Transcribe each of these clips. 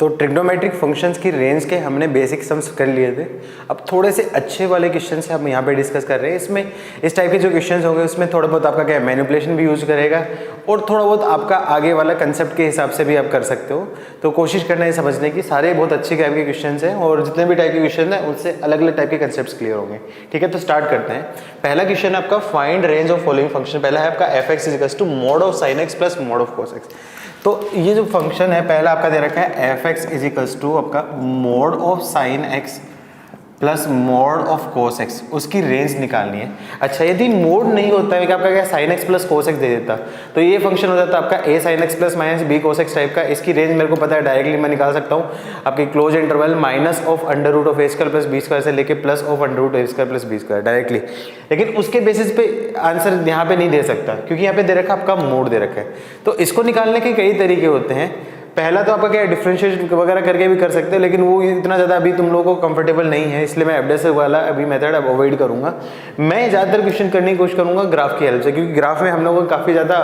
तो trigonometric functions की range के हमने बेसिक सम्स कर लिए थे। अब थोड़े से अच्छे वाले क्वेश्चन से हम यहाँ पे डिस्कस कर रहे हैं। इसमें इस टाइप के जो क्वेश्चन होंगे उसमें थोड़ा बहुत आपका क्या मैनिपुलेशन भी यूज करेगा और थोड़ा बहुत आपका आगे वाला कंसेप्ट के हिसाब से भी आप कर सकते हो। तो कोशिश करना है समझने की, सारे बहुत अच्छे टाइप के क्वेश्चन हैं और जितने भी टाइप के क्वेश्चन हैं उनसे अलग अलग टाइप के कंसेप्ट क्लियर होंगे। ठीक है, तो स्टार्ट करते हैं। पहला क्वेश्चन आपका find range of following function. पहला है आपका f(x) = mod of sin x plus mod of cos x। तो ये जो फंक्शन है पहला आपका दे रखा है f(x) = आपका mod of sin x plus mode of cos x, उसकी रेंज निकालनी है। अच्छा, यदि मोड नहीं होता है कि आपका क्या sin x plus cos x दे देता तो ये फंक्शन हो जाता है आपका a sin x plus minus b cos x type का। इसकी रेंज मेरे को पता है, डायरेक्टली मैं निकाल सकता हूँ आपके क्लोज इंटरवल -√(a² + b² से लेके +√(a² + b², डायरेक्टली। लेकिन उसके बेसिस पे आंसर यहाँ पे नहीं दे सकता क्योंकि यहाँ पे दे रखा आपका मोड दे रखा है। तो इसको निकालने के कई तरीके होते हैं। पहला तो आपका क्या डिफरेंशिएट वगैरह करके भी कर सकते हो, लेकिन वो इतना ज़्यादा अभी तुम लोगों को कंफर्टेबल नहीं है, इसलिए मैं एफडेसिव वाला अभी मेथड अवॉइड करूंगा। मैं ज़्यादातर क्वेश्चन करने की कोशिश करूंगा ग्राफ की हेल्प से, क्योंकि ग्राफ में हम लोगों को काफ़ी ज़्यादा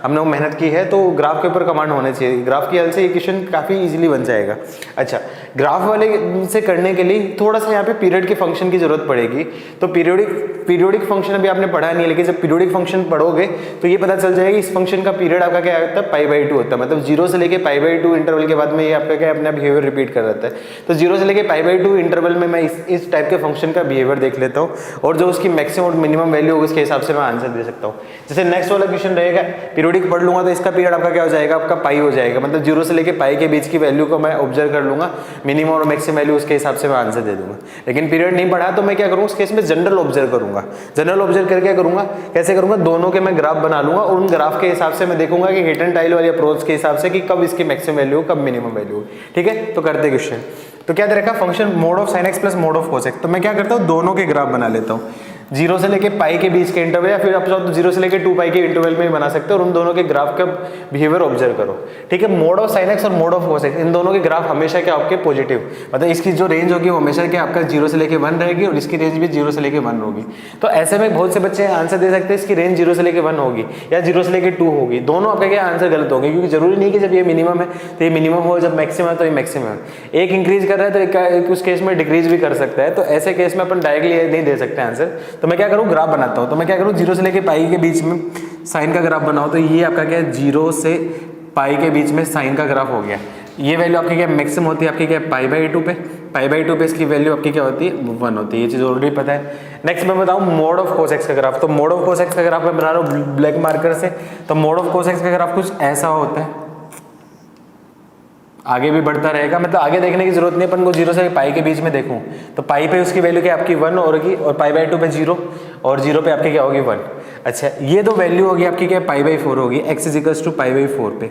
हम लोग मेहनत की है, तो ग्राफ के ऊपर कमांड होने चाहिए। ग्राफ की हेल्प से ये क्वेश्चन काफ़ी ईजिली बन जाएगा। अच्छा, ग्राफ वाले से करने के लिए थोड़ा सा यहाँ पे पीरियड के फंक्शन की जरूरत पड़ेगी। तो पीरियोडिक फंक्शन अभी आपने पढ़ा नहीं है, लेकिन जब पीरियोडिक फंक्शन पढ़ोगे तो ये पता चल जाएगा इस फंक्शन का पीरियड आपका क्या होता है, π/2 होता है। मतलब 0 से लेके π/2 इंटरवल के बाद में ये आपका क्या अपना बिहेवियर रिपीट कर रहता है। तो 0 से लेके π/2 इंटरवल में मैं इस टाइप के फंक्शन का बिहेवियर देख लेता हूँ और जो उसकी मैक्सिमम और मिनिमम वैल्यू होगी उसके हिसाब से मैं आंसर दे सकता हूँ। जैसे नेक्स्ट वाला क्वेश्चन रहेगा, पीरियोडिक पढ़ लूंगा तो इसका पीरियड आपका क्या हो जाएगा, आपका पाई हो जाएगा। मतलब 0 से लेके पाई के बीच की वैल्यू को मैं ऑब्जर्व कर लूंगा, मिनिमम और मैक्सिमम वैल्यू उसके हिसाब से मैं आंसर दे दूंगा। लेकिन पीरियड नहीं पढ़ा तो मैं क्या करूँगा, उस केस में जनरल ऑब्जर्व करूंगा। जनरल ऑब्जर्व करके क्या करूंगा, कैसे करूंगा, दोनों के मैं ग्राफ बना लूंगा और उन ग्राफ के हिसाब से मैं देखूंगा कि हिट एंड टाइल वाली अप्रोच के हिसाब से कि कब इसकी मैक्सिमम वैल्यू कब मिनिमम वैल्यू। ठीक है, तो करते क्वेश्चन। तो क्या दे रखा, function mode of sin x plus mode of cos x। तो मैं क्या करता हूँ, दोनों के ग्राफ बना लेता हूँ। 0 से लेके पाई के बीच के इंटरवल, या फिर आप चाहो तो 0 से लेके 2 पाई के इंटरवल में भी बना सकते हो और उन दोनों के ग्राफ का बिहेवियर ऑब्जर्व करो। ठीक है, मोड ऑफ sin x और मोड ऑफ cos x, इन दोनों के ग्राफ हमेशा क्या आपके पॉजिटिव, मतलब इसकी जो रेंज होगी वो हमेशा क्या आपका 0 से लेके 1 रहेगी और इसकी रेंज भी 0 से लेके 1 होगी। तो ऐसे में बहुत से बच्चे आंसर दे सकते हैं इसकी रेंज 0 से लेके 1 होगी या 0 से लेके 2 होगी। दोनों आपका क्या आंसर गलत होंगे, क्योंकि जरूरी नहीं कि जब ये मिनिमम है तो ये मिनिमम हो, जब मैक्सिमम है तो ये मैक्सिमम है। एक इंक्रीज कर रहा है तो एक उस केस में डिक्रीज भी कर सकता है। तो ऐसे केस में अपन डायरेक्टली नहीं दे सकते आंसर। तो मैं क्या करूँ, ग्राफ बनाता हूँ। तो मैं क्या करूँ, 0 से लेके पाई के बीच में साइन का ग्राफ बनाओ। तो ये आपका क्या है, 0 से पाई के बीच में साइन का ग्राफ हो गया। ये वैल्यू आपकी क्या मैक्सिमम होती है, आपकी क्या π/2 पे, π/2 पे इसकी वैल्यू आपकी क्या होती है, 1 होती है। ये चीज़ ऑलरेडी पता है। नेक्स्ट मैं बताऊँ मोड ऑफ cos x का ग्राफ। तो मोड ऑफ cos x का ग्राफ मैं बना रहा हूँ ब्लैक मार्कर से। तो मोड ऑफ cos x का ग्राफ कुछ ऐसा होता है, आगे भी बढ़ता रहेगा। मतलब आगे देखने की जरूरत नहीं, अपन को 0 से पाई के बीच में देखूं तो पाई पे उसकी वैल्यू क्या आपकी 1 होगी और π/2 पे 0 और 0 पे आपकी क्या होगी 1। अच्छा, ये दो वैल्यू होगी आपकी क्या π/4 होगी, x = π/4 पे।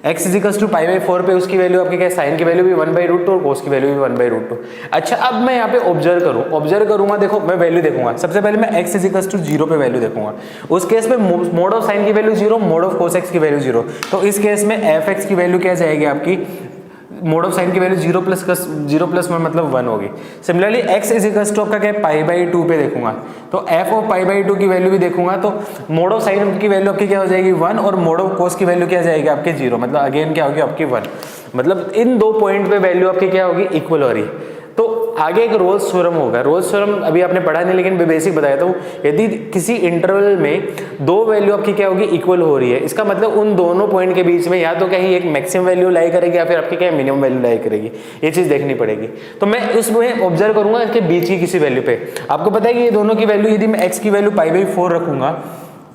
x = π/4 पे उसकी वैल्यू आपकी क्या, साइन की वैल्यू भी 1/√2 और कोस की वैल्यू भी 1/√2। अच्छा, अब मैं यहाँ पे ऑब्जर्व करूंगा। देखो मैं वैल्यू देखूंगा, सबसे पहले मैं x = 0 पे वैल्यू देखूंगा। उस केस में मोड ऑफ साइन की value 0, mode of cos x की वैल्यू 0। तो इस केस में f(x) की वैल्यू क्या जाएगी आपकी, मोड ऑफ साइन की वैल्यू 0 प्लस 1 मतलब 1 होगी। सिमिलरली x = आपका क्या है, π/2 पे देखूंगा। तो f ऑफ π/2 की वैल्यू भी देखूंगा। तो मोड ऑफ साइन की वैल्यू आपकी क्या हो जाएगी 1 और मोड ऑफ कोस की वैल्यू क्या जाएगी आपके 0। मतलब अगेन क्या होगी आपकी 1। मतलब इन दो पॉइंट पे वैल्यू आपकी क्या होगी, इक्वल हो रही। तो आगे एक रोल्स थ्योरम होगा। रोल्स थ्योरम अभी आपने पढ़ा नहीं, लेकिन बेसिक बताया था। यदि किसी इंटरवल में दो वैल्यू आपकी क्या होगी, इक्वल हो रही है, इसका मतलब उन दोनों पॉइंट के बीच में या तो कहीं एक मैक्सिमम वैल्यू लाई करेगी या फिर आपकी क्या मिनिमम वैल्यू लाई करेगी। ये चीज देखनी पड़ेगी। तो मैं उसमें ऑब्जर्व करूंगा इसके बीच की किसी वैल्यू पे। आपको पता है कि ये दोनों की वैल्यू, यदि मैं x की वैल्यू π/4 रखूंगा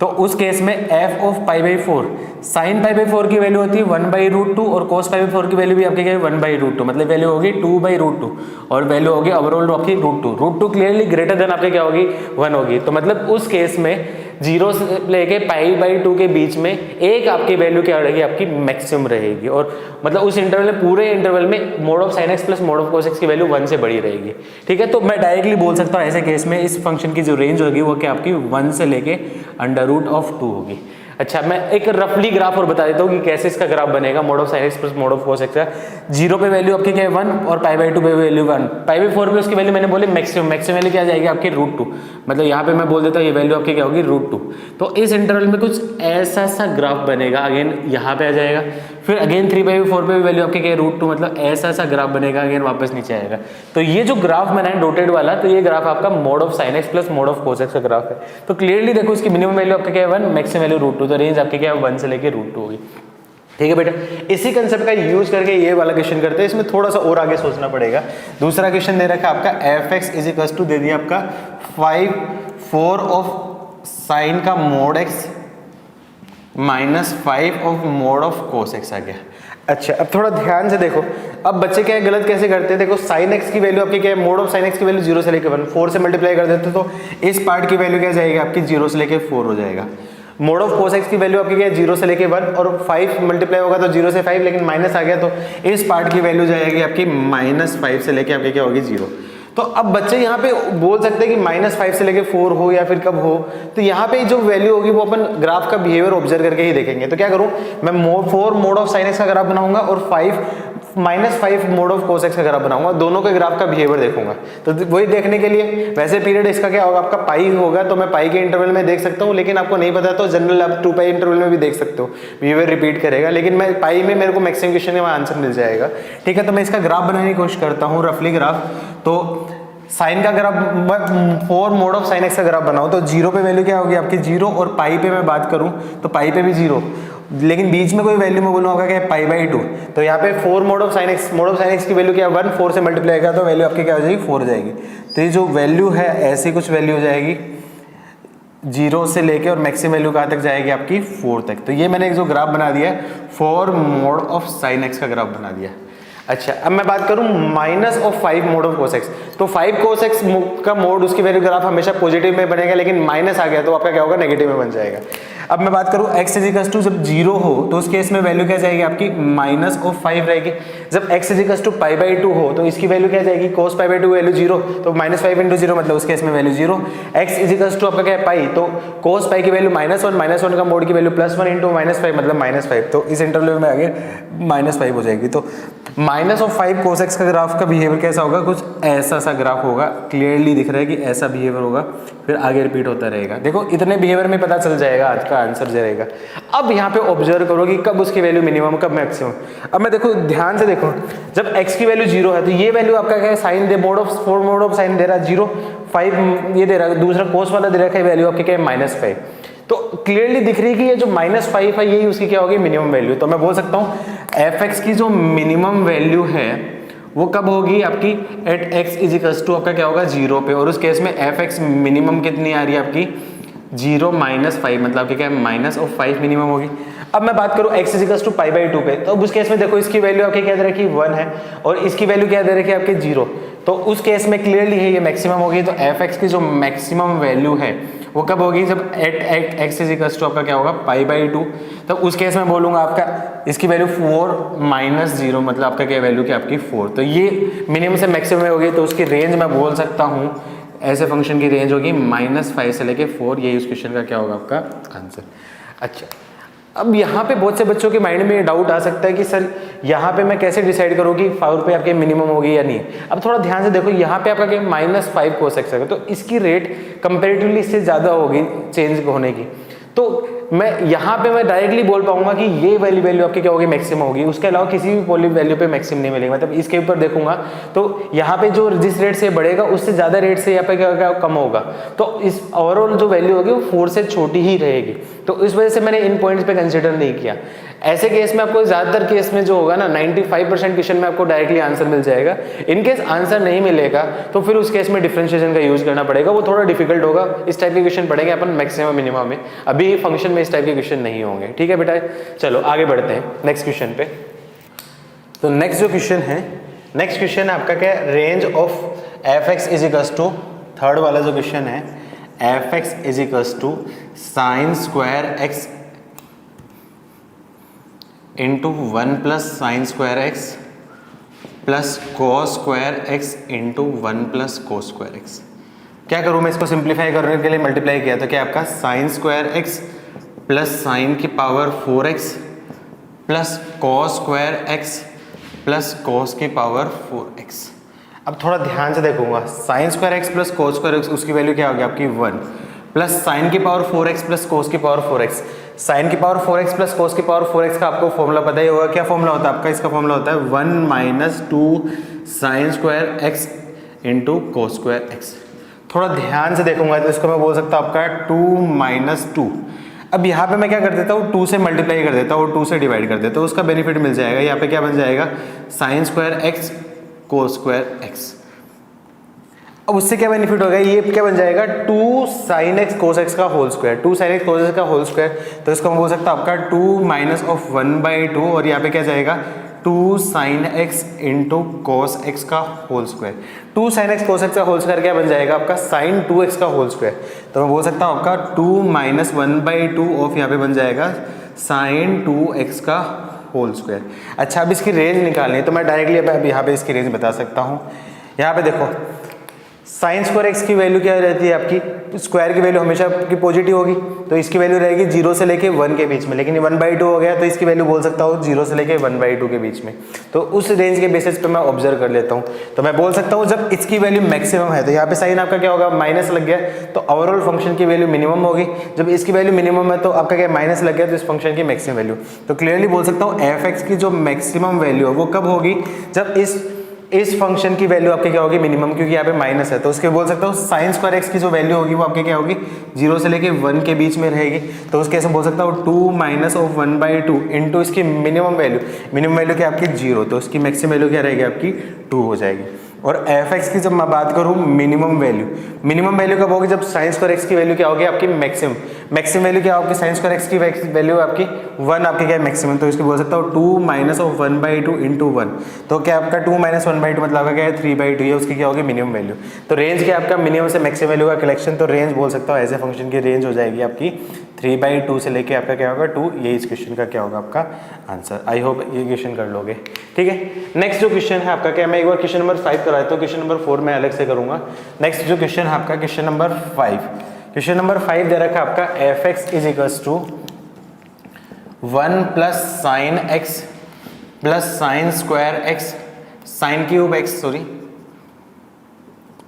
तो उस केस में f ऑफ π/4, साइन π/4 की वैल्यू होती है 1/√2 और cos π/4 की वैल्यू भी आपकी क्या है 1/√2। मतलब वैल्यू होगी 2/√2 और वैल्यू होगी ओवरऑल आपकी √2 क्लियरली ग्रेटर देन आपके क्या होगी 1 होगी। तो मतलब उस केस में 0 से लेके π/2 के बीच में एक आपकी वैल्यू क्या रहेगी, आपकी मैक्सिमम रहेगी। और मतलब उस इंटरवल में, पूरे इंटरवल में mode of sin x plus mode of cos x की वैल्यू 1 से बड़ी रहेगी। ठीक है, तो मैं डायरेक्टली बोल सकता हूँ ऐसे केस में इस फंक्शन की जो रेंज होगी वो क्या आपकी 1 से लेके √2 होगी। अच्छा, मैं एक रफली ग्राफ और बता देता हूँ कि कैसे इसका ग्राफ बनेगा mode of sin x plus mode of cos x का। 0 पे वैल्यू आपकी क्या है 1 और π/2 पे वैल्यू 1। π/4 पे उसकी वैल्यू मैंने बोली मैक्सिमम वैल्यू क्या जाएगी आपकी √2। मतलब यहाँ पे मैं बोल देता हूँ ये वैल्यू आपकी क्या होगी √2। तो इस इंटरवल में कुछ ऐसा सा ग्राफ बनेगा। अगेन यहाँ पे आ जाएगा, फिर अगेन 3/4 पे भी वैल्यू आपके क्या है √2, मतलब ऐसा सा ग्राफ बनेगा, अगेन वापस नीचे आएगा। तो ये जो ग्राफ बना है डॉटेड वाला, तो ये ग्राफ आपका mode of sine x plus mode of cos x का ग्राफ है। तो क्लियरली देखो इसकी मिनिमम वैल्यू आपका क्या है 1, मैक्सिमम वैल्यू √2, तो रेंज आपके क्या है 1 से लेके √2 होगी। ठीक है बेटा, इसी कंसेप्ट का यूज करके ये वाला क्वेश्चन करते हैं। इसमें थोड़ा सा और आगे सोचना पड़ेगा। दूसरा क्वेश्चन दे रखा है आपका f(x) = दे दिया आपका 5/4 ऑफ साइन का mode x minus 5 of mod of cos x आ गया। अच्छा, अब थोड़ा ध्यान से देखो, अब बच्चे क्या है गलत कैसे करते हैं, देखो साइन एक्स की वैल्यू आपकी क्या है, मोड ऑफ साइन एक्स की वैल्यू 0 से लेकर 1, 4 से मल्टीप्लाई कर देते तो इस पार्ट की वैल्यू क्या जाएगी आपकी 0 से लेकर 4 हो जाएगा। मोड ऑफ कोस एक्स की वैल्यू आपकी क्या है 0 से लेके 1 और 5 मल्टीप्लाई होगा तो 0 से 5, लेकिन माइनस आ गया तो इस पार्ट की वैल्यू जाएगी आपकी -5 से लेके आपके क्या होगी 0। तो अब बच्चे यहाँ पे बोल सकते हैं कि -5 से लेके 4 हो या फिर कब हो, तो यहाँ पे जो वैल्यू होगी वो अपन ग्राफ का बिहेवियर ऑब्जर्व करके ही देखेंगे। तो क्या करूँ मैं 4 मोड ऑफ साइन एक्स का ग्राफ बनाऊंगा और -5 मोड ऑफ कोस एक्स का ग्राफ बनाऊंगा, दोनों के ग्राफ का बिहेवियर देखूंगा। तो वही देखने के लिए वैसे पीरियड इसका क्या होगा आपका पाई होगा, तो मैं पाई के इंटरवल में देख सकता हूँ, लेकिन आपको नहीं पता तो जनरल आप 2 पाई इंटरवल में भी देख सकते हो, बिहेवियर रिपीट करेगा, लेकिन मैं पाई में मेरे को मैक्सिमम क्वेश्चन का आंसर मिल जाएगा। ठीक है, तो मैं इसका ग्राफ बनाने की कोशिश करता हूँ, रफली ग्राफ। तो साइन का graph 4 mode of sine x का ग्राफ बनाओ तो 0 पे वैल्यू क्या होगी आपकी 0, और पाई पे मैं बात करूं तो पाई पे भी 0, लेकिन बीच में कोई वैल्यू मैं बोलूँ आपका क्या है π/2। तो यहाँ पे 4 मोड ऑफ साइन एक्स की वैल्यू क्या है 1, 4 से मल्टीप्लाई करा तो वैल्यू आपकी क्या हो जाएगी 4 हो जाएगी। तो ये जो वैल्यू है ऐसी कुछ वैल्यू हो जाएगी 0 से लेके और मैक्सिमम वैल्यू कहाँ तक जाएगी आपकी 4 तक। तो ये मैंने एक जो ग्राफ बना दिया है 4 मोड ऑफ साइन एक्स का ग्राफ बना दिया। अच्छा, अब मैं बात करूं -5 मोड ऑफ कोस एक्स, तो 5 कोस एक्स का मोड उसकी वैल्यू ग्राफ हमेशा पॉजिटिव में बनेगा, लेकिन माइनस आ गया तो आपका क्या होगा नेगेटिव में बन जाएगा। अब मैं बात करूं x = जब 0 हो तो उस केस में वैल्यू क्या जाएगी आपकी -5 रहेगी। जब x = π/2 हो तो इसकी वैल्यू क्या जाएगी cos π/2 वैल्यू 0, तो -5 × 0 मतलब उस केस में वैल्यू 0। x = आपका क्या है पाई, तो cos पाई की वैल्यू -1 का मोड की वैल्यू +1 × -5 मतलब -5, तो इस इंटरवल में आगे -5 हो जाएगी। तो -5 cos x का ग्राफ का बिहेवियर कैसा होगा, कुछ ऐसा सा ग्राफ होगा, क्लियरली दिख रहा है कि ऐसा बिहेवियर होगा, फिर आगे रिपीट होता रहेगा। देखो इतने बिहेवियर में पता चल जाएगा आज का आंसर रहेगा। अब यहाँ पे ऑब्जर्व करो कि कब उसकी वैल्यू मिनिमम कब मैक्सिमम। अब मैं देखो ध्यान से देखो, जब x की वैल्यू 0 है तो ये वैल्यू आपका क्या है साइन दे मोड ऑफ साइन दे रहा है 0, 5 ये दे रहा है, दूसरा कोस वाला दे रखा है वैल्यू आपकी क्या है -5। तो क्लियरली दिख रही है कि ये जो -5 है यही उसकी क्या होगी मिनिमम वैल्यू। तो मैं बोल सकता हूँ f(x) की जो मिनिमम वैल्यू है वो कब होगी आपकी एट x = आपका क्या होगा 0 पे, और उस केस में f(x) मिनिमम कितनी आ रही है आपकी 0 -5, मतलब आपकी क्या है -5 मिनिमम होगी। अब मैं बात करूं x = π/2 पे, तो उस केस में देखो इसकी वैल्यू आपकी क्या दे रखी 1 है और इसकी वैल्यू क्या दे रखी है आपकी 0, तो उस केस में क्लियरली है ये मैक्सिमम होगी। तो f(x) की जो मैक्सिमम वैल्यू है वो कब होगी, जब एट x = आपका क्या होगा π/2, तो उस केस में बोलूंगा आपका इसकी वैल्यू 4 - 0 मतलब आपका क्या वैल्यू क्या आपकी 4। तो ये मिनिमम से मैक्सिमम में होगी, तो उसकी रेंज मैं बोल सकता हूँ ऐसे फंक्शन की रेंज होगी -5 से लेके 4, यही उस क्वेश्चन का क्या होगा आपका आंसर। अच्छा, अब यहाँ पे बहुत से बच्चों के माइंड में डाउट आ सकता है कि सर यहाँ पे मैं कैसे डिसाइड करूँ कि 5 रुपये आपके मिनिमम होगी या नहीं। अब थोड़ा ध्यान से देखो, यहाँ पे आपका -5 cos x है, तो इसकी रेट कंपेरेटिवली इससे ज़्यादा होगी चेंज होने की। तो मैं यहाँ पे मैं डायरेक्टली बोल पाऊंगा कि ये वाली वैल्यू आपकी क्या होगी मैक्सिमम होगी, उसके अलावा किसी भी पॉली वैल्यू पे मैक्सिमम नहीं मिलेगा। मतलब इसके ऊपर देखूंगा तो यहाँ पे जो जिस रेट से बढ़ेगा उससे ज़्यादा रेट से यहाँ पे क्या कम होगा, तो इस ओवरऑल जो वैल्यू होगी वो 4 से छोटी ही रहेगी। तो इस वजह से मैंने इन पॉइंट्स पे कंसिडर नहीं किया। ऐसे केस में आपको ज़्यादातर केस में जो होगा ना 95% क्वेश्चन में आपको डायरेक्टली आंसर मिल जाएगा। इनकेस आंसर नहीं मिलेगा तो फिर उस केस में डिफरेंशिएशन का यूज करना पड़ेगा, वो थोड़ा डिफिकल्ट होगा। इस टाइप के क्वेश्चन पढ़ेंगे अपन मैक्सिमम मिनिमम में, अभी फंक्शन में इस टाइप के क्वेश्चन नहीं होंगे। ठीक है बेटा, चलो आगे बढ़ते हैं नेक्स्ट क्वेश्चन पे। तो नेक्स्ट जो क्वेश्चन है, नेक्स्ट क्वेश्चन है आपका क्या है, रेंज ऑफ f(x) = थर्ड वाला जो क्वेश्चन है, f(x) = sin² x into 1 + sin² x plus cos² x into 1 + cos² x। क्या करूँ मैं इसको सिंप्लीफाई करने के लिए मल्टीप्लाई किया तो क्या आपका sin² x प्लस साइन की power 4x plus cos² x plus cos की पावर 4x। अब थोड़ा ध्यान से देखूंगा, sin² x plus cos² x उसकी वैल्यू क्या होगी आपकी 1 प्लस साइन की पावर 4x प्लस cos की पावर 4x। साइन की पावर 4x प्लस कोस की पावर 4x का आपको फॉर्मूला पता ही होगा। क्या फॉर्मूला होता है आपका? इसका फॉर्मूला होता है 1 minus 2 sign square x into कोस स्क्वायर एक्स। थोड़ा ध्यान से देखूंगा तो इसको मैं बोल सकता हूँ आपका 2 माइनस 2। अब यहाँ पे मैं क्या कर देता हूँ, 2 से मल्टीप्लाई कर देता हूँ, 2 से डिवाइड कर देता हूँ, उसका बेनिफिट मिल जाएगा। यहाँ पे क्या बन जाएगा? साइन स्क्वायर एक्स कोस स्क्वायर एक्स। अब उससे क्या बेनिफिट होगा? ये क्या बन जाएगा? 2 साइन एक्स कोस एक्स का whole square, 2 sine x cos x का होल स्क्वायर। तो इसको मैं बोल सकता हूँ आपका 2 माइनस ऑफ 1/2 और यहाँ पे क्या जाएगा? 2 sine x into cos x का whole square. 2 sine x cos x का होल स्क्वायर क्या बन जाएगा आपका? साइन 2x का होल स्क्वायर। तो मैं बोल सकता हूँ आपका 2 माइनस 1/2 ऑफ यहाँ पे बन जाएगा साइन 2x का होल स्क्वायर। अच्छा, अब इसकी रेंज निकालनी है तो मैं डायरेक्टली अब यहाँ पे इसकी रेंज बता सकता हूँ। यहाँ पे देखो साइन स्क्वायर एक्स की वैल्यू क्या रहती है आपकी? स्क्वायर की वैल्यू हमेशा आपकी पॉजिटिव होगी, तो इसकी वैल्यू रहेगी 0 से लेके 1 के बीच में। लेकिन 1/2 हो गया तो इसकी वैल्यू बोल सकता हूँ 0 से लेके 1/2 के बीच में। तो उस रेंज के बेसिस पे मैं ऑब्जर्व कर लेता हूँ। तो मैं बोल सकता हूँ जब इसकी वैल्यू मैक्सिमम है तो यहाँ पे साइन आपका क्या होगा? माइनस लग गया, तो ओवरऑल फंक्शन की वैल्यू मिनिमम होगी। जब इसकी वैल्यू मिनिमम है तो आपका क्या माइनस लग गया, तो इस फंक्शन की मैक्सिमम वैल्यू। तो क्लियरली बोल सकता हूँ एफ एक्स की जो मैक्सिमम वैल्यू है वो कब होगी? जब इस फंक्शन की वैल्यू आपके क्या होगी? मिनिमम, क्योंकि यहाँ पे माइनस है। तो उसके बोल सकता हूँ साइन स्क्वायर एक्स की जो वैल्यू होगी वो आपके क्या होगी? 0 से लेके 1 के बीच में रहेगी। तो उस केस में बोल सकता हूँ 2 माइनस ऑफ 1/2 इंटू इसकी मिनिमम वैल्यू। मिनिमम वैल्यू क्या आपकी? 0, तो उसकी मैक्सिमम वैल्यू क्या रहेगी आपकी? 2 हो जाएगी। और एफ एक्स की जब मैं बात करूँ मिनिमम वैल्यू कब होगी? जब साइन स्क्वायर एक्स की वैल्यू क्या होगी आपकी? मैक्सिमम वैल्यू क्या होगी? साइन स्क्वायर एक्स की वैल्यू आपकी 1 आपके क्या है? मैक्सिमम। तो इसको बोल सकता हूँ 2 माइनस ऑफ 1/2 इंटू 1। तो क्या आपका 2 माइनस 1/2 मतलब आपका क्या है? 3/2। ये उसकी क्या होगी? Minimum value. तो रेंज क्या आपका? मिनिमम से मैक्सिमम वैल्यू का कलेक्शन। तो रेंज बोल सकता हूँ ऐसे फंक्शन की रेंज हो जाएगी आपकी 3/2 से लेके आपका क्या होगा? 2। ये इस क्वेश्चन का क्या होगा आपका आंसर। आई होप ये क्वेश्चन कर लोगे। ठीक है, नेक्स्ट जो क्वेश्चन है आपका क्या? मैं एक बार क्वेश्चन नंबर 5 कराता हूँ, क्वेश्चन नंबर 4 मैं अलग से करूंगा। नेक्स्ट जो क्वेश्चन है आपका क्वेश्चन नंबर 5। क्वेश्चन नंबर 5 दे रखा है आपका f x is equals to 1 plus sine x plus sine square x sine cube x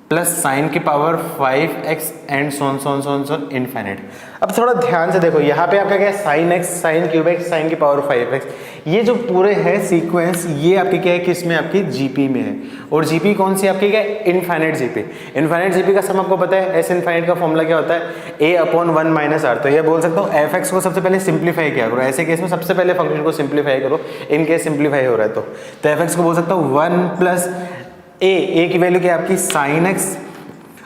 plus sine की power 5x and so on infinite. अब थोड़ा ध्यान से देखो, यहाँ पे आपका क्या है? Sine x sine cube x sine की पावर 5x। ये जो पूरे है सीक्वेंस, ये आपकी क्या है? किसमें? आपकी जीपी में है। और जीपी कौन सी आपकी क्या है? Infinite GP. इनफाइनाइट जीपी का सम आपको पता है, एस इनफाइनाइट का फॉर्मूला क्या होता है? a/1 minus are. तो ये बोल सकता हूँ एफ एक्स को सबसे पहले सिंप्लीफाई किया करो। ऐसे केस में सबसे पहले फंक्शन को सिंप्लीफाई करो, इन केस सिंप्लीफाई हो रहा है तो एफ एक्स को बोल सकता हूँ 1 प्लस ए की वैल्यू क्या है आपकी? Sine x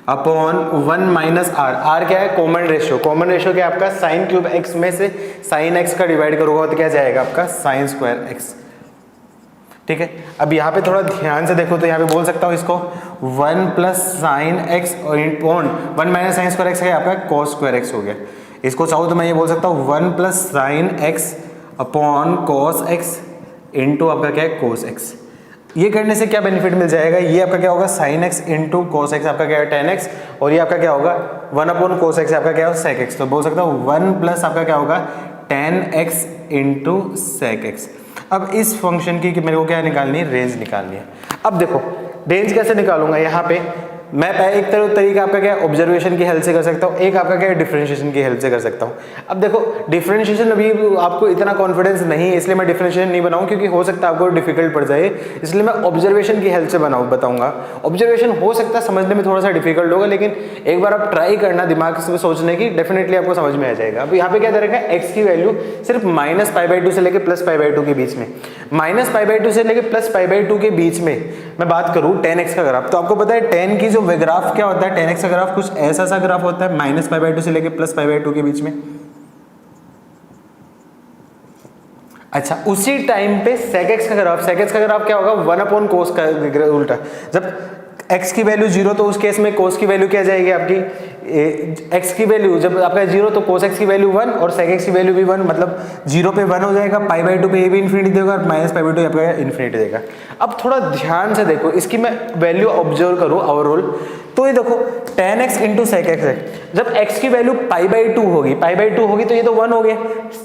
upon 1 minus r. R क्या है? Common ratio. कॉमन रेशियो क्या है आपका? साइन क्यूब एक्स में से साइन एक्स का डिवाइड करोगे तो क्या जाएगा आपका? Sign square x. ठीक है, अब यहाँ पे थोड़ा ध्यान से देखो तो यहाँ पे बोल सकता हूँ इसको 1 plus sine x upon 1 minus sine square x है आपका कॉस स्क्वायर एक्स हो गया। इसको चाहो तो मैं ये बोल सकता हूँ 1 plus sine x upon cos x into आपका क्या है? Cos x. ये करने से क्या बेनिफिट मिल जाएगा? ये आपका क्या होगा? Sign x into cos x आपका क्या है? tan x। और ये आपका क्या होगा? 1 अपॉन कोस एक्स आपका क्या है? sec x। तो बोल सकता हूँ 1 प्लस आपका क्या होगा? tan x into sec x। अब इस फंक्शन की मेरे को क्या निकालनी है? रेंज निकालनी है। अब देखो रेंज कैसे निकालूंगा? यहाँ पे मैं एक तरीका आपका क्या ऑब्जर्वेशन की हेल्प से कर सकता हूँ, एक आपका क्या डिफरेंशिएशन की हेल्प से कर सकता हूँ। अब देखो डिफरेंशिएशन अभी आपको इतना कॉन्फिडेंस नहीं है इसलिए मैं डिफरेंशिएशन नहीं बनाऊँ, क्योंकि हो सकता है आपको डिफिकल्ट पड़ जाए, इसलिए मैं ऑब्जर्वेशन की हेल्प से बताऊंगा। ऑब्जर्वेशन हो सकता है समझने में थोड़ा सा डिफिकल्ट होगा, लेकिन एक बार आप ट्राई करना दिमाग से सोचने की, डेफिनेटली आपको समझ में आ जाएगा। अब यहाँ पे क्या दे रखा है? एक्स की वैल्यू सिर्फ -π/2 से लेकर +π/2 के बीच में, -π/2 से लेकर +π/2 के बीच में मैं बात करूँ tan x का ग्राफ, तो आपको पता है tan की जो ग्राफ क्या होता है? tan x का ग्राफ कुछ ऐसा सा ग्राफ होता है -π/2 से लेकर +π/2 के बीच में। अच्छा, उसी टाइम पे sec x का ग्राफ क्या होगा? 1 अपॉन कोस का उल्टा। जब x की वैल्यू 0 तो उस केस में cos की वैल्यू क्या जाएगी आपकी? x की वैल्यू जब आपका 0 तो cos x की वैल्यू 1 और sec x की वैल्यू भी 1, मतलब 0 पे 1 हो जाएगा, π/2 पे ये भी इन्फिनिटी देगा और -π/2 आपका इन्फिनिटी देगा। अब थोड़ा ध्यान से देखो, इसकी मैं वैल्यू ऑब्जर्व करूँ ओवरऑल, तो ये देखो tan x into sec x है। जब x की वैल्यू π/2 होगी तो ये तो 1 हो गया।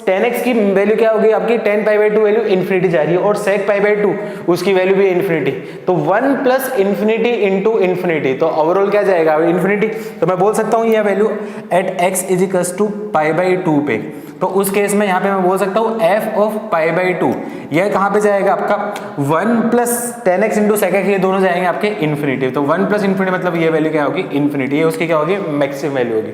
tan x की वैल्यू क्या होगी आपकी? tan π/2 वैल्यू इन्फिनिटी जा रही है और sec π/2 उसकी वैल्यू भी इन्फिनिटी, तो 1 प्लस इन्फिनिटी इंटू इन्फिनिटी, तो ओवरऑल क्या जाएगा? इन्फिनिटी। तो मैं बोल सकता हूँ यह value at x is equals to π/2 पे, तो उस केस में यहाँ पे मैं बोल सकता हूँ f of pi by to यह कहाँ पे जाएगा आपका 1 प्लस 10x इंटू सेकेंड, ये दोनों जाएंगे आपके इन्फिनिटी। तो 1 प्लस इन्फिनिटी मतलब ये वैल्यू क्या होगी, इन्फिनिटी, ये उसकी क्या होगी, मैक्सिमम वैल्यू होगी।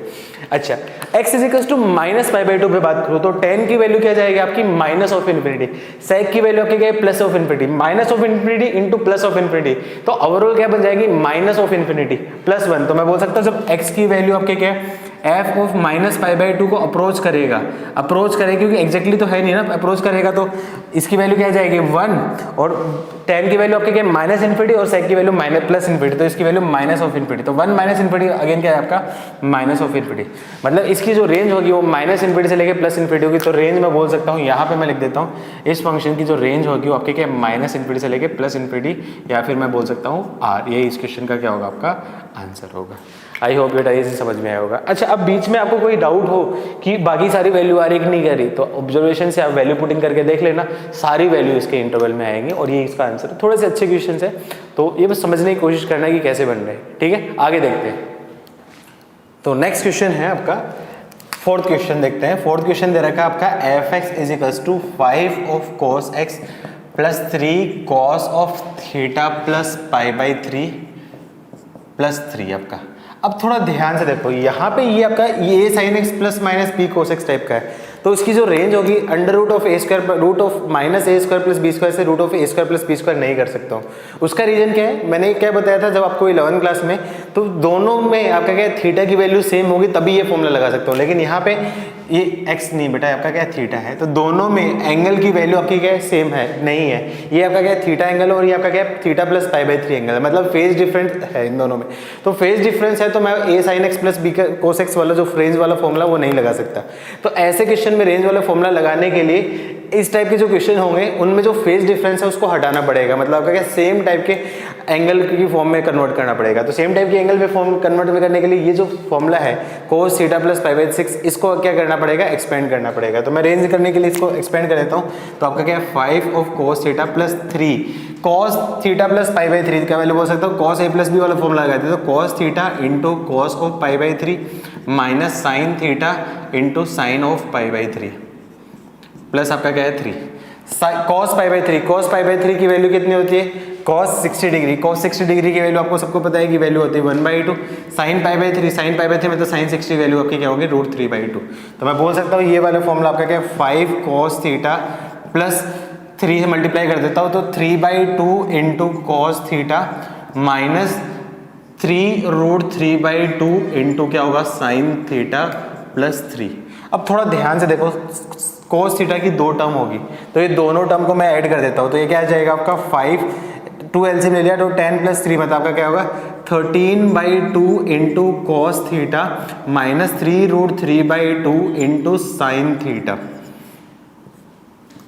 अच्छा, x is equal to minus pi by two पे बात करूँ तो 10 की वैल्यू क्या जाएगी आपकी, माइनस ऑफ इन्फिनिटी, सेक की वैल्यू आपकी क्या है, plus of infinity, minus of infinity into plus of infinity, तो ओवरऑल क्या बन जाएगी, माइनस ऑफ इन्फिनिटी प्लस 1। तो मैं बोल सकता हूँ जब x की वैल्यू आपके क्या है, f of minus pi by to को अप्रोच करेगा क्योंकि एग्जैक्टली तो है नहीं ना, अप्रोच करेगा तो इसकी वैल्यू क्या जाएगी 1, और 10 की वैल्यू आपके क्या माइनस इन्फिनिटी और सेक की वैल्यू माइनस प्लस इन्फिनिटी, तो इसकी वैल्यू माइनस ऑफ इन्फिनिटी, तो 1 माइनस इन्फिनिटी अगेन क्या है आपका माइनस ऑफ इन्फिनिटी, मतलब इसकी जो रेंज होगी वो माइनस इन्फिनिटी से लेके प्लस इन्फिनिटी होगी। तो रेंज मैं बोल सकता हूँ, यहाँ पे मैं लिख देता हूँ, इस फंक्शन की जो रेंज होगी वो आपके क्या माइनस इन्फिनिटी से लेके प्लस इन्फिनिटी, या फिर मैं बोल सकता हूँ आर, ये इस क्वेश्चन का क्या होगा, आपका आंसर होगा। आई होप बेटा ये समझ में आया होगा। अच्छा, अब बीच में आपको कोई डाउट हो कि बाकी सारी वैल्यू आ रही कि नहीं कर रही, तो ऑब्जर्वेशन से आप वैल्यू पुटिंग करके देख लेना, सारी वैल्यू इसके इंटरवल में आएंगी और ये इसका आंसर है। थोड़े से अच्छे क्वेश्चन है, तो ये बस समझने की कोशिश करना है कि कैसे बन रहे हैं, ठीक है। आगे देखते हैं, तो नेक्स्ट क्वेश्चन है आपका फोर्थ क्वेश्चन देखते हैं। फोर्थ क्वेश्चन दे रखा है आपका f x is equals to 5 of cos x plus 3 cos of theta plus pi by 3 plus 3 आपका। अब थोड़ा ध्यान से देखो, यहाँ पे ये आपका ये sine x plus minus B cos x type का है, तो इसकी जो रेंज होगी under root of A square root of minus A square plus B square से root of A square plus B square नहीं कर सकता हूँ। उसका रीजन क्या है, मैंने क्या बताया था जब आपको 11th क्लास में, तो दोनों में आपका क्या है, थीटा की वैल्यू सेम होगी तभी ये फॉर्मूला लगा सकता हूँ, लेकिन यहाँ पे ये एक्स नहीं बेटा, आपका क्या थीटा है, तो दोनों में एंगल की वैल्यू आपकी क्या है, सेम है, नहीं है, ये आपका क्या है थीटा एंगल और ये आपका क्या है theta plus pi by 3 angle है, मतलब फेज डिफरेंस है इन दोनों में। तो फेज डिफरेंस है तो मैं A sine x plus B cos x वाला जो रेंज वाला फॉर्मूला वो नहीं लगा सकता। तो ऐसे क्वेश्चन में रेंज वाला फॉर्मूला लगाने के लिए इस टाइप के जो क्वेश्चन होंगे उनमें जो फेज डिफरेंस है उसको हटाना पड़ेगा, मतलब आपका क्या सेम टाइप के एंगल की फॉर्म में कन्वर्ट करना पड़ेगा। तो सेम टाइप के एंगल में फॉर्म कन्वर्ट करने के लिए ये जो फॉर्मूला है cos theta plus pi by 6, इसको क्या करना पड़ेगा, एक्सपेंड करना पड़ेगा। तो मैं रेंज करने के लिए इसको एक्सपेंड कर देता हूँ, तो आपका क्या है 5 of cos theta plus 3 cos theta plus pi by 3 का वैल्यू बोल सकता हूँ, कॉस ए प्लस बी वाला फॉर्मूला लगाते हैं, तो cos theta into cos of pi by 3 minus sine theta into sine of pi by 3 plus आपका क्या है 3 cos pi by 3, cos pi by 3 की वैल्यू कितनी होती है, कॉस 60 डिग्री, कॉस 60 डिग्री की वैल्यू आपको सबको पता है कि वैल्यू होती है 1/2, sine pi by 3, sine pi by 3 मतलब साइन 60 वैल्यू आपकी क्या होगी, √3/2। तो मैं बोल सकता हूँ ये वाला फॉर्मूला आपका क्या है 5 कॉस थीटा प्लस 3 से मल्टीप्लाई कर देता हूँ, तो 3/2 into cos theta minus 3√3/2 into क्या होगा साइन थीटा प्लस 3। अब थोड़ा ध्यान से देखो, कोस थीटा की 2 टर्म होगी, तो ये दोनों टर्म को मैं ऐड कर देता हूँ, तो ये क्या आ जाएगा आपका 5, 2 एलसीएम ले लिया तो 10 प्लस 3 मतलब आपका क्या होगा 13/2 into cos theta minus 3√3/2 into sine theta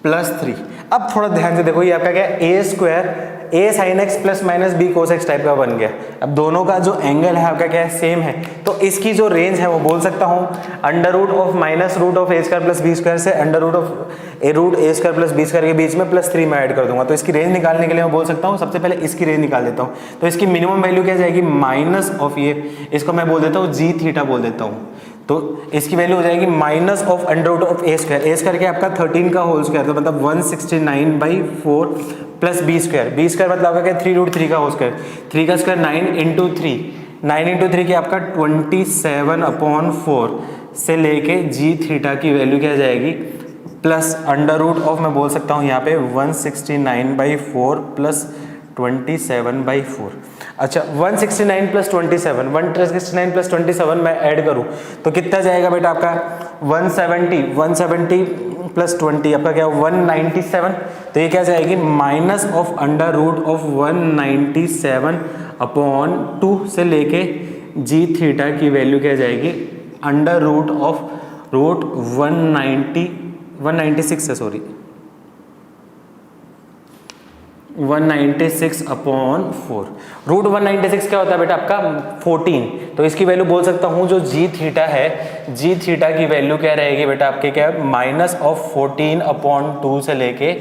plus 3। अब थोड़ा ध्यान से देखो, ये आपका क्या है A square A sine x plus minus B cos x type का बन गया। अब दोनों का जो एंगल है आपका क्या है, सेम है, तो इसकी जो रेंज है वो बोल सकता हूँ under root of minus root of A square plus B square से under root a square plus B square के बीच में प्लस 3 मैं ऐड कर दूंगा। तो इसकी रेंज निकालने के लिए मैं बोल सकता हूँ सबसे पहले इसकी रेंज निकाल देता हूँ, तो इसकी मिनिमम वैल्यू क्या जाएगी माइनस ऑफ ये, इसको मैं बोल देता हूँ जी थीटा बोल देता हूँ, तो इसकी वैल्यू हो जाएगी minus of under root of A square क्या आपका 13 का होल स्क्वायर, तो मतलब 169/4 प्लस बी स्क्वायर मतलब आपका क्या 3√3 का होल स्क्वायर, 3 का स्क्वायर 9 इंटू 3 की आपका 27/4 से लेके जी थीटा की वैल्यू क्या जाएगी प्लस अंडर रूट ऑफ मैं बोल सकता हूँ यहाँ पे 169/4 प्लस 27/4। अच्छा 169 प्लस 169 प्लस 27 मैं ऐड करूं तो कितना जाएगा बेटा आपका 170 प्लस 20 आपका क्या 197, तो ये क्या जाएगी minus of under root of 197/2 से लेके जी थीटा की वैल्यू क्या जाएगी अंडर रूट ऑफ 196 है सॉरी 196/4। रूट 196 क्या होता है बेटा आपका 14, तो इसकी वैल्यू बोल सकता हूँ जो जी थीटा है, जी थीटा की वैल्यू क्या रहेगी बेटा आपके क्या माइनस ऑफ 14/2 से लेके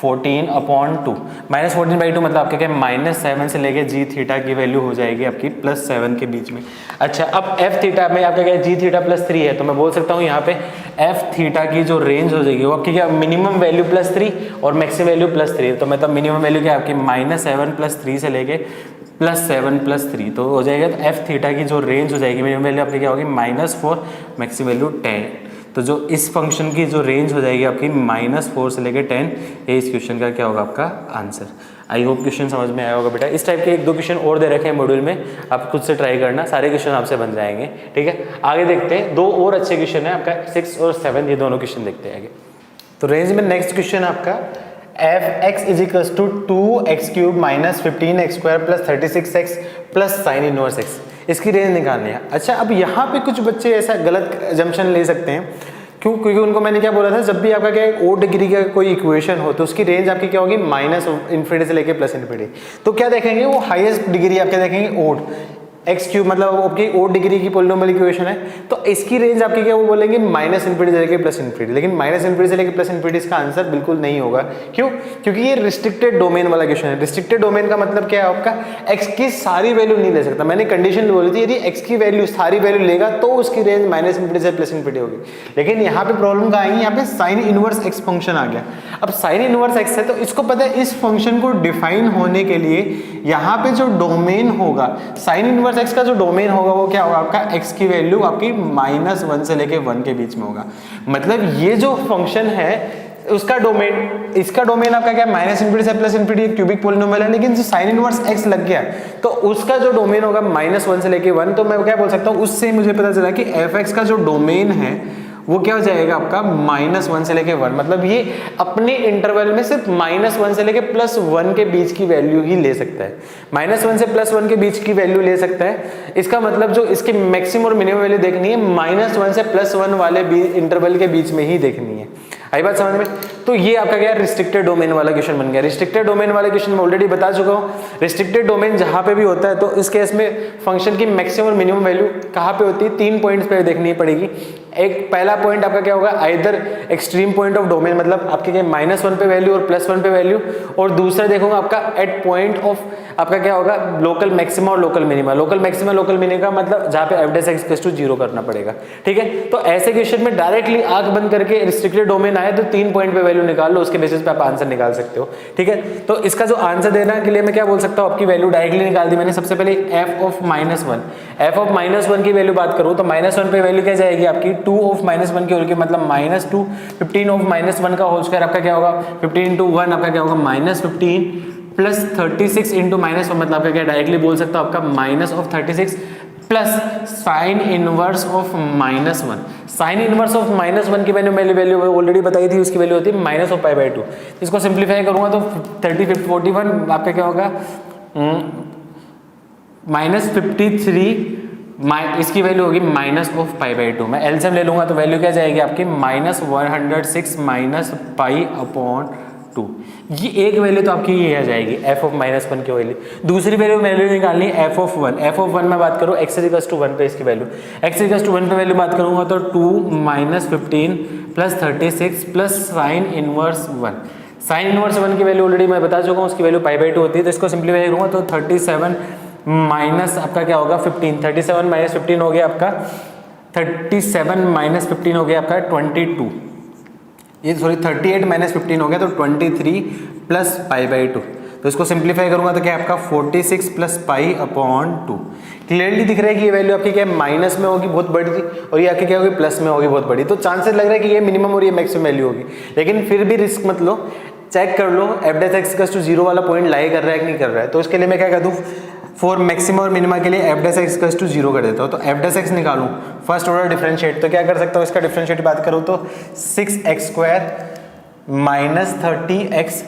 14/2 -14/2 मतलब आपके क्या -7 से लेके जी थीटा की वैल्यू हो जाएगी आपकी +7 के बीच में। अच्छा, अब एफ थीटा में आपका क्या जी थीटा +3 है, तो मैं बोल सकता हूँ यहाँ पे एफ थीटा की जो रेंज हो जाएगी वो आपकी क्या मिनिमम वैल्यू +3 और मैक्सिमम वैल्यू +3, तो मतलब मिनिमम वैल्यू क्या आपकी -7 + 3 से लेके +7 + 3 तो हो जाएगा। तो एफ थीटा की जो रेंज हो जाएगी मिनिमम वैल्यू आपकी क्या होगी -4 मैक्सिमम वैल्यू 10। तो जो इस फंक्शन की जो रेंज हो जाएगी आपकी -4 से लेके 10, ये इस क्वेश्चन का क्या होगा आपका आंसर। आई होप क्वेश्चन समझ में आया होगा बेटा। इस टाइप के 1-2 क्वेश्चन और दे रखे हैं मॉड्यूल में, आप खुद से ट्राई करना, सारे क्वेश्चन आपसे बन जाएंगे। ठीक है, आगे देखते हैं 2 और अच्छे क्वेश्चन है आपका 6 और 7, ये दोनों क्वेश्चन देखते हैं आगे। तो रेंज में नेक्स्ट क्वेश्चन आपका f(x) = 2x³ - 15x² + 36x + sin inverse x, इसकी रेंज निकालनी है। अच्छा, अब यहाँ पे कुछ बच्चे ऐसा गलत एजम्पशन ले सकते हैं, क्यों? क्योंकि उनको मैंने क्या बोला था, जब भी आपका क्या ओ डिग्री का कोई इक्वेशन हो तो उसकी रेंज आपकी क्या होगी -∞ से लेके +∞। तो क्या देखेंगे, वो हाईएस्ट डिग्री आपके देखेंगे ओड x³ मतलब आपकी ओड डिग्री की पोलिनोमियल इक्वेशन है, तो इसकी रेंज आपकी क्या वो बोलेंगे -∞ से लेके +∞। लेकिन -∞ से लेके +∞ इसका आंसर बिल्कुल नहीं होगा। क्यों? क्योंकि ये रिस्ट्रिक्टेड डोमेन वाला क्वेश्चन है। रिस्ट्रिक्टेड डोमेन का मतलब क्या है, आपका x की सारी वैल्यू नहीं ले सकता। मैंने कंडीशन बोली थी, यदि x की वैल्यू सारी वैल्यू लेगा तो उसकी रेंज -∞ से +∞ होगी। लेकिन यहाँ पे प्रॉब्लम कहाँ आएगी, यहाँ पे साइन इनवर्स x फंक्शन आ गया। अब साइन इनवर्स x है तो इसको पता है इस फंक्शन को डिफाइन होने के लिए यहाँ पे जो डोमेन होगा, साइन इनवर्स x का जो डोमेन होगा वो क्या होगा आपका, x की वैल्यू आपकी -1 से लेके 1 के बीच में होगा। मतलब ये जो फंक्शन है उसका डोमेन, इसका डोमेन आपका क्या -∞ से +∞, क्यूबिक पोलिनोमियल है, लेकिन जो साइन इनवर्स x लग गया तो उसका जो डोमेन होगा -1 से लेके 1। तो मैं क्या बोल सकता हूँ, उससे मुझे पता चला कि f(x) का जो डोमेन है वो क्या हो जाएगा आपका -1 से लेके 1। मतलब ये अपने इंटरवल में सिर्फ -1 से लेके +1 के बीच की वैल्यू ही ले सकता है। -1 से +1 के बीच की वैल्यू ले सकता है। इसका मतलब जो इसकी मैक्सिमम और मिनिमम वैल्यू देखनी है -1 से +1 वाले इंटरवल के बीच में ही देखनी है। आई बात समझ में? तो ये आपका क्या रिस्ट्रिक्टेड डोमेन वाला क्वेश्चन बन गया। रिस्ट्रिक्टेड डोमेन वाले क्वेश्चन में ऑलरेडी बता चुका हूँ, रिस्ट्रिक्टेड डोमेन जहाँ पे भी होता है तो इस केस में फंक्शन की मैक्सिमम और मिनिमम वैल्यू कहाँ पे होती है, 3 पॉइंट्स पे देखनी पड़ेगी। एक पहला पॉइंट आपका क्या होगा, either extreme point of domain, मतलब आपके क्या -1 पे वैल्यू और +1 पे वैल्यू, और दूसरा देखूंगा आपका एट पॉइंट ऑफ आपका क्या होगा, लोकल मैक्सिमा और local minima. Local maxima local minima मतलब जहाँ पे f(x) = 0 करना पड़ेगा। ठीक है, तो ऐसे क्वेश्चन में डायरेक्टली आंख बंद करके रिस्ट्रिक्टेड डोमेन आए तो 3 पॉइंट पे वैल्यू निकाल लो, उसके बेसिस पे आप आंसर निकाल सकते हो। ठीक है, तो इसका जो आंसर देने के लिए मैं क्या बोल सकता हूँ, आपकी वैल्यू डायरेक्टली निकाल दी मैंने। सबसे पहले f(-1) की वैल्यू बात करूँ तो -1 पे वैल्यू क्या जाएगी आपकी 2(-1) की होल की मतलब -2, 15(-1) का होल स्क्वायर आपका क्या होगा, 15 × 1 आपका क्या होगा -15 प्लस 36 इंटू -1 मतलब आपका क्या डायरेक्टली बोल सकता हूँ आपका -36 plus sine inverse of -1। Sine inverse of -1 की मैंने वैल्यू ऑलरेडी बताई थी, उसकी वैल्यू होती है -π/2। इसको सिंप्लीफाई करूंगा तो 41 आपका क्या होगा -53, इसकी वैल्यू होगी -π/2। मैं एलसीएम ले लूंगा तो वैल्यू क्या जाएगी आपकी -106 π/2। ये एक वैल्यू तो आपकी ये आ जाएगी f(-1) की वैल्यू। दूसरी वैल्यू निकालनी है f(1) में बात करूँ x = 1 पे इसकी वैल्यू, x = 1 पे वैल्यू बात करूंगा तो 2 - 15 plus 36 plus sine inverse 1। Sine inverse 1 की वैल्यू ऑलरेडी मैं बता चुका हूँ, उसकी वैल्यू π/2 होती है। तो इसको सिंप्लीफाई करूंगा तो 37 माइनस आपका क्या होगा 15, 37 - 15 हो गया आपका 37 - 15 हो गया आपका 22, ये सॉरी 38 - 15 हो गया तो 23 प्लस π/2। तो इसको सिंप्लीफाई करूंगा तो क्या आपका 46 प्लस π/2। क्लियरली दिख रहा है कि ये वैल्यू आपकी क्या माइनस में होगी बहुत बड़ी, और ये आपकी क्या होगी प्लस में होगी बहुत बड़ी। तो चांसेस लग रहा है कि ये मिनिमम और ये मैक्सिमम वैल्यू होगी, लेकिन फिर भी रिस्क मत लो, चेक कर लो f(x) = 0 वाला पॉइंट लाई कर रहा है कि नहीं कर रहा है। तो इसके लिए मैं क्या कर दूँ, फॉर मैक्सिमम और मिनिमा के लिए f(x) = 0 कर देता हूँ। तो f(x) निकालूं फर्स्ट ऑर्डर डिफरेंशिएट, तो क्या कर सकता हूँ, इसका डिफरेंशिएट बात करूँ तो 6x² - 30x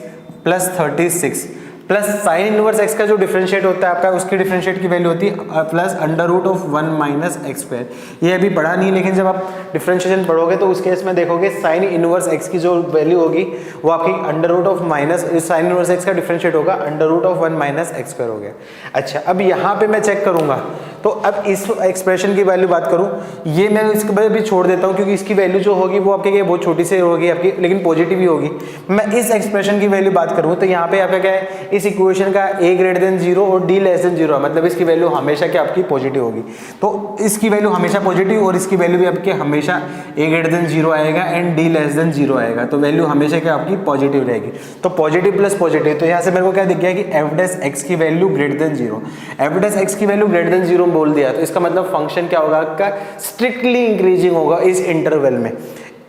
+ 36 plus sign inverse x का जो डिफरेंशिएट होता है आपका, उसकी डिफरेंशिएट की वैल्यू होती है plus under root of 1 minus x square. ये अभी पढ़ा नहीं, लेकिन जब आप डिफरेंशिएशन पढ़ोगे तो उस केस में देखोगे साइन इनवर्स एक्स की जो वैल्यू होगी वो आपकी under root of minus sine inverse x का डिफरेंशिएट होगा under root of 1 minus x square हो गया। अच्छा, अब यहाँ पे मैं चेक करूंगा, तो अब इस एक्सप्रेशन की वैल्यू बात करूं, ये मैं इसको भी छोड़ देता हूं क्योंकि इसकी वैल्यू जो होगी वो आपके बहुत छोटी सी होगी आपकी, लेकिन पॉजिटिव ही होगी। मैं इस एक्सप्रेशन की वैल्यू बात करूं तो यहाँ पे आपका क्या है, इस इक्वेशन का a ग्रेटर देन 0 और d लेस देन 0, मतलब इसकी वैल्यू हमेशा क्या आपकी पॉजिटिव होगी। तो इसकी वैल्यू हमेशा पॉजिटिव और इसकी वैल्यू भी आपके हमेशा a ग्रेटर देन 0 आएगा एंड d लेस देन 0 आएगा, तो वैल्यू हमेशा क्या आपकी पॉजिटिव रहेगी। तो पॉजिटिव प्लस पॉजिटिव, तो यहाँ से मेरे को क्या दिख गया कि f डैश x की value greater than 0, f dash x की वैल्यू ग्रेटर देन 0 बोल दिया, तो इसका मतलब फंक्शन क्या होगा आपका, स्ट्रिक्टली इंक्रीजिंग होगा इस इंटरवल में।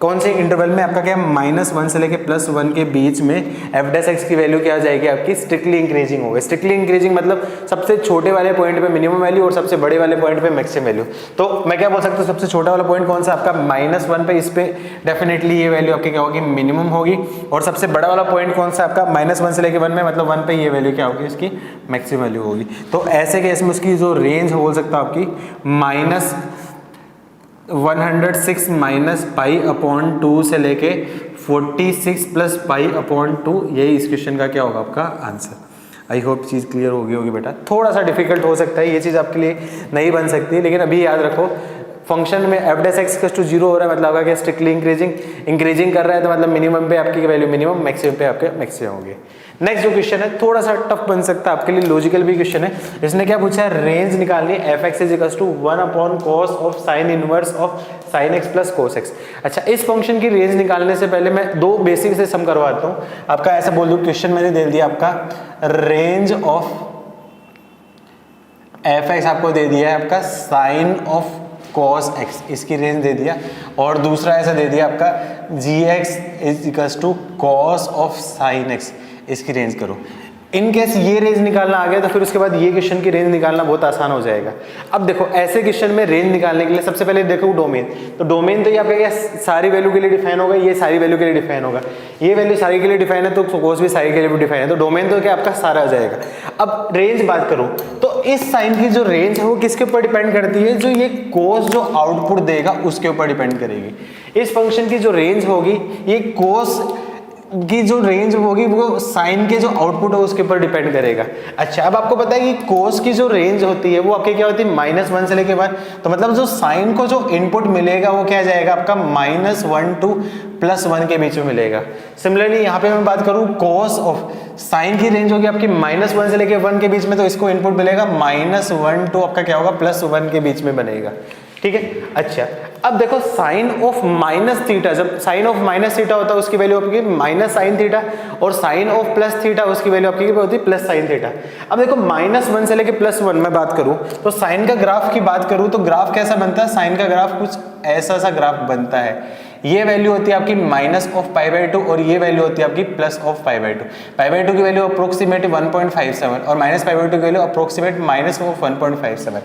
कौन से इंटरवल में, आपका क्या है -1 से लेके +1 के बीच में f डैश x की वैल्यू क्या हो जाएगी आपकी, स्ट्रिक्टली इंक्रीजिंग होगा। स्ट्रिक्टली इंक्रीजिंग मतलब सबसे छोटे वाले पॉइंट पे मिनिमम वैल्यू और सबसे बड़े वाले पॉइंट पे मैक्सिमम वैल्यू। तो मैं क्या बोल सकता हूँ, सबसे छोटा वाला पॉइंट कौन सा आपका -1 पे, इस पे डेफिनेटली ये वैल्यू आपकी क्या होगी, मिनिमम होगी। और सबसे बड़ा वाला पॉइंट कौन सा आपका, -1 से लेके 1 में, मतलब 1 पे ये वैल्यू क्या होगी, इसकी मैक्सिमम वैल्यू होगी। तो ऐसे केस में उसकी जो रेंज बोल सकता हूँ आपकी -106 माइनस पाई अपॉन 2 से लेके 46 प्लस पाई अपॉन 2, यही इस क्वेश्चन का क्या होगा आपका answer. I hope cheese clear होगी बेटा। थोड़ा सा डिफिकल्ट हो सकता है, ये चीज़ आपके लिए नहीं बन सकती, लेकिन अभी याद रखो फंक्शन में f डैश x टू 0 हो रहा है, मतलब आपका क्या स्ट्रिक्टली इंक्रीजिंग कर रहा है, तो मतलब मिनिमम पे आपकी वैल्यू मिनिमम, मैक्सिमम पे आपके मैक्सिमम होगी। नेक्स्ट जो क्वेश्चन है थोड़ा सा टफ बन सकता है आपके लिए, लॉजिकल भी क्वेश्चन है। इसने क्या पूछा है, रेंज निकालनी है f(x) = 1 upon cos of sine inverse of sine x plus cos x। अच्छा, इस फंक्शन की रेंज निकालने से पहले मैं दो बेसिक से सम करवाता हूँ आपका। ऐसा बोल दूँ, क्वेश्चन मैंने दे दिया आपका रेंज ऑफ f(x) आपको दे दिया है आपका साइन ऑफ cos x, इसकी रेंज दे दिया, और दूसरा ऐसा दे दिया आपका gx = cos of sine x, इसकी रेंज करो। इन केस ये रेंज निकालना आ गया तो फिर उसके बाद ये क्वेश्चन की रेंज निकालना बहुत आसान हो जाएगा। अब देखो ऐसे क्वेश्चन में रेंज निकालने के लिए सबसे पहले देखो डोमेन, तो डोमेन तो ये आपका क्या सारी वैल्यू के लिए डिफाइन होगा, ये सारी वैल्यू के लिए डिफाइन होगा, ये वैल्यू सारी के लिए डिफाइन है तो कोस भी सारी के लिए भी डिफाइन है, तो डोमेन तो क्या आपका सारा हो जाएगा। अब रेंज बात करूं तो इस साइन की जो रेंज है वो किसके ऊपर डिपेंड करती है, जो ये कोस जो आउटपुट देगा उसके ऊपर डिपेंड करेगी। इस फंक्शन की जो रेंज होगी, ये कोस की जो रेंज होगी वो साइन के जो आउटपुट है उसके ऊपर डिपेंड करेगा। अच्छा, अब आपको पता है कि कोस की जो रेंज होती है वो आपके क्या होती है, -1 से लेके 1, तो मतलब जो साइन को जो इनपुट मिलेगा वो क्या जाएगा आपका -1 to +1 के बीच में मिलेगा। सिमिलरली यहाँ पे मैं बात करूँ कोस ऑफ साइन की रेंज होगी आपकी -1 से लेके 1 के बीच में, तो इसको इनपुट मिलेगा -1 to आपका क्या होगा +1 के बीच में बनेगा। ठीक है। अच्छा, अब देखो साइन ऑफ माइनस थीटा, जब साइन ऑफ माइनस थीटा होता है उसकी वैल्यू आपकी माइनस साइन थीटा, और साइन ऑफ प्लस थीटा उसकी वैल्यू आपकी होती है प्लस साइन थीटा। अब देखो -1 से लेके +1 में बात करूं तो साइन का ग्राफ की बात करूं तो ग्राफ कैसा बनता है, साइन का ग्राफ कुछ ऐसा सा ग्राफ बनता है। ये वैल्यू होती है आपकी -π/2 और ये वैल्यू होती है आपकी +π/2। π/2 की वैल्यू अप्रोक्सीमेट 1.57 और -π/2 की वैल्यू अप्रोक्सीमेट -1.57।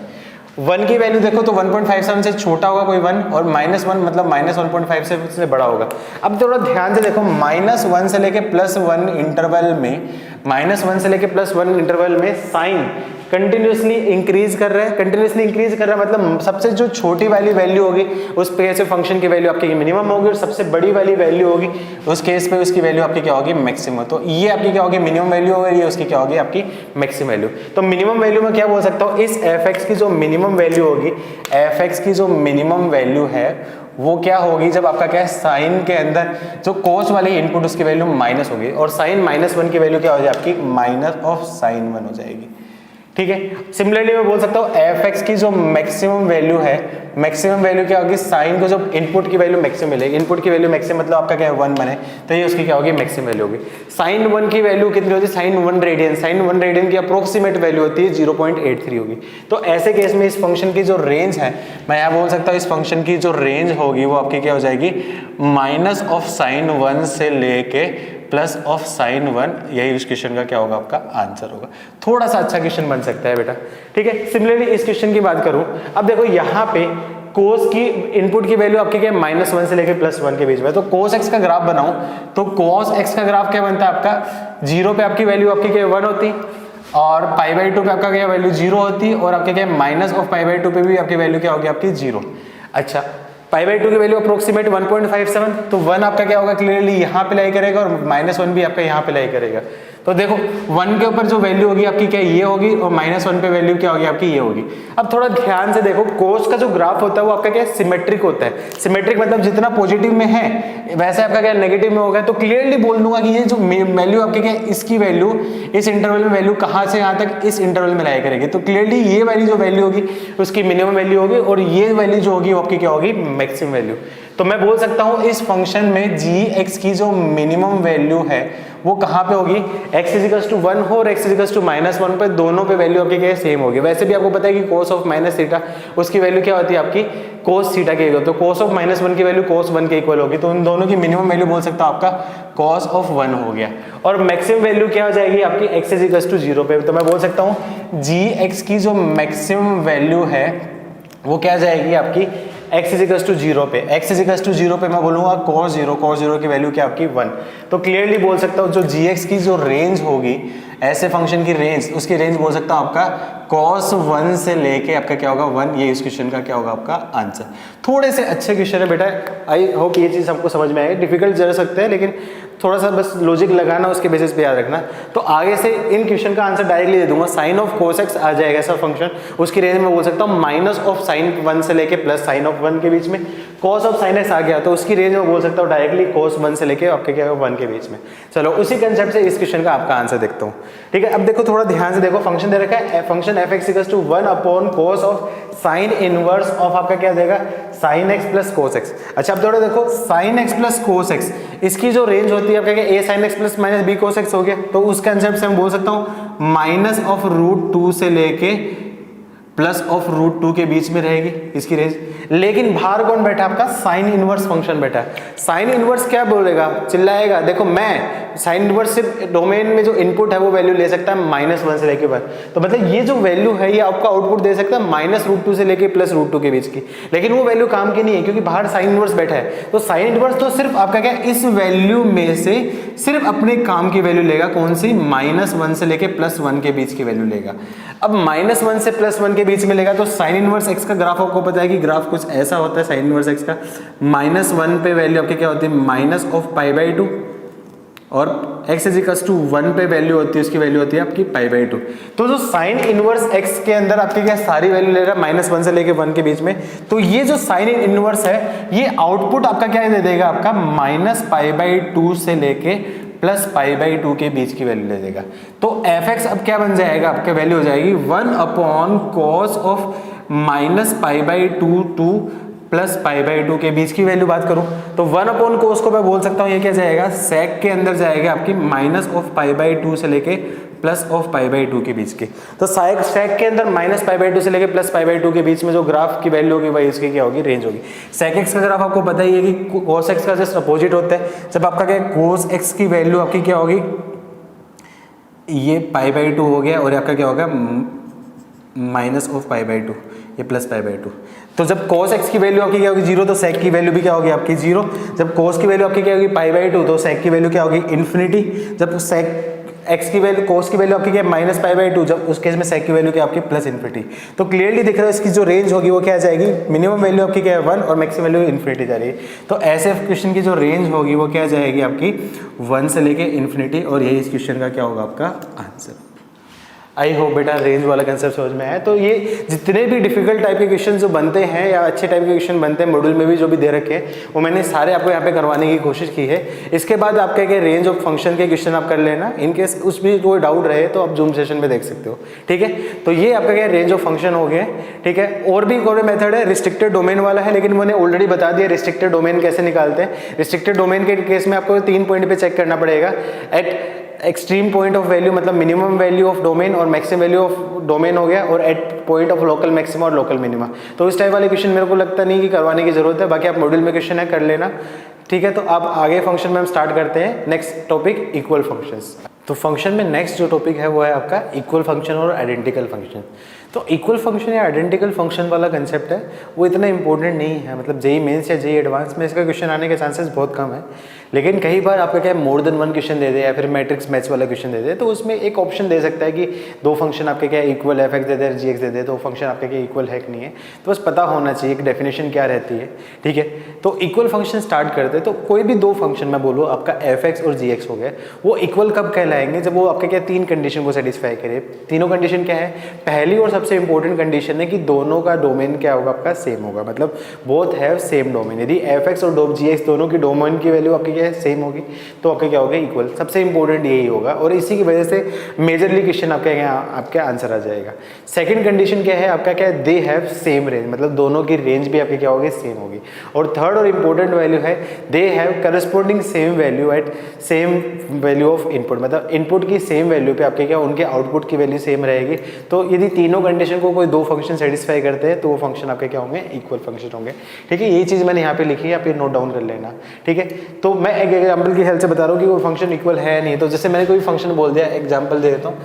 1 की वैल्यू देखो तो 1.57 से छोटा होगा कोई 1, और -1 मतलब -1.57 से बड़ा होगा। अब थोड़ा ध्यान से देखो, -1 से लेके +1 इंटरवल में, -1 से लेके +1 इंटरवल में साइन कंटिन्यूसली इंक्रीज कर रहा है। कंटिन्यूसली इंक्रीज कर रहा है मतलब सबसे जो छोटी वाली वैल्यू होगी उस केस में फंक्शन की वैल्यू आपकी मिनिमम होगी, और सबसे बड़ी वाली वैल्यू होगी उस केस पे उसकी वैल्यू आपकी क्या होगी, मैक्सिमम। तो ये आपकी क्या होगी, मिनिमम वैल्यू होगी, ये उसकी क्या होगी, आपकी मैक्सिमम वैल्यू। तो मिनिमम वैल्यू में क्या बोल सकता हूँ, इस f(x) की जो मिनिमम वैल्यू होगी, f(x) की जो मिनिमम वैल्यू है वो क्या होगी, जब आपका क्या है साइन के अंदर जो कोस वाली इनपुट उसकी वैल्यू माइनस होगी, और साइन -1 की वैल्यू क्या हो जाएगी आपकी, -sin1 हो जाएगी। ठीक है। सिमिलरली मैं बोल सकता हूँ f(x) की जो मैक्सिमम वैल्यू है, मैक्सिमम वैल्यू क्या होगी, साइन को जो इनपुट की वैल्यू मैक्सिमम मिलेगी, इनपुट की वैल्यू मैक्सिमम मतलब आपका क्या है 1 बने, तो ये उसकी क्या होगी, मैक्सिमम वैल्यू होगी। साइन 1 की वैल्यू कितनी होती है, साइन 1 रेडियन, साइन 1 रेडियन की अप्रोक्सीमेट वैल्यू होती है 0.83 होगी। तो ऐसे केस में इस फंक्शन की जो रेंज है, मैं यहाँ बोल सकता हूँ इस फंक्शन की जो रेंज होगी वो आपकी क्या हो जाएगी, -sin1 से लेके +sin1, यही इस क्वेश्चन का क्या होगा, आपका आंसर होगा। थोड़ा सा अच्छा क्वेश्चन बन सकता है बेटा। ठीक है। सिमिलरली इस क्वेश्चन की बात करूं, अब देखो यहाँ पे कोस की इनपुट की वैल्यू आपकी क्या है -1 से लेके +1 के बीच में। तो कोस एक्स का ग्राफ बनाऊं तो कोस एक्स का ग्राफ क्या बनता है आपका, 0 पे आपकी वैल्यू आपकी क्या 1 होती, और π/2 पे आपका क्या वैल्यू 0 होती, और आपके क्या -π/2 पे भी आपकी वैल्यू क्या होगी आपकी 0। अच्छा, π/2 की वैल्यू अप्रोक्सीमेट 1.57, तो 1 आपका क्या होगा क्लियरली यहाँ पे लाई करेगा और -1 भी आपका यहाँ पे लाई करेगा। तो देखो 1 के ऊपर जो वैल्यू होगी आपकी क्या ये होगी, और -1 पे वैल्यू क्या होगी आपकी ये होगी। अब थोड़ा ध्यान से देखो, कोस का जो ग्राफ होता है वो आपका क्या सिमेट्रिक होता है। सिमेट्रिक मतलब जितना पॉजिटिव में है वैसे आपका क्या नेगेटिव में होगा। तो क्लियरली बोल दूंगा कि ये जो वैल्यू आपके क्या इसकी वैल्यू इस इंटरवल में वैल्यू कहाँ से यहाँ तक इस इंटरवल में लाई करेगी। तो क्लियरली ये वाली जो वैल्यू होगी उसकी मिनिमम वैल्यू होगी, और ये वैल्यू जो होगी वो आपकी क्या होगी मैक्सिमम वैल्यू। तो मैं बोल सकता हूँ इस फंक्शन में g(x) की जो मिनिमम वैल्यू है वो कहाँ पे होगी, x = 1 हो और x = -1 पे, दोनों पे वैल्यू आपकी क्या सेम होगी। वैसे भी आपको पता है कि cos ऑफ -θ उसकी वैल्यू क्या होती है आपकी cos θ के इक्वल, तो cos ऑफ -1 की वैल्यू cos 1 के इक्वल होगी। तो उन दोनों की मिनिमम वैल्यू बोल सकता हूँ आपका cos ऑफ 1 हो गया, और मैक्सिमम वैल्यू क्या हो जाएगी आपकी x = 0 पे। तो मैं बोल सकता हूँ g(x) की जो मैक्सिमम वैल्यू है वो क्या जाएगी आपकी x = 0 पे। x = 0 पे मैं बोलूँगा cos 0 की वैल्यू क्या आपकी 1। तो क्लियरली बोल सकता हूँ जो g(x) की जो रेंज होगी ऐसे फंक्शन की रेंज, उसकी रेंज बोल सकता हूँ आपका cos 1 से लेके आपका क्या होगा 1। ये इस क्वेश्चन का क्या होगा आपका आंसर। थोड़े से अच्छे क्वेश्चन है बेटा, आई होप ये चीज़ हमको समझ में आएगी। डिफिकल्ट जरा सकते हैं लेकिन थोड़ा सा बस लॉजिक लगाना, उसके बेसिस पे याद रखना। तो आगे से इन क्वेश्चन का आंसर डायरेक्टली दे दूंगा, sin ऑफ cos x आ जाएगा ऐसा फंक्शन, उसकी रेंज में बोल सकता हूँ -sin 1 से लेके +sin ऑफ 1 के बीच में। cos ऑफ sin x आ गया तो उसकी रेंज में बोल सकता हूँ डायरेक्टली cos 1 से लेके आपके क्या 1 के बीच में। चलो उसी कंसेप्ट से इस क्वेश्चन का आपका आंसर देखता हूँ, ठीक है। अब देखो थोड़ा ध्यान से देखो, फंक्शन दे रखा है function f(x) = 1 cos of sin inverse of आपका क्या देगा sin x + cos x। अच्छा अब थोड़ा देखो sin x + cos x इसकी जो रेंज होती है आपका क्या a sin x + -b cos x हो गया। तो उस कंसेप्ट से हम बोल सकता हूँ -√2 से लेके +√2 के बीच में रहेगी इसकी रेंज। लेकिन बाहर कौन बैठा आपका साइन इनवर्स फंक्शन बैठा है। साइन इनवर्स क्या बोलेगा, चिल्लाएगा। देखो मैं साइन इनवर्स सिर्फ डोमेन में जो इनपुट है वो वैल्यू ले सकता है -1 से लेके 1। तो मतलब ये जो वैल्यू है ये आपका आउटपुट दे सकता है -√2 से लेके +√2 के बीच की। लेकिन वो वैल्यू काम की नहीं है क्योंकि बाहर साइन इनवर्स बैठा है। तो साइन इनवर्स तो सिर्फ आपका क्या इस वैल्यू में से सिर्फ अपने काम की वैल्यू लेगा, कौन सी -1 से लेके +1 के बीच की वैल्यू लेगा। अब -1 से +1 के बीच में लेगा तो साइन इनवर्स x का ग्राफ आपको पता है कि ग्राफ कुछ ऐसा होता है साइन इनवर्स x का। -1 पे वैल्यू आपकी क्या होती है -π/2 और x = 1 पे वैल्यू होती है, उसकी वैल्यू होती है आपकी π/2। तो जो साइन इनवर्स x के अंदर आपकी क्या सारी वैल्यू ले रहा है -1 से लेके 1 के बीच में। तो ये जो साइन इनवर्स है ये आउटपुट आपका क्या दे देगा आपका -π/2 से लेके +π/2 के बीच की वैल्यू ले देगा। तो f(x) अब क्या बन जाएगा, आपके वैल्यू हो जाएगी 1 cos ऑफ -π/2 टू +π/2 के बीच की वैल्यू बात करूं तो 1 cos को मैं बोल सकता हूं ये क्या जाएगा sec के अंदर जाएगा आपकी -π/2 से लेके +π/2 के बीच की। तो sec के अंदर -π/2 से लेके +π/2 के बीच में जो ग्राफ की वैल्यू होगी वही इसकी क्या होगी रेंज होगी। sec x का ग्राफ आपको पता ही है कि cos x का जस्ट अपोजिट होता है। जब आपका क्या cos x की वैल्यू आपकी क्या होगी, ये π/2 हो गया और आपका क्या होगा -π/2, ये +π/2। तो जब cos x की वैल्यू आपकी क्या होगी 0 तो sec की वैल्यू भी क्या होगी आपकी 0। जब cos की वैल्यू आपकी क्या होगी π/2 तो sec की वैल्यू क्या होगी इन्फिनिटी। जब sec x की वैल्यू cos की वैल्यू आपकी क्या -π/2 जब उस केस में sec की वैल्यू क्या आपकी +इन्फिनिटी। तो क्लियरली दिख रहा है इसकी जो रेंज होगी वो क्या आ जाएगी, मिनिमम वैल्यू आपकी क्या है 1 और मैक्सिमम वैल्यू इन्फिनिटी जा रही है। तो ऐसे क्वेश्चन की जो रेंज होगी वो क्या जाएगी आपकी 1 से लेके इन्फिनिटी, और यही इस क्वेश्चन का क्या होगा आपका आंसर। आई होप बेटा रेंज वाला कंसेप्ट समझ में आया। तो ये जितने भी डिफिकल्ट टाइप के क्वेश्चन जो बनते हैं या अच्छे टाइप के क्वेश्चन बनते हैं मॉड्यूल में भी जो भी दे रखे हैं वो मैंने सारे आपको यहाँ पे करवाने की कोशिश की है। इसके बाद आपके क्या रेंज ऑफ फंक्शन के क्वेश्चन आप कर लेना, इनकेस उस भी कोई डाउट रहे तो आप जूम सेशन में देख सकते हो, ठीक है। तो ये आपका क्या रेंज ऑफ फंक्शन हो गया, ठीक है। और भी कोई मेथड है रिस्ट्रिक्टेड डोमेन वाला है, लेकिन मैंने ऑलरेडी बता दिया रिस्ट्रिक्टेड डोमेन कैसे निकालते हैं। रिस्ट्रिक्टेड डोमेन के केस में आपको 3 पॉइंट पे चेक करना पड़ेगा, at extreme point of value मतलब मिनिमम वैल्यू ऑफ डोमेन और मैक्सिमम वैल्यू ऑफ डोमेन हो गया, और at point of local maxima और लोकल मिनिमा। तो इस टाइप वाले क्वेश्चन मेरे को लगता नहीं कि करवाने की जरूरत है, बाकी आप मॉड्यूल में क्वेश्चन है कर लेना, ठीक है। तो अब आगे फंक्शन में हम स्टार्ट करते हैं। Next topic equal functions. तो फंक्शन में नेक्स्ट जो टॉपिक है वो है आपका इक्वल फंक्शन और आइडेंटिकल फंक्शन। तो इक्वल फंक्शन या आइडेंटिकल फंक्शन वाला कंसेप्ट है वो इतना इंपॉर्टेंट नहीं है, मतलब जेई मेंस या जेई एडवांस में इसका क्वेश्चन आने के चांसेस बहुत कम है, लेकिन कई बार आपका क्या मोर देन वन क्वेश्चन दे दे या फिर मैट्रिक्स मैच वाला क्वेश्चन दे दे, तो उसमें एक ऑप्शन दे सकता है कि दो फंक्शन आपके क्या इक्वल एफ एक्स दे दे जी एक्स दे दे, तो फंक्शन आपके क्या इक्वल है कि नहीं है, तो बस पता होना चाहिए एक डेफिनेशन क्या रहती है। ठीक है, तो इक्वल फंक्शन स्टार्ट करते हैं तो कोई भी दो फंक्शन मैं बोलूँ आपका एफ एक्स और जी एक्स हो गया, वो इक्वल कब कहलाएंगे, जब वो आपके क्या तीन कंडीशन को सेटिस्फाई करे। तीनों कंडीशन क्या है, पहली और सबसे इंपॉर्टेंट कंडीशन है कि दोनों का डोमेन क्या होगा, आपका सेम होगा, मतलब बोथ हैव सेम डोमेन। यदि एफ एक्स और जी एक्स दोनों की डोमेन की वैल्यू आपकी क्या है सेम होगी तो आपके क्या होगा इक्वल, सबसे इंपॉर्टेंट यही होगा और इसी की वजह से मेजरली क्वेश्चन आपके यहाँ आपके आंसर आ जाएगा। सेकंड कंडीशन क्या है आपका, क्या है दे हैव सेम रेंज, मतलब दोनों की रेंज भी आपकी क्या होगी सेम होगी। और थर्ड और इंपॉर्टेंट वैल्यू है they have corresponding same value at same value of input, मतलब इनपुट की सेम वैल्यू पे आपके क्या उनके आउटपुट की वैल्यू सेम रहेगी। तो यदि तीनों कंडीशन को कोई दो फंक्शन सेटिस्फाई करते हैं तो वो फंक्शन आपके क्या होंगे इक्वल फंक्शन होंगे। ठीक है, ये चीज़ मैंने यहाँ पे लिखी है, आप ये नोट डाउन कर लेना। ठीक है, तो मैं एक एग्जाम्पल की हेल्प से बता रहा हूँ कि वो फंक्शन इक्वल है नहीं। तो जैसे मैंने कोई फंक्शन बोल दिया, एग्जाम्पल दे देता हूँ,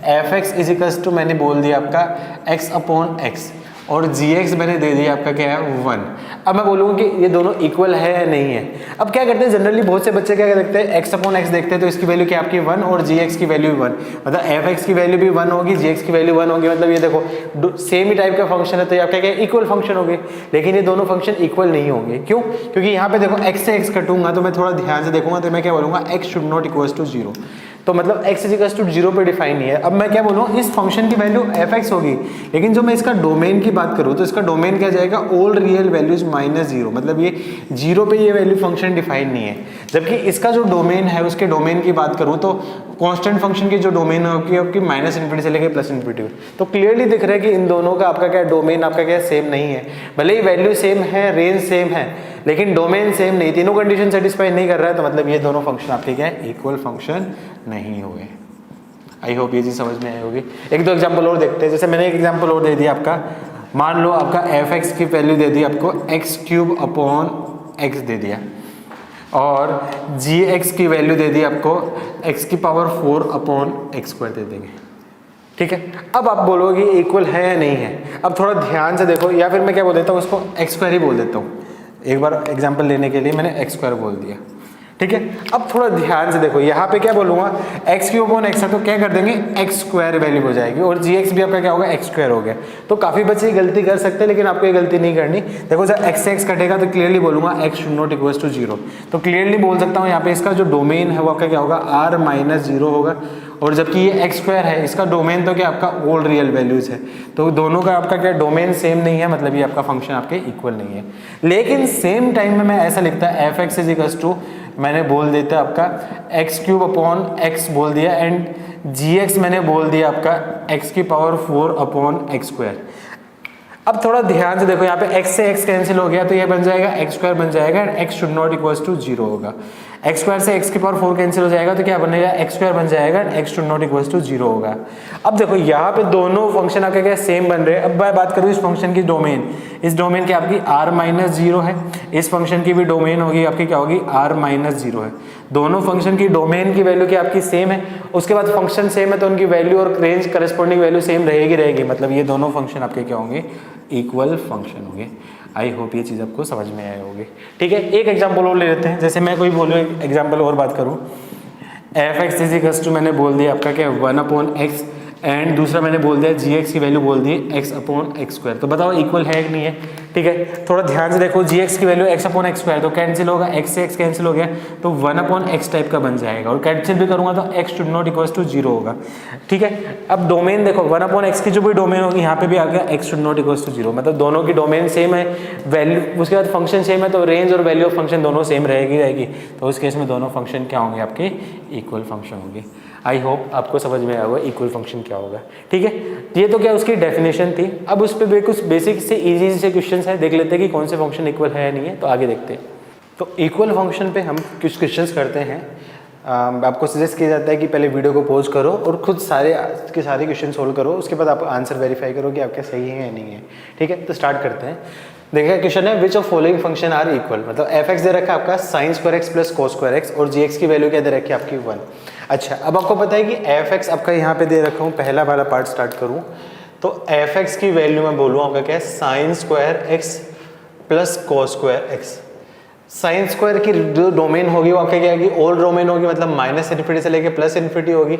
f x is equals to मैंने बोल दिया आपका एक्स अपॉन एक्स और जी एक्स मैंने दे दिया आपका क्या है 1। अब मैं बोलूँगा कि ये दोनों इक्वल है या नहीं है। अब क्या करते हैं जनरली बहुत से बच्चे क्या देखते हैं, एक्स अपॉन एक्स देखते हैं तो इसकी वैल्यू क्या आपकी 1 और जी एक्स की वैल्यू 1, मतलब एफ एक्स की वैल्यू भी 1 होगी, जी एक्स की वैल्यू 1 होगी, मतलब ये देखो सेम ही टाइप का फंक्शन है तो ये आपका क्या इक्वल फंक्शन होगी। लेकिन ये दोनों फंक्शन इक्वल नहीं होंगे, क्यों? क्योंकि यहाँ पे देखो एक्स से एक्स कटूंगा तो मैं थोड़ा ध्यान से देखूंगा तो मैं क्या बोलूँगा x should not equals to 0, तो मतलब x इक्वल्स टू 0 पे डिफाइन नहीं है। अब मैं क्या बोलूँ, इस फंक्शन की वैल्यू एफ एक्स होगी, लेकिन जो मैं इसका डोमेन की बात करूँ तो इसका डोमेन क्या जाएगा ऑल रियल वैल्यूज -0, मतलब ये 0 पे ये वैल्यू फंक्शन डिफाइन नहीं है। जबकि इसका जो डोमेन है उसके डोमेन की बात करूँ तो कांस्टेंट फंक्शन की जो डोमेन होगी आपकी -∞ से लेकर +∞। तो क्लियरली दिख रहा है कि इन दोनों का आपका क्या डोमेन आपका क्या सेम नहीं है, भले ही वैल्यू सेम है, रेंज सेम है, लेकिन डोमेन सेम नहीं, तीनों कंडीशन सेटिस्फाई नहीं कर रहा है, तो मतलब ये दोनों फंक्शन आपके क्या है इक्वल फंक्शन नहीं हुए। आई होप ये चीज़ समझ में आई होगी। एक दो एग्जांपल और देखते हैं, जैसे मैंने एक एग्जांपल और दे दिया आपका, मान लो आपका एफ एक्स की वैल्यू दे दी आपको x³ अपॉन x दे दिया और जी एक्स की वैल्यू दे दी आपको x⁴ अपॉन x² दे देंगे। ठीक है, अब आप बोलोगे इक्वल है या नहीं है। अब थोड़ा ध्यान से देखो, या फिर मैं क्या बोल देता हूँ उसको x² ही बोल देता हूँ, एक बार एग्जांपल लेने के लिए मैंने x² बोल दिया। ठीक है, अब थोड़ा ध्यान से देखो, यहाँ पे क्या बोलूँगा x³ अपॉन x है तो क्या कर देंगे x² वैल्यू हो जाएगी और gx भी आपका क्या होगा x² हो गया। तो काफ़ी बच्चे ये गलती कर सकते हैं, लेकिन आपको ये गलती नहीं करनी। देखो जब x से x कटेगा तो क्लियरली बोलूँगा x should not equals to 0, तो क्लियरली बोल सकता हूँ यहाँ पे इसका जो डोमेन है वो आपका क्या होगा r-0 होगा, और जबकि ये x² है इसका डोमेन तो क्या आपका ऑल रियल वैल्यूज है, तो दोनों का आपका क्या डोमेन सेम नहीं है, मतलब ये आपका फंक्शन आपके इक्वल नहीं है। लेकिन सेम टाइम में मैं ऐसा लिखता है f x is equals to मैंने बोल देता आपका x³ अपॉन x बोल दिया एंड gx मैंने बोल दिया आपका x⁴ अपॉन x²। अब थोड़ा ध्यान से देखो, यहाँ पे x से x कैंसिल हो गया तो ये बन जाएगा x² बन जाएगा and x should not equals to 0 होगा। x² से x⁴ कैंसिल हो जाएगा तो क्या बनेगा x² बन जाएगा and x should not equals to 0 होगा। अब देखो यहाँ पे दोनों फंक्शन आपके क्या सेम बन रहे हैं। अब मैं बात करूँ इस फंक्शन की डोमेन, इस डोमेन की आपकी r-0 है, इस फंक्शन की भी डोमेन होगी आपकी क्या होगी r-0 है। दोनों फंक्शन की डोमेन की वैल्यू क्या आपकी सेम है, उसके बाद फंक्शन सेम है तो उनकी वैल्यू और रेंज करस्पॉन्डिंग वैल्यू सेम रहेगी, मतलब ये दोनों फंक्शन आपके क्या होंगे इक्वल फंक्शन होंगे। आई होप ये चीज़ आपको समझ में आई होगी। ठीक है, एक एग्जांपल और ले लेते हैं, जैसे मैं कोई बोलूँ एग्जांपल और बात करूँ, f x is equals to मैंने बोल दिया आपका क्या 1 अपॉन x एंड दूसरा मैंने बोल दिया gx की वैल्यू बोल दी x अपॉन x², तो बताओ इक्वल है कि नहीं है। ठीक है, थोड़ा ध्यान से देखो, gx की वैल्यू x अपॉन x² तो कैंसिल होगा, x से x कैंसिल हो गया तो 1 अपॉन x टाइप का बन जाएगा, और कैंसिल भी करूंगा तो x should not equals to 0 होगा। ठीक है, अब डोमेन देखो 1 अपॉन x की जो भी डोमेन होगी यहाँ पे भी आ गया x should not equals to 0, मतलब दोनों की डोमेन सेम है, वैल्यू उसके बाद फंक्शन सेम है तो रेंज और वैल्यू ऑफ फंक्शन दोनों सेम रहेगी, तो उस केस में दोनों फंक्शन क्या होंगे आपके इक्वल फंक्शन होंगे। आई होप आपको समझ में आया होगा इक्वल फंक्शन क्या होगा। ठीक है, ये तो क्या उसकी डेफिनेशन थी। अब उस पर भी कुछ बेसिक से इजी से क्वेश्चंस हैं, देख लेते हैं कि कौन से फंक्शन इक्वल है या नहीं है, तो आगे देखते हैं। तो इक्वल फंक्शन पे हम कुछ क्वेश्चंस करते हैं। आपको सजेस्ट किया जाता है कि पहले वीडियो को पॉज करो और खुद सारे के सारे क्वेश्चन सोल्व करो, उसके बाद आप आंसर वेरीफाई करो कि आपके सही है या नहीं है। ठीक है, तो स्टार्ट करते हैं। देखिए क्वेश्चन है which of following function are equal, मतलब एफ एक्स दे रखा है आपका sin² x plus cos² x और जी एक्स की वैल्यू क्या दे रखी है आपकी 1। अच्छा, अब आपको पता है कि एफ एक्स आपका यहाँ पे दे रखा हूँ, पहला वाला पार्ट स्टार्ट करूँ तो एफ एक्स की वैल्यू मैं बोलूँ आपका क्या है, sign square x plus cos square x. Sine square की जो डोमेन होगी वो आपके क्या होगी, ओल्ड डोमेन होगी, मतलब माइनस इन्फिनिटी से लेके प्लस इन्फिनिटी होगी,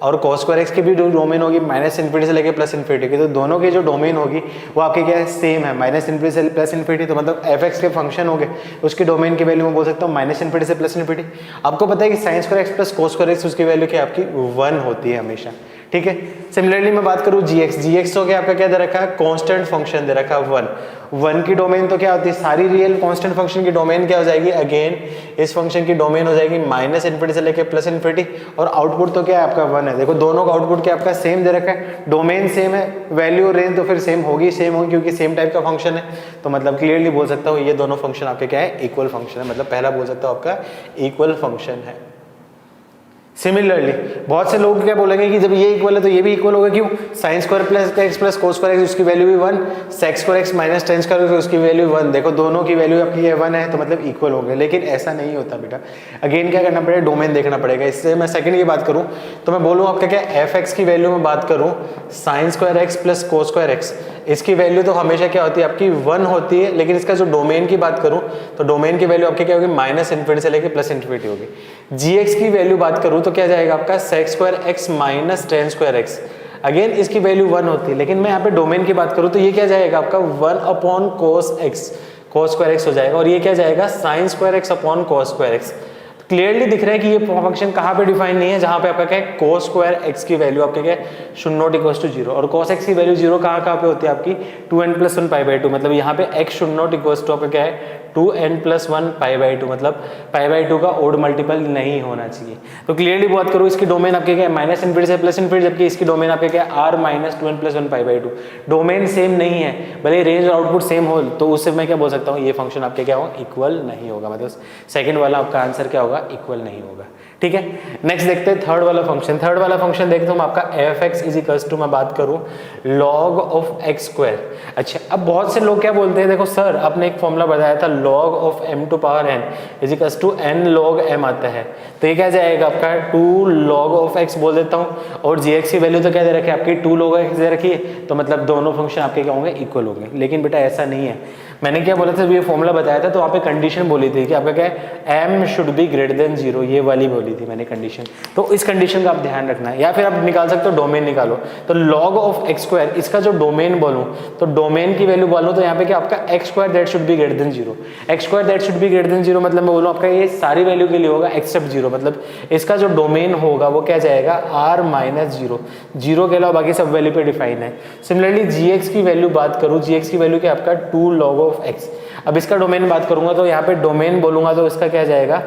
और कोस स्क्वायर एक्स की भी जो डोमेन होगी माइनस इन्फिनिटी से लेके प्लस इन्फिनिटी की। तो दोनों की जो डोमेन होगी वो आपके क्या है, सेम है, माइनस इन्फिनिटी से प्लस इन्फिनिटी। तो मतलब एफ एक्स के फंक्शन हो गए, उसकी डोमेन की वैल्यू मैं बोल सकता हूँ माइनस इन्फिनिटी से प्लस इन्फिनिटी। आपको पता है कि sign square x plus cos square x उसकी वैल्यू क्या आपकी 1 होती है हमेशा, ठीक है। सिमिलरली मैं बात करूँ जी एक्स हो गया आपका क्या दे रखा है, कांस्टेंट फंक्शन दे रखा है 1 की डोमेन तो क्या होती है, सारी रियल कांस्टेंट फंक्शन की डोमेन क्या हो जाएगी, अगेन इस फंक्शन की डोमेन हो जाएगी माइनस इन्फिनिटी से लेके प्लस इन्फिनिटी, और आउटपुट तो क्या है आपका 1 है। देखो दोनों का आउटपुट क्या आपका सेम दे रखा है, डोमेन सेम है, वैल्यू रेंज तो फिर सेम होगी क्योंकि सेम टाइप का फंक्शन है। तो मतलब क्लियरली बोल सकता हूँ ये दोनों फंक्शन आपके क्या है, इक्वल फंक्शन है, मतलब पहला बोल सकता हूँ आपका इक्वल फंक्शन है। सिमिलरली बहुत से लोग क्या बोलेंगे कि जब ये इक्वल है तो ये भी इक्वल होगा, क्यों, sine square plus x plus cos square x उसकी वैल्यू भी 1, sec square x minus tan square x उसकी वैल्यू 1। देखो दोनों की वैल्यू आपकी ये 1 है तो मतलब इक्वल होंगे, लेकिन ऐसा नहीं होता बेटा। अगेन क्या करना पड़ेगा, डोमेन देखना पड़ेगा। इससे मैं सेकंड की बात करूँ तो मैं बोलूँ आपका क्या एफ एक्स की वैल्यू में बात करूँ sign square x plus cos square x, इसकी वैल्यू तो हमेशा क्या होती है आपकी 1 होती है, लेकिन इसका जो डोमेन की बात करूं तो डोमेन की वैल्यू आपकी क्या होगी, माइनस इन्फिनिटी से लेके प्लस इन्फिनिटी होगी। जी एक्स की वैल्यू बात करूं तो क्या जाएगा आपका sec square x minus tan square x, again इसकी वैल्यू 1 होती है, लेकिन मैं यहाँ पे डोमेन की बात करूं तो ये क्या जाएगा आपका 1 अपॉन कोस एक्स, कोस स्क्वायर एक्स हो जाएगा, और ये क्या जाएगा साइन स्क्वायर एक्स अपॉन कोस स्क्वायर एक्स। क्लियरली दिख रहा है कि ये फंक्शन कहाँ पे डिफाइन नहीं है, जहां पे आपका क्या है कोस स्क्वायर एक्स की वैल्यू आपके क्या है शुड नॉट इक्वल टू 0, और कोस एक्स की वैल्यू 0 कहाँ पे होती है आपकी 2n प्लस 1 पाई बाई 2, मतलब यहाँ पे x should not equal to आपका क्या है 2n प्लस 1 पाई बाई 2, मतलब पाई बाई 2 का ओड मल्टीपल नहीं होना चाहिए। तो क्लियरली बात करूँ इसकी डोमेन आपके क्या है माइनस इन्फिनिटी से प्लस इन्फिनिटी, जबकि इसकी डोमेन आपके क्या है r minus 2n plus 1 pi by 2। Domain same नहीं है, भले रेंज और आउटपुट सेम हो, तो उससे मैं क्या बोल सकता हूँ ये फंक्शन आपके क्या होगा, इक्वल नहीं होगा, मतलब सेकंड वाला आपका आंसर क्या होगा, इक्वल नहीं होगा, ठीक है। नेक्स्ट देखते हैं थर्ड वाला फंक्शन। थर्ड वाला फंक्शन देखते हैं हम आपका f x is equals to मैं बात करूं लॉग ऑफ एक्स स्क्वायर। अच्छा, अब बहुत से लोग क्या बोलते हैं, देखो सर आपने एक फॉर्मूला बताया था log of m to power n is equals to n log m आता है, तो ये क्या जाएगा आपका 2 log ऑफ x बोल देता हूं, और gx की वैल्यू तो क्या दे रखी है आपकी 2 log x दे रखी है, तो मतलब दोनों फंक्शन आपके क्या होंगे, इक्वल होंगे। लेकिन बेटा ऐसा नहीं है, मैंने क्या बोला था, ये फॉर्मूला बताया था तो वहाँ पे कंडीशन बोली थी कि आपका क्या है m should be greater then 0, ये वाली बोली थी मैंने कंडीशन, तो इस कंडीशन का आप ध्यान रखना है। या फिर आप निकाल सकते हो डोमेन निकालो, तो log ऑफ x स्क्वायर इसका जो डोमेन बोलूँ तो डोमेन की वैल्यू बोलूँ तो यहाँ पे क्या आपका x square that should be greater then 0, x square that should be greater then 0 मतलब मैं बोलूँ आपका ये सारी वैल्यू के लिए होगा एक्सेप्ट 0, मतलब इसका जो डोमेन होगा वो क्या जाएगा r माइनस 0, 0 के अलावा बाकी सब वैल्यू पे डिफाइन है। सिमिलरली gx की वैल्यू बात करूँ, gx की वैल्यू क्या आपका 2 log ऑफ x, अब इसका डोमेन बात करूंगा तो यहाँ पे डोमेन बोलूंगा तो इसका क्या जाएगा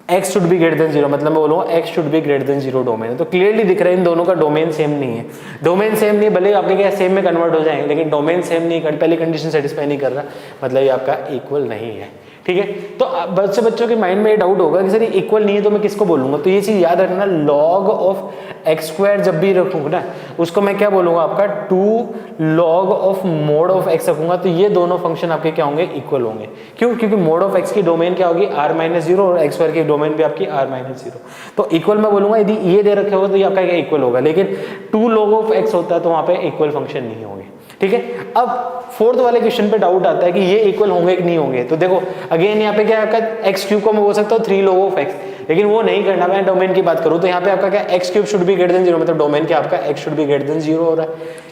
x should be greater then 0, मतलब मैं बोलूंगा x should be greater then 0 domain है। तो क्लियरली दिख रहा है इन दोनों का डोमेन सेम नहीं है, डोमेन सेम नहीं है, भले आपके क्या सेम में कन्वर्ट हो जाएंगे, लेकिन डोमेन सेम नहीं है, पहली कंडीशन सेटिस्फाई नहीं कर रहा, मतलब ये आपका इक्वल नहीं है, ठीक है। तो बहुत से बच्चों के माइंड में ये डाउट होगा कि सर ये इक्वल नहीं है तो मैं किसको बोलूंगा, तो ये चीज याद रखना, लॉग ऑफ एक्स स्क्वायर जब भी रखूंगा ना उसको मैं क्या बोलूंगा आपका 2 log of mod of x रखूंगा, तो ये दोनों फंक्शन आपके क्या होंगे, इक्वल होंगे। क्यों, क्योंकि मोड ऑफ एक्स की डोमेन क्या होगी r माइनस 0 और एक्स स्क्वायर की डोमेन भी आपकी r माइनस 0, तो इक्वल मैं बोलूंगा। यदि ये दे रखे होगा तो ये आपका क्या इक्वल होगा, लेकिन 2 log ऑफ एक्स होता है तो वहां पे इक्वल फंक्शन नहीं होंगे, ठीक है। अब फोर्थ वाले क्वेश्चन पे डाउट आता है कि ये इक्वल होंगे कि नहीं होंगे, तो देखो अगेन यहाँ पे क्या आपका एक्स क्यूब को मैं बोल सकता हूँ 3 log ऑफ एक्स, लेकिन वो नहीं करना, मैं डोमेन की बात करूँ तो यहाँ पे आपका क्या x cube should be greater then 0, मतलब डोमेन क्या आपका x should be greater then 0 हो रहा है।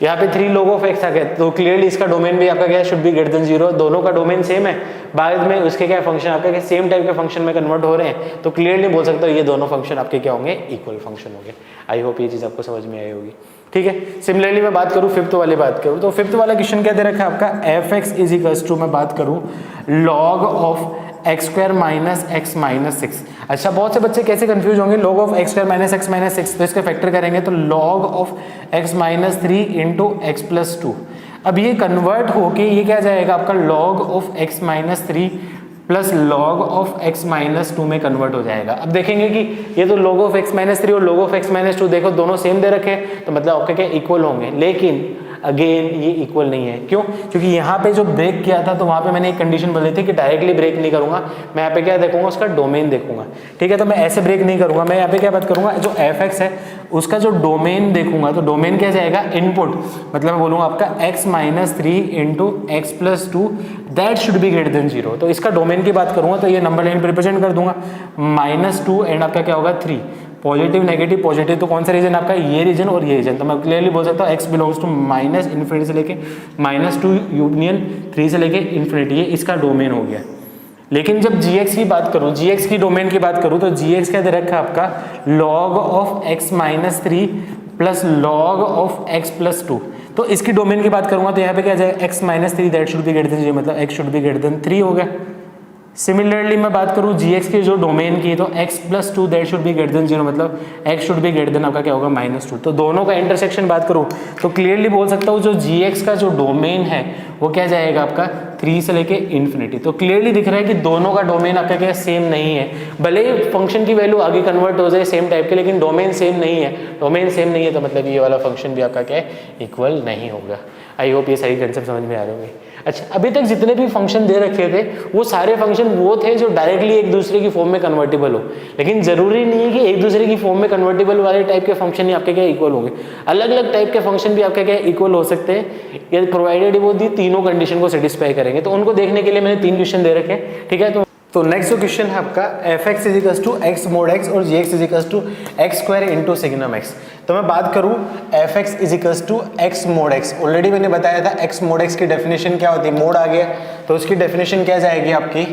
यहाँ पे 3 log ऑफ एक्स आ गया, तो क्लियरली इसका डोमेन भी आपका क्या शुड बी ग्रेटर देन 0, दोनों का डोमेन सेम है, बाद में उसके क्या फंक्शन आपका क्या सेम टाइप के फंक्शन में कन्वर्ट हो रहे हैं, तो क्लियरली बोल सकता हूँ ये दोनों फंक्शन आपके क्या होंगे, इक्वल फंक्शन होंगे। आई होप ये चीज आपको समझ में आई होगी, ठीक है। सिमिलरली मैं बात करूँ फिफ्थ वाली बात करूँ तो फिफ्थ वाला क्वेश्चन क्या दे रखा है आपका f x is equals to मैं बात करूँ log of x square minus x minus 6। अच्छा, बहुत से बच्चे कैसे कंफ्यूज होंगे, log of x square minus x minus 6, तो इसका फैक्टर करेंगे तो log of x minus 3 into x plus 2। अब ये कन्वर्ट होके ये क्या जाएगा आपका log of x minus 3 plus log of x minus 2 में कन्वर्ट हो जाएगा। अब देखेंगे कि ये तो log ऑफ x माइनस 3 और log ऑफ x माइनस 2 देखो दोनों सेम दे रखे हैं, तो मतलब आपके क्या इक्वल होंगे, लेकिन अगेन ये इक्वल नहीं है। क्यों? क्योंकि यहाँ पे जो ब्रेक किया था तो वहाँ पे मैंने एक कंडीशन बोली थी कि डायरेक्टली ब्रेक नहीं करूंगा, मैं यहाँ पे क्या देखूंगा, उसका डोमेन देखूंगा। ठीक है, तो मैं ऐसे ब्रेक नहीं करूंगा, मैं यहाँ पे क्या बात करूंगा, जो fx है उसका जो डोमेन देखूंगा, तो डोमेन क्या जाएगा, इनपुट, मतलब मैं बोलूंगा आपका x minus 3 into x plus 2 that should be greater then 0। तो इसका डोमेन की बात करूंगा तो ये नंबर लाइन रिप्रेजेंट कर दूंगा -2 एंड आपका क्या होगा 3। पॉजिटिव नेगेटिव पॉजिटिव, तो कौन सा रीजन आपका, ये रीजन और ये रीजन। तो मैं क्लियरली बोल सकता हूँ x belongs to minus infinity से लेके -2 यूनियन 3 से लेके इन्फिनिटी, ये इसका डोमेन हो गया। लेकिन जब gx की बात करूँ, gx की डोमेन की बात करूँ, तो gx क्या दे रखा है आपका, log of x minus 3 plus log of x plus 2। तो इसकी डोमेन की बात करूंगा तो यहाँ पे क्या जाएगा, x minus 3 that should be greater then 0, मतलब x should be greater then 3 हो गया। सिमिलरली मैं बात करूँ gx की जो डोमेन की, तो x plus 2 that should be greater then 0, मतलब x should be greater then आपका क्या होगा, -2। तो दोनों का इंटरसेक्शन बात करूँ तो क्लियरली बोल सकता हूँ जो gx का जो डोमेन है वो क्या जाएगा आपका 3 से लेके इन्फिनिटी। तो क्लियरली दिख रहा है कि दोनों का डोमेन आपका क्या सेम नहीं है, भले ही फंक्शन की वैल्यू आगे कन्वर्ट हो जाए सेम टाइप के, लेकिन डोमेन सेम नहीं है। डोमेन सेम नहीं है तो मतलब ये वाला फंक्शन भी आपका क्या है, इक्वल नहीं होगा। आई होप ये सारी कंसेप्ट समझ में आ रहे होंगे। अच्छा, अभी तक जितने भी फंक्शन दे रखे थे वो सारे फंक्शन वो थे जो डायरेक्टली एक दूसरे की फॉर्म में कन्वर्टेबल हो, लेकिन जरूरी नहीं है कि एक दूसरे की फॉर्म में कन्वर्टेबल वाले टाइप के फंक्शन ही आपके क्या इक्वल होंगे। अलग अलग टाइप के फंक्शन भी आपके क्या इक्वल हो सकते हैं, ये प्रोवाइडेड वो दी तीनों कंडीशन को सेटिस्फाई करेंगे। तो उनको देखने के लिए मैंने 3 क्वेश्चन दे रखे हैं। ठीक है, तो नेक्स्ट जो क्वेश्चन है आपका fx equals to x mod x और gx equals to x square into signum x। तो मैं बात करूं fx equals to x mod x, already मैंने बताया था x मोड x की डेफिनेशन क्या होती है, मोड आ गया तो उसकी डेफिनेशन क्या जाएगी आपकी,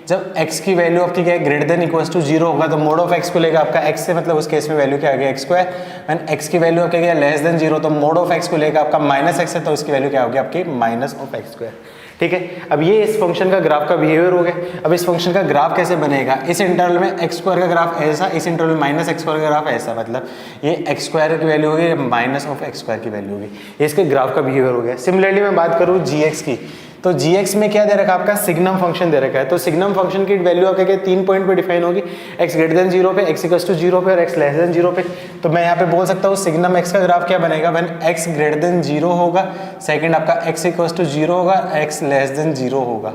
जब x की वैल्यू आपकी क्या है ग्रेटर देन इक्वल्स टू 0 होगा तो मोड ऑफ x को लेगा आपका x से, मतलब उस केस में वैल्यू क्या आ गया x स्क्वायर। एंड x की वैल्यू आपके क्या लेस देन 0 तो मोड ऑफ x को लेगा आपका -x है, तो उसकी वैल्यू क्या होगी आपकी माइनस ऑफ x स्क्वायर। ठीक है, अब ये इस फंक्शन का ग्राफ का बिहेवियर हो गया। अब इस फंक्शन का ग्राफ कैसे बनेगा, इस इंटरवल में x स्क्वायर का ग्राफ ऐसा, इस इंटरवल में -x स्क्वायर का ग्राफ ऐसा, मतलब ये x स्क्वायर की वैल्यू होगी माइनस ऑफ x स्क्वायर की वैल्यू होगी, ये इसके ग्राफ का बिहेवियर हो गया। सिमिलरली मैं बात करूँ gx की, तो gx में क्या दे रखा है आपका, सिग्नम फंक्शन दे रखा है। तो सिग्नम फंक्शन की वैल्यू आपके क्या 3 पॉइंट पे डिफाइन होगी, x ग्रेटर देन 0 पे, x इक्वल्स टू 0 पे और x लेस देन 0 पे। तो मैं यहाँ पे बोल सकता हूँ सिग्नम x का ग्राफ क्या बनेगा, व्हेन x ग्रेटर देन 0 होगा, सेकंड आपका x इक्वल्स टू 0 होगा, x लेस देन 0 होगा।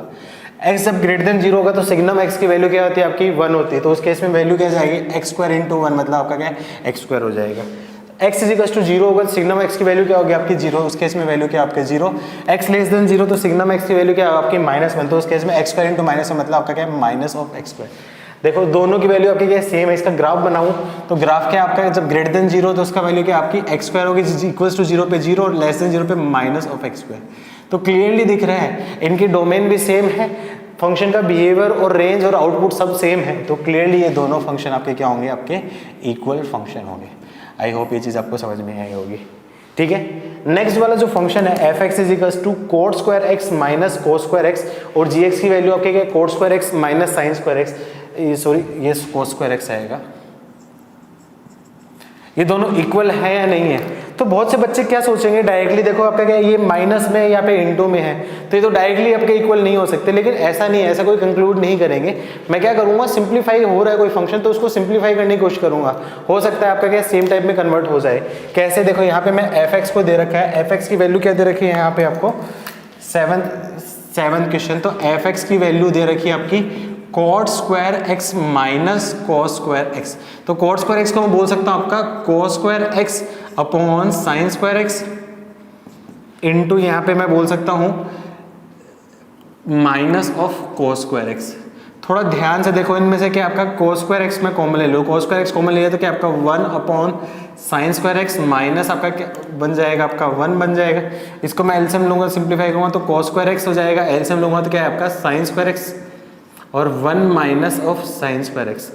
x जब ग्रेटर देन 0 होगा तो सिग्नम x की वैल्यू क्या होती है आपकी 1 होती है, तो उस केस में वैल्यू क्या जाएगी x स्क्वायर इंटू 1, मतलब आपका क्या है x स्क्वायर हो जाएगा। x इजिकल्स टू 0 होगा तो सिग्नम x की वैल्यू क्या होगी आपकी 0, उस केस में वैल्यू क्या आपके 0। x लेस देन 0 तो सिग्नम x की वैल्यू क्या आपकी -1, तो उस केस में x स्क्वायर इंटू माइनस मतलब आपका क्या है माइनस ऑफ x स्क्वायर। देखो दोनों की वैल्यू आपकी क्या सेम है, इसका ग्राफ बनाऊं तो ग्राफ क्या आपका जब ग्रेटर देन 0 तो उसका वैल्यू क्या आपकी x स्क्वायर होगी इक्वल्स टू 0 पे 0 और लेस देन 0 पे माइनस ऑफ x स्क्वायर। तो क्लियरली दिख रहा है इनकी डोमेन भी सेम है, फंक्शन का बिहेवियर और रेंज और आउटपुट सब सेम है, तो क्लियरली ये दोनों फंक्शन आपके क्या होंगे, आपके इक्वल फंक्शन होंगे। आई होप ये चीज़ आपको समझ में आई होगी। ठीक है, नेक्स्ट वाला जो फंक्शन है fx equals to cot square x minus cos square x और gx की वैल्यू आपके क्या cot square x minus sine square x, sorry ये कोस स्क्वायर x आएगा। ये दोनों इक्वल है या नहीं है, तो बहुत से बच्चे क्या सोचेंगे डायरेक्टली, देखो आपका क्या ये माइनस में यहाँ पे इनटू में है तो ये तो डायरेक्टली आपके इक्वल नहीं हो सकते, लेकिन ऐसा नहीं है, ऐसा कोई कंक्लूड नहीं करेंगे। मैं क्या करूँगा, सिंप्लीफाई हो रहा है कोई फंक्शन तो उसको सिंप्लीफाई करने की कोशिश करूँगा, हो सकता है आपका क्या सेम टाइप में कन्वर्ट हो जाए। कैसे, देखो यहाँ पे मैं fx को दे रखा है, fx की वैल्यू क्या दे रखी है यहाँ पे आपको 7th क्वेश्चन, तो fx की वैल्यू दे रखी है आपकी cot square x minus cos square x। तो cot स्क्वायर x को मैं बोल सकता हूँ आपका cos square x upon sine square x into यहाँ पे मैं बोल सकता हूँ minus of cos square x। थोड़ा ध्यान से देखो इनमें से क्या आपका cos स्क्वायर x में कॉमन ले लो, cos स्क्वायर x कॉमन लिया तो क्या आपका 1 upon sine square x minus आपका क्या बन जाएगा, आपका 1 बन जाएगा। इसको मैं एलसीएम लूंगा, सिंप्लीफाई करूंगा तो cos स्क्वायर x हो जाएगा, एलसीएम लूंगा तो क्या है आपका साइन स्क्वायर x और 1 minus of sine square x।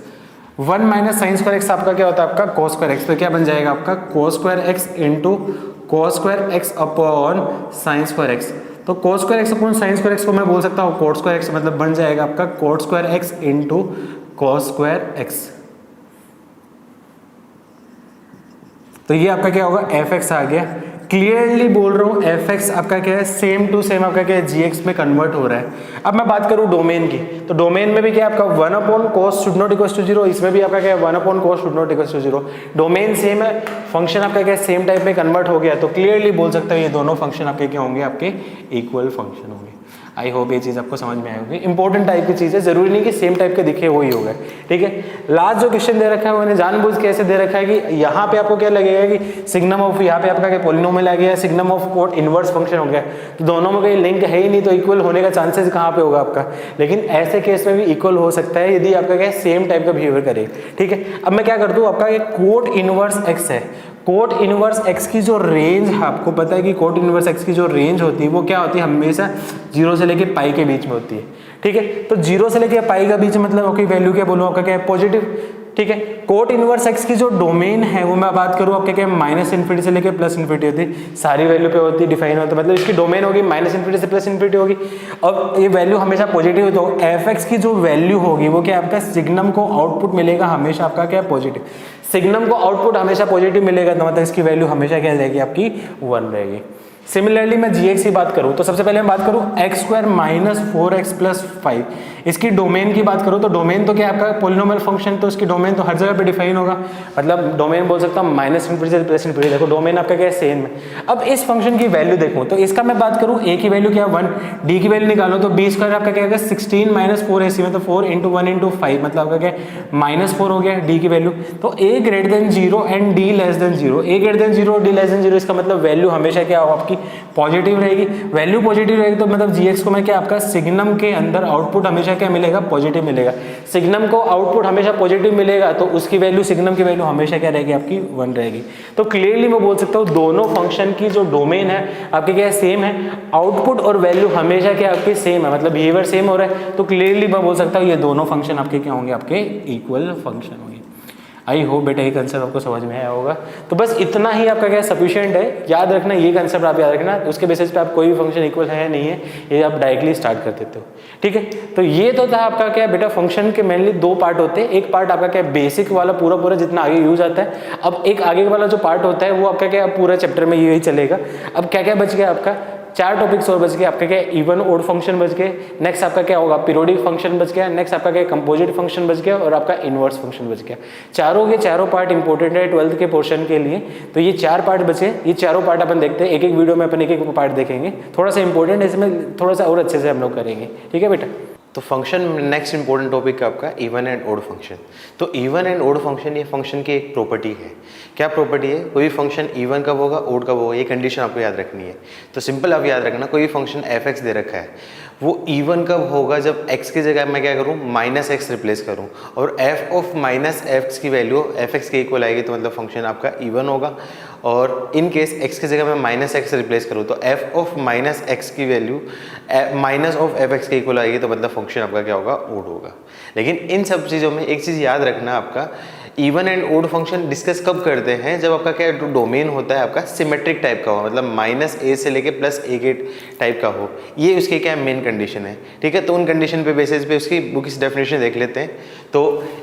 1 minus sine square x आपका क्या होता है आपका cos स्क्वायर x, तो क्या बन जाएगा आपका cos square x into cos square x upon sine square x। तो cos square x upon sine square x को मैं बोल सकता हूँ cot स्क्वायर x, मतलब बन जाएगा आपका cot square x into cos square x। तो ये आपका क्या होगा fx आ गया, क्लियरली बोल रहा हूँ एफ एक्स आपका क्या है, सेम टू सेम आपका क्या है जी एक्स में कन्वर्ट हो रहा है। अब मैं बात करूँ डोमेन की, तो डोमेन में भी क्या है आपका 1/cos should not equals to 0, इसमें भी आपका क्या है 1/cos should not equals to 0। Domain same है, फंक्शन आपका क्या है सेम टाइप में कन्वर्ट हो गया, तो क्लियरली बोल सकते हो ये दोनों फंक्शन आपके क्या होंगे, आपके इक्वल फंक्शन होंगे। आई होप ये चीज़ आपको समझ में आई होगी। इंपॉर्टेंट टाइप की चीज़ है, जरूरी नहीं कि सेम टाइप के दिखे वही होगा, ठीक है। लास्ट जो क्वेश्चन दे रखा है मैंने जानबूझ के ऐसे दे रखा है कि यहाँ पे आपको क्या लगेगा कि सिग्नम ऑफ, यहाँ पे आपका क्या पॉलिनोमियल आ गया, signum of cot inverse function हो गया, तो दोनों में कोई लिंक है ही नहीं, तो इक्वल होने का चांसेस कहाँ पे होगा आपका। लेकिन ऐसे केस में भी इक्वल हो सकता है यदि आपका क्या सेम टाइप का बिहेवियर करे, ठीक है। अब मैं क्या करता हूँ, आपका एक कोट इनवर्स एक्स है, कोट इनवर्स एक्स की जो रेंज, आपको पता है कि कोट इनवर्स एक्स की जो रेंज होती है वो क्या होती है, हमेशा 0 से लेके पाई के बीच में होती है, ठीक है। तो 0 से लेके पाई का बीच मतलब आपकी वैल्यू क्या बोलूँ, आपका क्या है पॉजिटिव, ठीक है। कोट इनवर्स एक्स की जो डोमेन है वो मैं बात करूँ आपके क्या -∞ से लेके +∞ होती है, सारी वैल्यू पे होती है, डिफाइन होता है, मतलब इसकी डोमेन होगी -∞ से +∞ होगी, और ये वैल्यू हमेशा पॉजिटिव है, तो एफ एक्स की जो वैल्यू होगी वो क्या आपका सिग्नम को आउटपुट मिलेगा हमेशा आपका क्या पॉजिटिव, सिग्नम को आउटपुट हमेशा पॉजिटिव मिलेगा, तो मतलब इसकी वैल्यू हमेशा क्या रहेगी आपकी 1 रहेगी। सिमिलरली मैं gx की बात करूं तो सबसे पहले मैं बात करूं x² - 4x + 5, इसकी डोमेन की बात करूं तो डोमेन तो क्या है आपका पॉलिनोमियल फंक्शन, तो इसकी डोमेन तो हर जगह पे डिफाइन होगा, मतलब डोमेन बोल सकता हूं -∞ से +∞, देखो डोमेन आपका क्या है सेम है। अब इस फंक्शन की वैल्यू देखूं तो इसका मैं बात करूं a की वैल्यू क्या है 1, d की वैल्यू निकालो तो b² आपका क्या होगा 16 - 4ac, मतलब 4 × 1 × 5, मतलब आपका क्या है -4 हो गया d की वैल्यू। तो a > 0 एंड d <0, a > 0 d <0, इसका मतलब वैल्यू हमेशा क्या होगा आपकी पॉजिटिव रहेगी, वैल्यू पॉजिटिव रहेगी, तो मतलब gx को मैं क्या आपका सिग्नम के अंदर आउटपुट हमेशा क्या मिलेगा, पॉजिटिव मिलेगा। सिग्नम को आउटपुट हमेशा पॉजिटिव मिलेगा तो उसकी वैल्यू, सिग्नम की वैल्यू हमेशा क्या रहेगी आपकी 1 रहेगी। तो क्लियरली मैं बोल सकता हूँ दोनों फंक्शन की जो डोमेन है आपकी क्या सेम है, आउटपुट और वैल्यू हमेशा क्या आपकी सेम है, मतलब बिहेवियर सेम हो रहा है, तो क्लियरली मैं बोल सकता हूँ ये दोनों फंक्शन आपके क्या होंगे, आपके इक्वल फंक्शन होंगे। आई होप बेटा ये कंसेप्ट आपको समझ में आया होगा। तो बस इतना ही आपका क्या सफिशिएंट है, याद रखना ये कंसेप्ट आप याद रखना, उसके बेसिस पे आप कोई भी फंक्शन इक्वल है या नहीं है ये आप डायरेक्टली स्टार्ट कर देते हो, ठीक है। तो ये तो था आपका क्या बेटा फंक्शन के मेनली 2 पार्ट होते हैं, एक पार्ट आपका क्या बेसिक वाला पूरा जितना आगे यूज आता है, अब एक आगे वाला जो पार्ट होता है वो आपका क्या पूरा चैप्टर में यही चलेगा। अब क्या क्या बच गया आपका, 4 टॉपिक्स और बच गए, आपका क्या इवन ओड फंक्शन बच गए, नेक्स्ट आपका क्या होगा पीरियोडिक फंक्शन बच गया, नेक्स्ट आपका क्या कंपोजिट फंक्शन बच गया, और आपका इनवर्स फंक्शन बच गया। चारों के चारों पार्ट इंपॉर्टेंट है 12th के पोर्शन के लिए, तो ये 4 पार्ट बचे, ये चारों पार्ट अपन देखते हैं, एक एक वीडियो में अपन एक एक पार्ट देखेंगे, थोड़ा सा इंपॉर्टेंट है, इसमें थोड़ा सा और अच्छे से हम लोग करेंगे, ठीक है बेटा। तो फंक्शन नेक्स्ट इंपॉर्टेंट टॉपिक है आपका इवन एंड ओड फंक्शन। तो इवन एंड ओड फंक्शन ये फंक्शन की एक प्रॉपर्टी है। क्या प्रॉपर्टी है, कोई फंक्शन इवन कब होगा ओड कब होगा, ये कंडीशन आपको याद रखनी है। तो सिंपल आप याद रखना, कोई फंक्शन एफ एक्स दे रखा है, वो इवन कब होगा जब x की जगह मैं क्या करूँ -x रिप्लेस करूँ, और f ऑफ -x की वैल्यू एफ एक्स के इक्वल आएगी, तो मतलब फंक्शन आपका इवन होगा। और इन केस x की जगह मैं -x रिप्लेस करूँ तो f ऑफ -x की value minus of f x के इक्वल आएगी, तो मतलब फंक्शन आपका क्या होगा ओड होगा। लेकिन इन सब चीज़ों में एक चीज़ याद रखना, आपका even and odd function discuss कब करते हैं, जब आपका क्या डोमेन होता है आपका सिमेट्रिक टाइप का हो, मतलब -a से लेके +a के टाइप का हो, ये उसके क्या मेन कंडीशन है, ठीक है। तो उन कंडीशन पे बेसिस पे उसकी बुक की डेफिनेशन देख लेते हैं। तो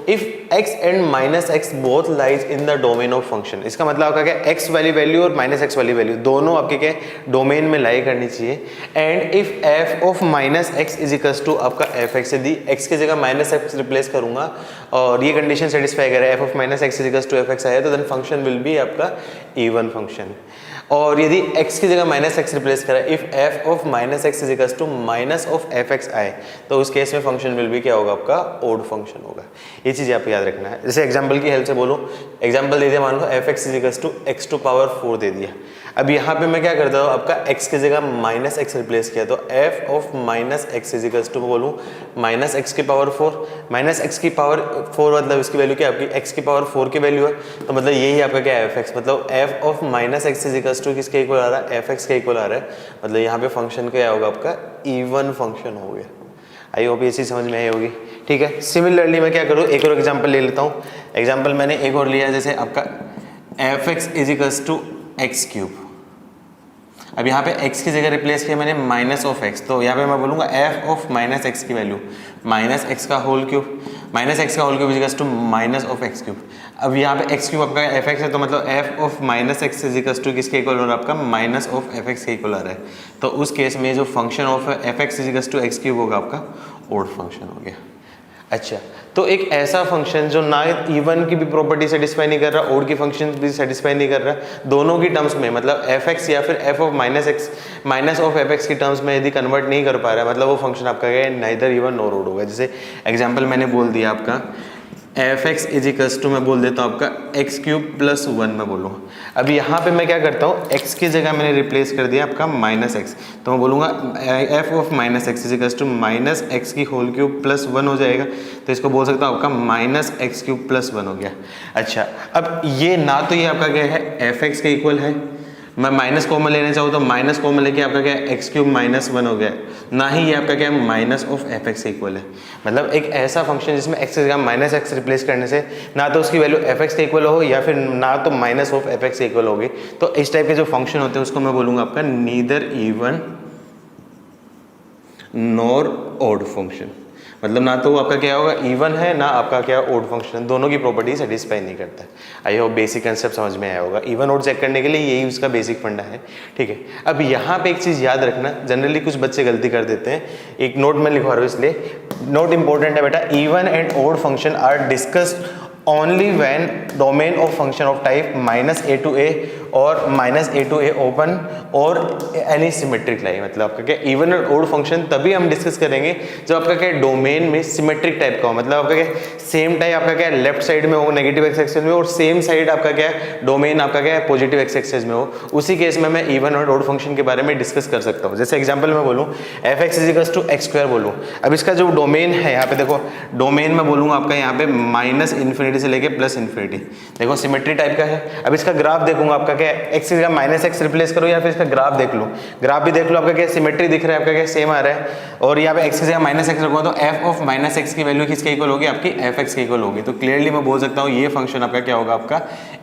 if x and -x both lies in the domain of function, इसका मतलब आपका क्या x वाली वैल्यू और -x वाली वैल्यू दोनों आपके क्या डोमेन में लाई करनी चाहिए। And if f of -x is equals to आपका f(x), यदि x की जगह -x रिप्लेस करूंगा और ये कंडीशन सेटिस्फाई करे f of -x is equals to f(x) आया, तो देन फंक्शन विल बी आपका इवन फंक्शन। और यदि x की जगह -x रिप्लेस करा, if f of -x is equals to minus of f(x) आए, तो उस केस में फंक्शन विल बी क्या होगा आपका ओड फंक्शन होगा। ये चीज़ आपको याद रखना है। जैसे एग्जांपल की हेल्प से बोलो, एग्जांपल दे दिया, मान लो f(x) is equals to x⁴ दे दिया। अब यहाँ पे मैं क्या करता हूँ, आपका x की जगह -x रिप्लेस किया, तो f of -x is equals to बोलूँ -x⁴, -x⁴ मतलब इसकी वैल्यू क्या आपकी x⁴ की वैल्यू है, तो मतलब यही आपका क्या है f(x), मतलब f of -x is equals to किसके इक्वल आ रहा है, f(x) के इक्वल आ रहा है, मतलब यहाँ पे फंक्शन क्या होगा आपका इवन फंक्शन हो गया। आई होप ये चीज़ समझ में आई होगी, ठीक है। सिमिलरली मैं क्या करूँ, एक और एग्जाम्पल ले लेता हूँ। एग्जाम्पल मैंने एक और लिया, जैसे आपका f(x) is equals to x³, अब यहाँ पे x की जगह रिप्लेस किया मैंने माइनस ऑफ x, तो यहाँ पे मैं बोलूँगा f ऑफ माइनस एक्स की वैल्यू माइनस एक्स का होल क्यूब, माइनस एक्स का whole cube equals to minus of x cube. अब यहाँ पे एक्स क्यूब आपका एफ एक्स है, तो मतलब F of minus x equals to किसके इक्वल हो रहा है आपका माइनस ऑफ एफ एक्स के इक्वल आ रहा है। तो उस केस में जो function of f x equals to x cube होगा आपका ओड फंक्शन हो गया। अच्छा, तो एक ऐसा फंक्शन जो ना इवन की भी प्रॉपर्टी सेटिस्फाई नहीं कर रहा, ओड की फंक्शन भी सेटिस्फाई नहीं कर रहा, दोनों की टर्म्स में मतलब एफ एक्स या फिर F of minus x minus of f x की टर्म्स में यदि कन्वर्ट नहीं कर पा रहा है, मतलब वो फंक्शन आपका क्या है, नाइदर इवन नॉर ओड होगा। जैसे एग्जाम्पल मैंने बोल दिया आपका एफ एक्स इजिकल्स टू मैं बोल देता हूँ आपका एक्स क्यूब प्लस 1 मैं बोलूँगा। अब यहाँ पे मैं क्या करता हूँ, एक्स की जगह मैंने रिप्लेस कर दिया आपका माइनस एक्स, तो मैं बोलूँगा f of minus x equals to minus x की होल क्यूब प्लस 1 हो जाएगा। तो इसको बोल सकता हूँ आपका माइनस एक्स क्यूब प्लस 1 हो गया। अच्छा, अब ये ना तो ये आपका क्या है एफ एक्स के इक्वल है, मैं माइनस कॉमन लेना चाहूँ तो माइनस कॉमन लेके आपका क्या है एक्स क्यूब माइनस 1 हो गया, ना ही ये आपका क्या है minus of f x equal है। मतलब एक ऐसा फंक्शन जिसमें एक्स की जगह माइनस एक्स रिप्लेस करने से ना तो उसकी वैल्यू एफ एक्स के इक्वल हो या फिर ना तो minus of f x equal होगी। तो इस टाइप के जो फंक्शन होते हैं उसको मैं बोलूँगा आपका neither even nor odd function. मतलब ना तो वो आपका क्या होगा इवन है, ना आपका क्या ओड फंक्शन, दोनों की प्रॉपर्टी सेटिस्फाई नहीं करता है। आई होप बेसिक कंसेप्ट समझ में आया होगा। इवन ओड चेक करने के लिए यही उसका बेसिक फंडा है, ठीक है। अब यहाँ पे एक चीज़ याद रखना, जनरली कुछ बच्चे गलती कर देते हैं, एक नोट में लिखवा रहा हूँ इसलिए नोट इंपॉर्टेंट है बेटा। Even and odd function are discussed only when domain of function of type minus a to a और minus a to a open और एनी सिमेट्रिक लाई। मतलब आपका क्या इवन और ओड फंक्शन तभी हम डिस्कस करेंगे जब आपका क्या डोमेन में सिमेट्रिक टाइप का हो, मतलब आपका क्या सेम टाइप आपका क्या लेफ्ट साइड में हो नेगेटिव एक्स एक्सिस में और सेम साइड आपका क्या डोमेन आपका क्या पॉजिटिव एक्स एक्सिस में हो, उसी केस में मैं इवन और ओड फंक्शन के बारे में डिस्कस कर सकता हूँ। जैसे एग्जाम्पल में बोलूँ f x equals to x square बोलूँ, अब इसका जो डोमेन है यहाँ पे देखो, डोमेन में बोलूँगा आपका यहाँ पे माइनस इन्फिनिटी से लेके प्लस इन्फिनिटी, देखो सिमेट्री टाइप का है। अब इसका ग्राफ देखूंगा आपका क्या एक्स की जगह माइनस एक्स रिप्लेस करो या फिर इसका ग्राफ देख लो, ग्राफ भी देख लो आपका क्या सिमेट्री दिख रहा है, आपका क्या सेम आ रहा है। और यहाँ पे एक्स की जगह माइनस एक्स रखूंगा तो एफ ऑफ माइनस एक्स की वैल्यू किसके इक्वल होगी आपकी एफ एक्स के इक्वल होगी। तो क्लियरली मैं बोल सकता हूँ ये फंक्शन आपका क्या होगा आपका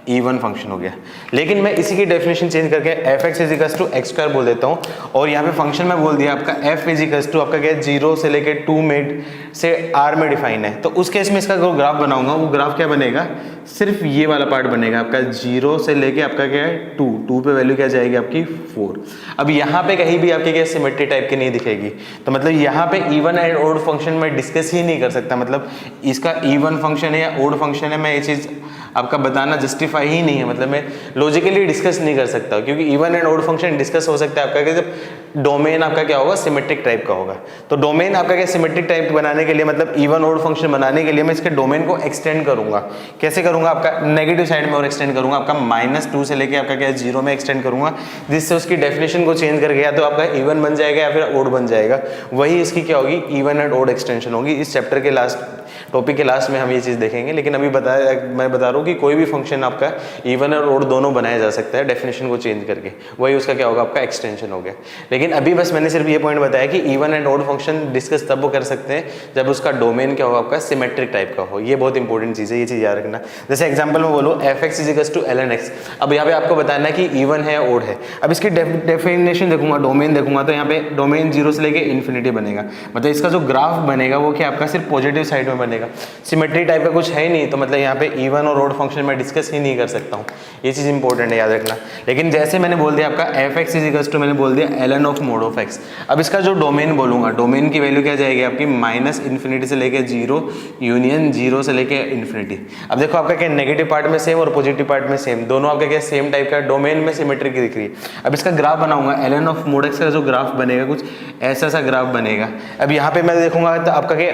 इवन फंक्शन हो गया। लेकिन मैं इसी की डेफिनेशन चेंज करके f x equals to x square बोल देता हूँ और यहाँ पे फंक्शन में बोल दिया आपका एफ इजिकल्स टू आपका क्या 0 से लेके 2 में से r में डिफाइन है। तो उस केस में इसका जो ग्राफ बनाऊंगा वो ग्राफ क्या बनेगा, सिर्फ ये वाला पार्ट बनेगा आपका 0 से लेके आपका क्या है 2 पे वैल्यू क्या जाएगी आपकी 4। अब यहाँ पे कहीं भी आपकी क्या सिमेट्री टाइप की नहीं दिखेगी, तो मतलब यहाँ पे इवन एंड ओड फंक्शन में डिस्कस ही नहीं कर सकता। मतलब इसका इवन फंक्शन है या ओड फंक्शन है, मैं ये चीज़ आपका बताना जस्टिफाई ही नहीं है, मतलब मैं लॉजिकली डिस्कस नहीं कर सकता, क्योंकि even and odd function discuss हो सकता है आपका कि जब डोमेन आपका क्या होगा सिमेट्रिक टाइप का होगा। तो डोमेन आपका क्या सिमेट्रिक टाइप बनाने के लिए, मतलब इवन ओड फंक्शन बनाने के लिए मैं इसके डोमेन को एक्सटेंड करूंगा। कैसे करूंगा, आपका नेगेटिव साइड में और एक्सटेंड करूंगा, आपका -2 से लेके आपका क्या 0 में एक्सटेंड करूंगा, जिससे उसकी डेफिनेशन को चेंज करके या तो आपका इवन बन जाएगा या फिर ओड बन जाएगा। वही इसकी क्या होगी इवन एंड ओड एक्सटेंशन होगी। इस चैप्टर के लास्ट टॉपिक के लास्ट में हम ये चीज़ देखेंगे, लेकिन अभी मैं बता रहा हूँ कि कोई भी फंक्शन आपका इवन और ओड दोनों बनाया जा सकता है डेफिनेशन को चेंज करके, वही उसका क्या होगा आपका एक्सटेंशन हो गया। लेकिन अभी बस मैंने सिर्फ ये पॉइंट बताया कि even and odd function discuss तब वो कर सकते हैं जब उसका डोमेन क्या होगा आपका सिमेट्रिक टाइप का हो। ये बहुत इंपॉर्टेंट चीज़ है, ये चीज़ याद रखना। जैसे एग्जाम्पल में बोलो f x equals to l n x, अब यहाँ पे आपको बताना है कि इवन है ओड है। अब इसकी डेफिनेशन देखूंगा, डोमेन देखूंगा, तो यहाँ पे डोमेन 0 से लेके इन्फिनिटी बनेगा, मतलब इसका जो ग्राफ बनेगा वो क्या आपका सिर्फ पॉजिटिव साइड में बनेगा, सिमेट्री टाइप का कुछ है ही नहीं। तो मतलब यहाँ पे इवन और ओड फंक्शन में डिस्कस ही नहीं कर सकता हूँ, ये चीज़ इंपॉर्टेंट है याद रखना। लेकिन जैसे मैंने बोल दिया आपका एफ एक्स इजिकल्स टू मैंने बोल दिया l n of mod of x, अब इसका जो डोमेन बोलूंगा, डोमेन की वैल्यू क्या जाएगी आपकी माइनस इन्फिनिटी से लेके 0 यूनियन 0 से लेके इन्फिनिटी। अब देखो आपका क्या नेगेटिव पार्ट में सेम और पॉजिटिव पार्ट में सेम, दोनों आपका क्या सेम टाइप का डोमेन में सिमेट्रिक दिख रही है। अब इसका ग्राफ बनाऊंगा, l n of mod x का जो ग्राफ बनेगा कुछ ऐसा सा ग्राफ बनेगा। अब यहाँ पे मैं देखूंगा तो आपका क्या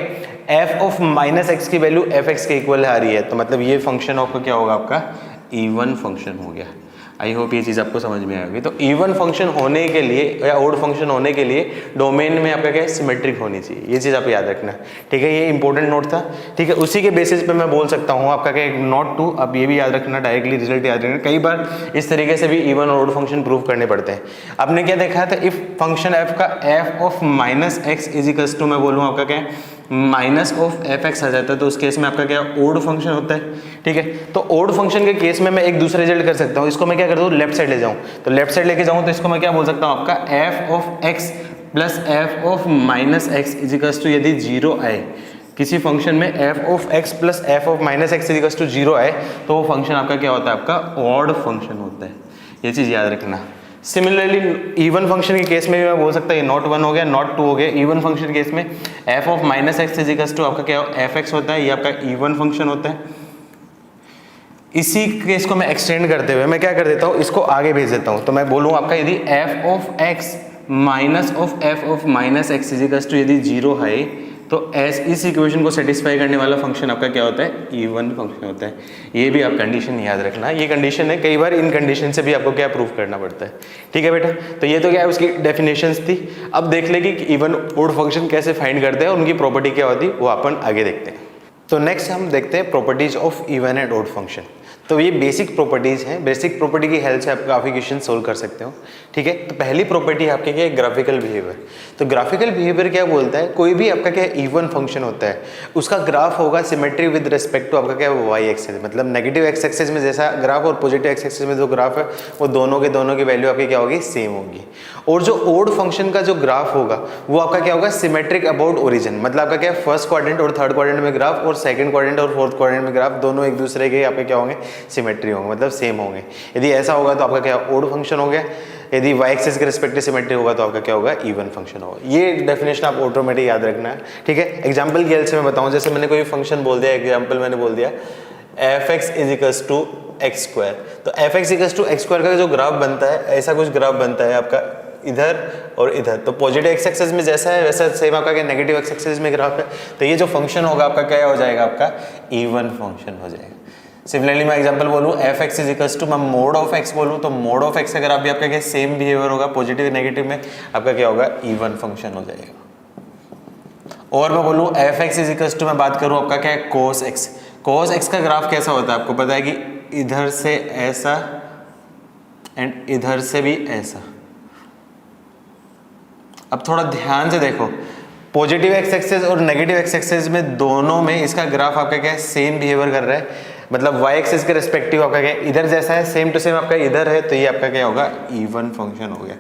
एफ ऑफ माइनस एक्स की वैल्यू एफ एक्स के इक्वल आ रही है, तो मतलब ये फंक्शन आपका क्या होगा आपका इवन फंक्शन हो गया। आई होप ये चीज़ आपको समझ में आएगी। तो इवन फंक्शन होने के लिए या ओड फंक्शन होने के लिए डोमेन में आपका क्या सिमेट्रिक होनी चाहिए, ये चीज़ आप याद रखना, ठीक है। ये इंपॉर्टेंट नोट था, ठीक है। उसी के बेसिस पे मैं बोल सकता हूँ आपका क्या नॉट टू, अब ये भी याद रखना, डायरेक्टली रिजल्ट याद रखना। कई बार इस तरीके से भी इवन और ओड फंक्शन प्रूव करने पड़ते हैं। आपने क्या देखा था, इफ फंक्शन एफ का f of minus x equals to मैं बोलूँ आपका क्या माइनस ऑफ एफ एक्स आ जाता है, तो उस केस में आपका क्या ओड फंक्शन होता है। ठीक है, तो ओड फंक्शन के केस में मैं एक दूसरा रिजल्ट कर सकता हूँ, इसको मैं क्या करता हूँ लेफ्ट साइड ले जाऊँ, तो लेफ्ट साइड लेके जाऊँ तो इसको मैं क्या बोल सकता हूँ आपका f of x plus f of minus x equals to यदि जीरो आए, किसी फंक्शन में f of x plus f of minus x equals to zero आए तो वो फंक्शन आपका क्या होता है, आपका ऑड फंक्शन होता है। ये चीज़ याद रखना। सिमिलरली इवन फंक्शन के केस में भी मैं बोल सकता हूँ नॉट 1 हो गया नॉट 2 हो गया। इवन फंक्शन के केस में f of minus x equals to आपका क्या एफ एक्स होता है, ये आपका इवन फंक्शन होता है। इसी केस को मैं एक्सटेंड करते हुए मैं क्या कर देता हूँ, इसको आगे भेज देता हूँ, तो मैं बोलूँ आपका यदि f of x minus of f of minus x equals to यदि जीरो है तो इस इक्वेशन को सेटिस्फाई करने वाला फंक्शन आपका क्या होता है, इवन फंक्शन होता है। ये भी आप कंडीशन याद रखना, ये कंडीशन है, कई बार इन कंडीशन से भी आपको क्या प्रूव करना पड़ता है। ठीक है बेटा, तो ये तो क्या है उसकी डेफिनेशंस थी। अब देख ले कि इवन ओड फंक्शन कैसे फाइंड करते हैं, उनकी प्रॉपर्टी क्या होती है वो अपन आगे देखते हैं। तो नेक्स्ट हम देखते हैं properties of even and odd function. तो ये बेसिक प्रॉपर्टीज हैं, बेसिक प्रॉपर्टी की हेल्प से आप काफ़ी क्वेश्चन सोल्व कर सकते हो। ठीक है, तो पहली प्रॉपर्टी आपके क्या है, ग्राफिकल बिहेवियर। तो ग्राफिकल बिहेवियर क्या बोलता है, कोई भी आपका क्या इवन फंक्शन होता है उसका ग्राफ होगा सिमेट्री विद रिस्पेक्ट टू आपका क्या वाई एक्सिस, मतलब नेगेटिव एक्स एक्सिस में जैसा ग्राफ और पॉजिटिव एक्स एक्सिस में जो ग्राफ है वो दोनों की वैल्यू आपकी क्या होगी, सेम होगी। और जो ओड फंक्शन का जो ग्राफ होगा वो आपका क्या होगा, सिमेट्रिक अबाउट ओरिजिन, मतलब आपका क्या फर्स्ट क्वाड्रेंट और थर्ड क्वाड्रेंट में ग्राफ और सेकंड क्वाड्रेंट और फोर्थ क्वाड्रेंट में ग्राफ दोनों एक दूसरे के आपके क्या होंगे, सिमेट्री होंगे, मतलब सेम होंगे। यदि ऐसा होगा तो आपका क्या ओड फंक्शन हो गया। यदि वाई एक्सिस के रिस्पेक्टिव सिमेट्री होगा तो आपका क्या होगा, इवन फंक्शन होगा। ये डेफिनेशन आप ऑटोमेटिक याद रखना है। ठीक है, एग्जांपल की हेल्प से मैं बताऊं, जैसे मैंने कोई फंक्शन बोल दिया, एग्जांपल मैंने बोल दिया f x is equals to x square, तो f x equals to x square का जो ग्राफ बनता है ऐसा कुछ ग्राफ बनता है आपका इधर और इधर। तो पॉजिटिव एक्स एक्सिस में जैसा है वैसा सेम आपका क्या नेगेटिव एक्स एक्सिस में ग्राफ है, तो ये जो फंक्शन होगा आपका क्या हो जाएगा, आपका इवन फंक्शन हो जाएगा। सिमिलरली मैं एग्जांपल बोलूँ f x is equals to मैं मोड ऑफ एक्स बोलूँ, तो मोड ऑफ एक्स अगर आप भी आपका क्या सेम बिहेवियर होगा पॉजिटिव नेगेटिव में, आपका क्या होगा, इवन फंक्शन हो जाएगा। और मैं बोलूँ f x is equals to मैं बात करूँ आपका क्या है कोस एक्स, कोस एक्स का ग्राफ कैसा होता है आपको पता है कि इधर से ऐसा एंड इधर से भी ऐसा। अब थोड़ा ध्यान से देखो, पॉजिटिव एक्स एक्सिस और नेगेटिव एक्स एक्सिस में दोनों में इसका ग्राफ आपका क्या है, सेम बिहेवियर कर रहा है, मतलब वाई एक्सिस के रिस्पेक्टिव आपका क्या है, इधर जैसा है सेम टू सेम आपका इधर है, तो ये आपका क्या होगा, इवन फंक्शन हो गया।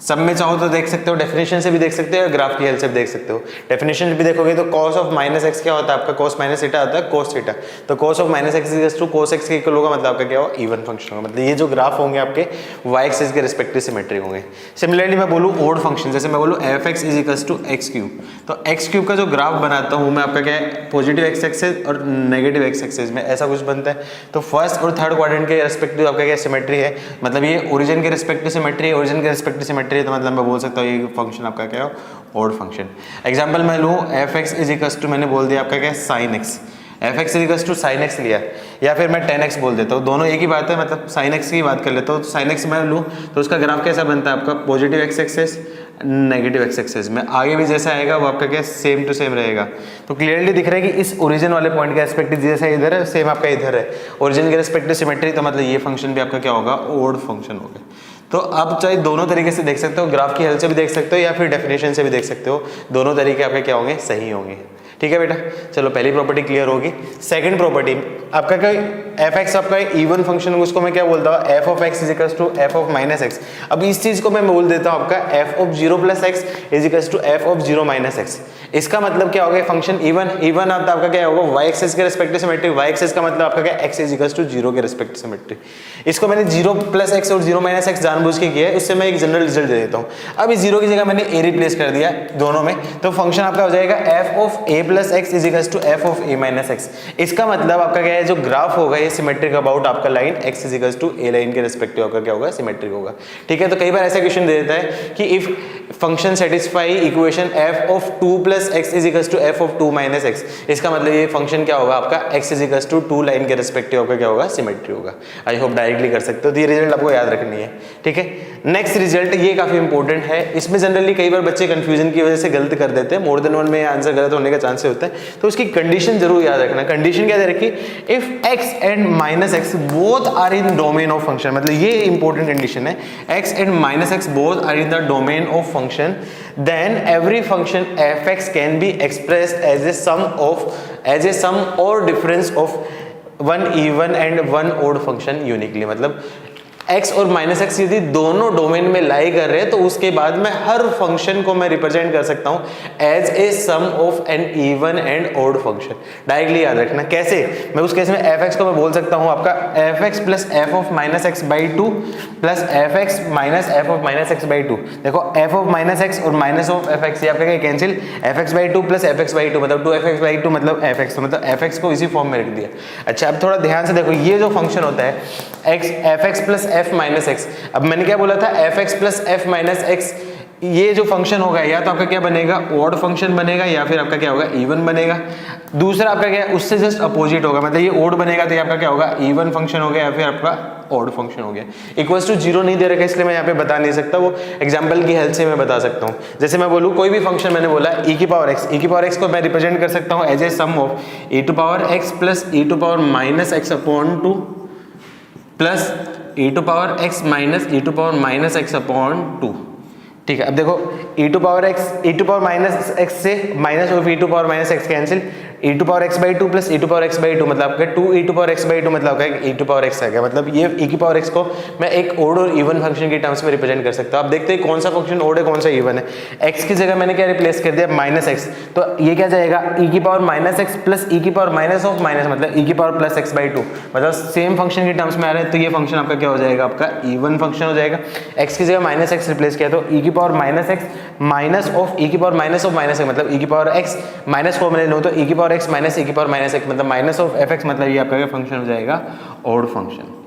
सब में चाहो तो देख सकते हो, डेफिनेशन से भी देख सकते हो, ग्राफ की हेल्प से भी देख सकते हो। डेफिनेशन भी देखोगे तो cos ऑफ माइनस एक्स क्या होता है आपका, cos माइनस थीटा आता है cos थीटा, तो cos of minus x equals to cos x के इक्वल होगा, मतलब आपका क्या होगा, इवन फंक्शन होगा। मतलब ये जो ग्राफ होंगे आपके y एक्सिस के रिस्पेक्टिव सिमेट्रिक होंगे। सिमिलरली मैं बोलूँ ओड फंक्शन, जैसे मैं बोलूँ f x is equals to x cube, तो एक्स क्यूब का जो ग्राफ बनाता हूँ मैं आपका क्या है पॉजिटिव एक्स एक्सिस और नेगेटिव एक्स एक्सिस में ऐसा कुछ बनता है। तो फर्स्ट और थर्ड क्वाड्रेंट के रिस्पेक्टिव आपका क्या सिमेट्री है, मतलब ये ओरिजिन के रिस्पेक्टिव सिमेट्री है, ओरिजिन के रिस्पेक्टिव सिमेट्री है, तो मतलब मैं बोल सकता हूँ ये फंक्शन आपका क्या है ऑड फंक्शन। एग्जांपल मैं लूँ f x is equals to मैंने बोल दिया आपका क्या sine x, f x is equals to sine x लिया, या फिर मैं टेन एक्स बोल देता हूँ, दोनों एक ही बात है, मतलब साइन एक्स की बात कर लेता हूँ। तो साइन एक्स मैं लूँ तो उसका ग्राफ कैसा बनता है आपका positive x axis negative x axis में, आगे भी जैसा आएगा वो आपका क्या सेम टू सेम रहेगा। तो क्लियरली दिख रहा है कि इस ओरिजिन वाले पॉइंट का रिस्पेक्टिव जैसा इधर है सेम आपका इधर है, ओरिजिन के रिस्पेक्टिव सिमेट्री, तो मतलब ये फंक्शन भी आपका क्या होगा, ऑड फंक्शन होगा। तो आप चाहे दोनों तरीके से देख सकते हो, ग्राफ की हेल्प से भी देख सकते हो या फिर डेफिनेशन से भी देख सकते हो, दोनों तरीके आपके क्या होंगे, सही होंगे। ठीक है बेटा, चलो पहली प्रॉपर्टी क्लियर होगी। सेकंड प्रॉपर्टी आपका क्या, एफ एक्स आपका इवन फंक्शन, उसको मैं क्या बोलता हूँ, f of x is equals to f of minus x. अब इस चीज को मैं बोल देता हूँ आपका f of zero plus x is equals to f of zero minus x. इसका मतलब क्या होगा, फंक्शन इवन, इवन आपका क्या होगा वाई एक्सिस के रिस्पेक्टिव सिमेट्री, वाई एक्सिस का मतलब आपका क्या x is equals to zero के रिस्पेक्टिव सिमेट्री। इसको मैंने जीरो प्लस एक्स और जीरो माइनस एक्स जानबूझ के किया है, उससे मैं एक जनरल रिजल्ट दे देता हूँ। अब इस जीरो की जगह मैंने ए रिप्लेस कर दिया दोनों में, तो फंक्शन आपका हो जाएगा f of a plus x is equals to f of a minus x. इसका मतलब आपका क्या है, जो ग्राफ होगा ये सिमेट्रिक अबाउट आपका line x is equals to a line के रिस्पेक्टिव आपका क्या होगा, सिमेट्रिक होगा। ठीक है, तो कई बार ऐसा क्वेश्चन दे देता है कि if function satisfy equation f of 2 plus x is equals to f of 2 minus x, इसका मतलब ये फंक्शन क्या होगा आपका x is equals to 2 line के रिस्पेक्टिव आपका क्या होगा, सिमेट्री होगा। आई होप डायरेक्टली कर सकते हो, तो ये रिजल्ट आपको याद रखनी है। ठीक है, नेक्स्ट रिजल्ट, ये काफी इंपॉर्टेंट है, इसमें जनरली कई बार बच्चे कंफ्यूजन की वजह से गलत कर देते हैं, मोर देन वन में आंसर गलत होने का चांस होता है, तो उसकी कंडीशन जरूर याद रखना। कंडीशन क्या दे रखी, if x and minus x both are in domain of function, मतलब ये इंपॉर्टेंट कंडीशन है, x and minus x both are in the domain of function, then every function f(x) can be expressed as a sum or difference of one even and one odd function uniquely। मतलब x और minus x यदि दोनों domain में लाई कर रहे हैं तो उसके बाद मैं हर फंक्शन को मैं रिप्रेजेंट कर सकता हूं as a sum of an even and odd function. Directly याद रखना कैसे, मैं उस केस में f(x) को मैं बोल सकता हूं आपका f(x) plus f of minus x by two plus f(x) minus f of minus x by two. देखो f ऑफ माइनस एक्स और माइनस ऑफ f(x) ये आपका क्या cancel, f(x) by two plus f(x) by two मतलब 2f(x) by two मतलब f(x), तो मतलब f(x) को इसी फॉर्म में रख दिया। अच्छा अब थोड़ा ध्यान से देखो, ये जो फंक्शन होता है f(x) plus f minus x, अब मैंने क्या बोला था f(x) plus f minus x, ये जो फंक्शन होगा या तो आपका क्या बनेगा ऑड फंक्शन बनेगा या फिर आपका क्या होगा इवन बनेगा। दूसरा आपका क्या है उससे जस्ट अपोजिट होगा, मतलब ये ऑड बनेगा तो ये आपका क्या होगा इवन फंक्शन हो गया या फिर आपका ऑड फंक्शन हो गया। इक्वल्स टू जीरो नहीं दे रखा इसलिए मैं यहाँ पे बता नहीं सकता, वो एग्जांपल की हेल्प से मैं बता सकता हूँ। जैसे मैं बोलूँ कोई भी फंक्शन मैंने बोला e की पावर x को मैं रिप्रेजेंट कर सकता हूँ as a sum of e to power x plus e to power minus x upon two plus e to power x minus e to power minus x upon two. ठीक है, अब देखो e to power minus x से minus of e to power minus x cancel, e to power x by two plus e to power x by two मतलब आपका 2e to power x by two मतलब आपका e to power x आ गया। मतलब ये e की power x को मैं एक ओड और इवन फंक्शन के टर्म्स में रिप्रेजेंट कर सकता हूँ। अब देखते हैं कौन सा फंक्शन ओड है कौन सा इवन है। x की जगह मैंने क्या रिप्लेस कर दिया माइनस एक्स, तो ये क्या जाएगा e की power minus x plus e की पावर माइनस ऑफ माइनस मतलब e की power plus x by two, मतलब सेम फंक्शन के टर्म्स में आ रहे हैं, तो ये फंक्शन आपका क्या हो जाएगा आपका इवन फंक्शन हो जाएगा। x की जगह माइनस एक्स रिप्लेस किया तो e की power minus x minus of e की पावर माइनस ऑफ माइनस मतलब e की पावर x माइनस फॉर्म ले लो तो e की पावर x माइनस e की पावर माइनस एक्स मतलब माइनस ऑफ f(x) मतलब ये आपका फंक्शन हो जाएगा ऑड फंक्शन।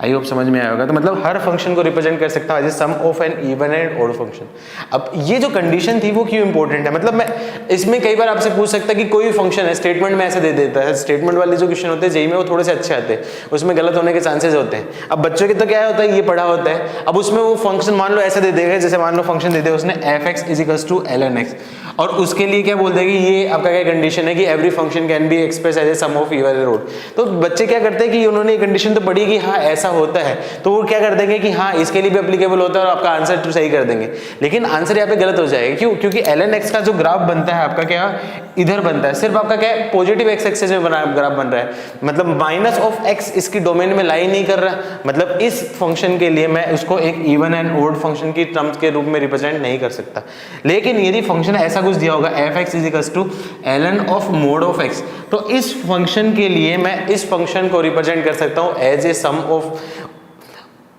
आई होप समझ में आया होगा। तो मतलब हर फंक्शन को रिप्रेजेंट कर सकता हूँ as a sum of an even and odd function. अब ये जो कंडीशन थी वो क्यों इंपॉर्टेंट है, मतलब मैं इसमें कई बार आपसे पूछ सकता है कि कोई फंक्शन है स्टेटमेंट में ऐसे दे देता है, स्टेटमेंट वाले जो क्वेश्चन होते हैं जेईई में वो थोड़े से अच्छे आते हैं, उसमें गलत होने के चांसेस होते हैं। अब बच्चों के तो क्या होता है ये पढ़ा होता है, अब उसमें वो फंक्शन मान लो ऐसे दे देगा, जैसे मान लो फंक्शन दे दे उसने f(x) is equals to ln x और उसके लिए क्या बोल देगी ये आपका क्या कंडीशन है कि every function can be express as a sum of even and odd. तो बच्चे क्या करते हैं कि उन्होंने ये कंडीशन तो पढ़ी कि हाँ ऐसा होता है, तो वो क्या कर देंगे कि हाँ इसके लिए भी एप्लीकेबल होता है और आपका आंसर तो सही कर देंगे, लेकिन आंसर यहाँ पे गलत हो जाएगा। क्यों? क्योंकि ln x का जो ग्राफ बनता है आपका क्या इधर बनता है, सिर्फ आपका क्या है पॉजिटिव x एक्सिस में बना ग्राफ बन रहा है, मतलब माइनस ऑफ x इसकी डोमेन में लाई नहीं कर रहा, मतलब इस फंक्शन के लिए मैं उसको एक इवन एंड ऑड फंक्शन की टर्म्स के रूप में रिप्रेजेंट नहीं कर सकता। लेकिन यदि फंक्शन ऐसा कुछ दिया होगा f(x) is equals to ln of mod of x, तो इस फंक्शन के लिए मैं इस फंक्शन को रिप्रेजेंट कर सकता हूँ एज ए सम ऑफ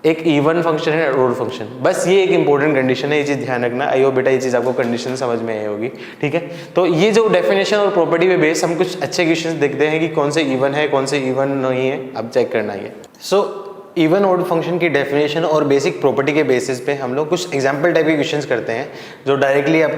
एक इवन फंक्शन है ऑड फंक्शन। बस ये एक इंपॉर्टेंट कंडीशन है, ये चीज ध्यान रखना। आई होप बेटा ये चीज आपको कंडीशन समझ में आई होगी। ठीक है, तो ये जो डेफिनेशन और प्रॉपर्टी पे बेस हम कुछ अच्छे क्वेश्चन देखते हैं कि कौन से इवन है कौन से इवन नहीं है, अब चेक करना है। सो इवन ऑड फंक्शन की डेफिनेशन और बेसिक प्रॉपर्टी के बेसिस पे हम लोग कुछ एग्जाम्पल टाइप के क्वेश्चंस करते हैं जो डायरेक्टली आप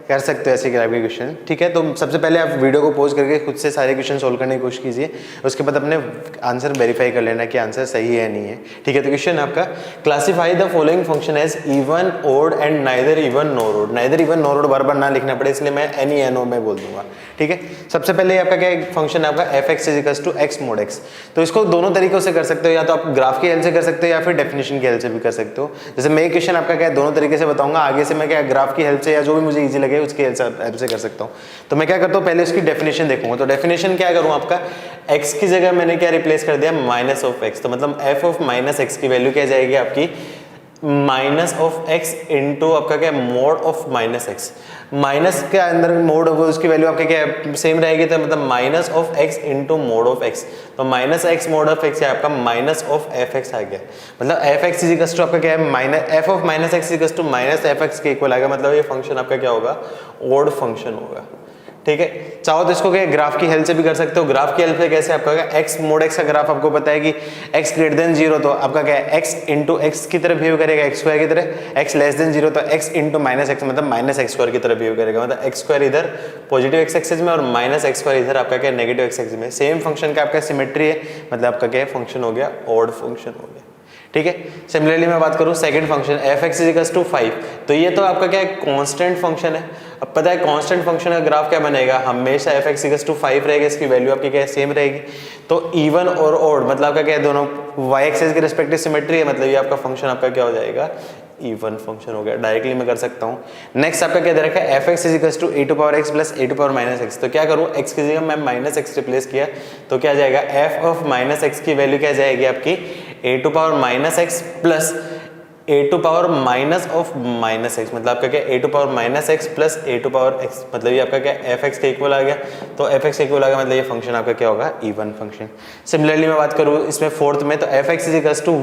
कर सकते हो ऐसे टाइप के क्वेश्चन। ठीक है, तो सबसे पहले आप वीडियो को पॉज करके खुद से सारे क्वेश्चन सोल्व करने की कोशिश कीजिए, उसके बाद अपने आंसर वेरीफाई कर लेना कि आंसर सही है नहीं है। ठीक है, तो क्वेश्चन आपका classify the following function as even odd and neither even nor odd. Neither even nor odd बार बार ना लिखना पड़े इसलिए मैं एनी एन ओ में बोल दूंगा। ठीक है, सबसे पहले आपका क्या फंक्शन है आपका f(x) is equals to x mod x। तो इसको दोनों तरीकों से कर सकते हो, या तो आप ग्राफ की हेल्प से कर सकते हो या फिर डेफिनेशन की हेल्प से भी कर सकते हो। जैसे मैं क्वेश्चन आपका क्या दोनों तरीके से बताऊंगा, आगे से मैं क्या ग्राफ की हेल्प से या जो भी मुझे इजी लगे उसकी हेल्प से कर सकता हूँ। तो मैं क्या करता हूँ पहले उसकी डेफिनेशन देखूंगा। तो डेफिनेशन क्या करूँ आपका x की जगह मैंने क्या रिप्लेस कर दिया माइनस ऑफ x, तो मतलब f ऑफ माइनस एक्स की वैल्यू क्या जाएगी आपकी माइनस ऑफ x इंटू आपका क्या mode of minus x. Minus के अंदर मोड होगा उसकी वैल्यू आपके क्या सेम रहेगी, तो मतलब minus of x into mode of x, तो minus x mode of x है आपका माइनस ऑफ f(x) आ गया। मतलब f(x) इज इक्वल टू आपका क्या है minus f of minus x is equal to minus f(x) के इक्वल आ गया। मतलब ये फंक्शन आपका क्या होगा ऑड फंक्शन होगा। ठीक है, चाहो तो इसको क्या ग्राफ की हेल्प से भी कर सकते हो। ग्राफ की हेल्प से कैसे आपका क्या x मोड x का ग्राफ आपको पता है कि x ग्रेटर देन 0 तो आपका क्या है x इंटू एक्स की तरह बिहेव करेगा x स्क्वायर की तरह, x लेस देन 0 तो x इंटू माइनस एक्स मतलब माइनस एक्स स्क्वायर की तरह बिहेव करेगा। मतलब x स्क्वायर इधर पॉजिटिव x एक्सिस में और माइनस एक्स स्क्वायर इधर आपका क्या नेगेटिव x एक्सिस में। सेम फंक्शन का आपका सिमेट्री है, मतलब आपका क्या फंक्शन हो गया ऑड फंक्शन हो गया। ठीक है। सिमिलरली मैं बात करूँ second function f x is equals to 5, तो ये तो आपका क्या है कांस्टेंट फंक्शन है। अब पता है कांस्टेंट फंक्शन का ग्राफ क्या बनेगा, हमेशा एफ एक्स इक्वल्स टू 5 रहेगा, इसकी वैल्यू आपकी क्या सेम रहेगी। तो इवन और ऑड मतलब आपका क्या है, दोनों वाई एक्सिस की रिस्पेक्टिव सिमेट्री है, मतलब ये आपका फंक्शन आपका क्या हो जाएगा, इवन फंक्शन हो गया। डायरेक्टली मैं कर सकता हूँ। नेक्स्ट आपका क्या दे रखा है, f x is equals to a to power x plus a to power minus x. तो क्या करूँ, एक्स की जगह मैं माइनस एक्स रिप्लेस किया, तो क्या जाएगा, एफ ऑफ माइनस एक्स की वैल्यू क्या जाएगी आपकी a to power minus x plus a to power minus of minus x, मतलब आपका क्या a to power minus x plus a to power x, मतलब ये आपका क्या एफ एक्स के इक्वल आ गया। तो एफ एक्स के इक्वल आ गया, मतलब ये फंक्शन आपका क्या होगा, इवन फंक्शन। सिमिलरली मैं बात करूँ इसमें फोर्थ में, तो f x is equals to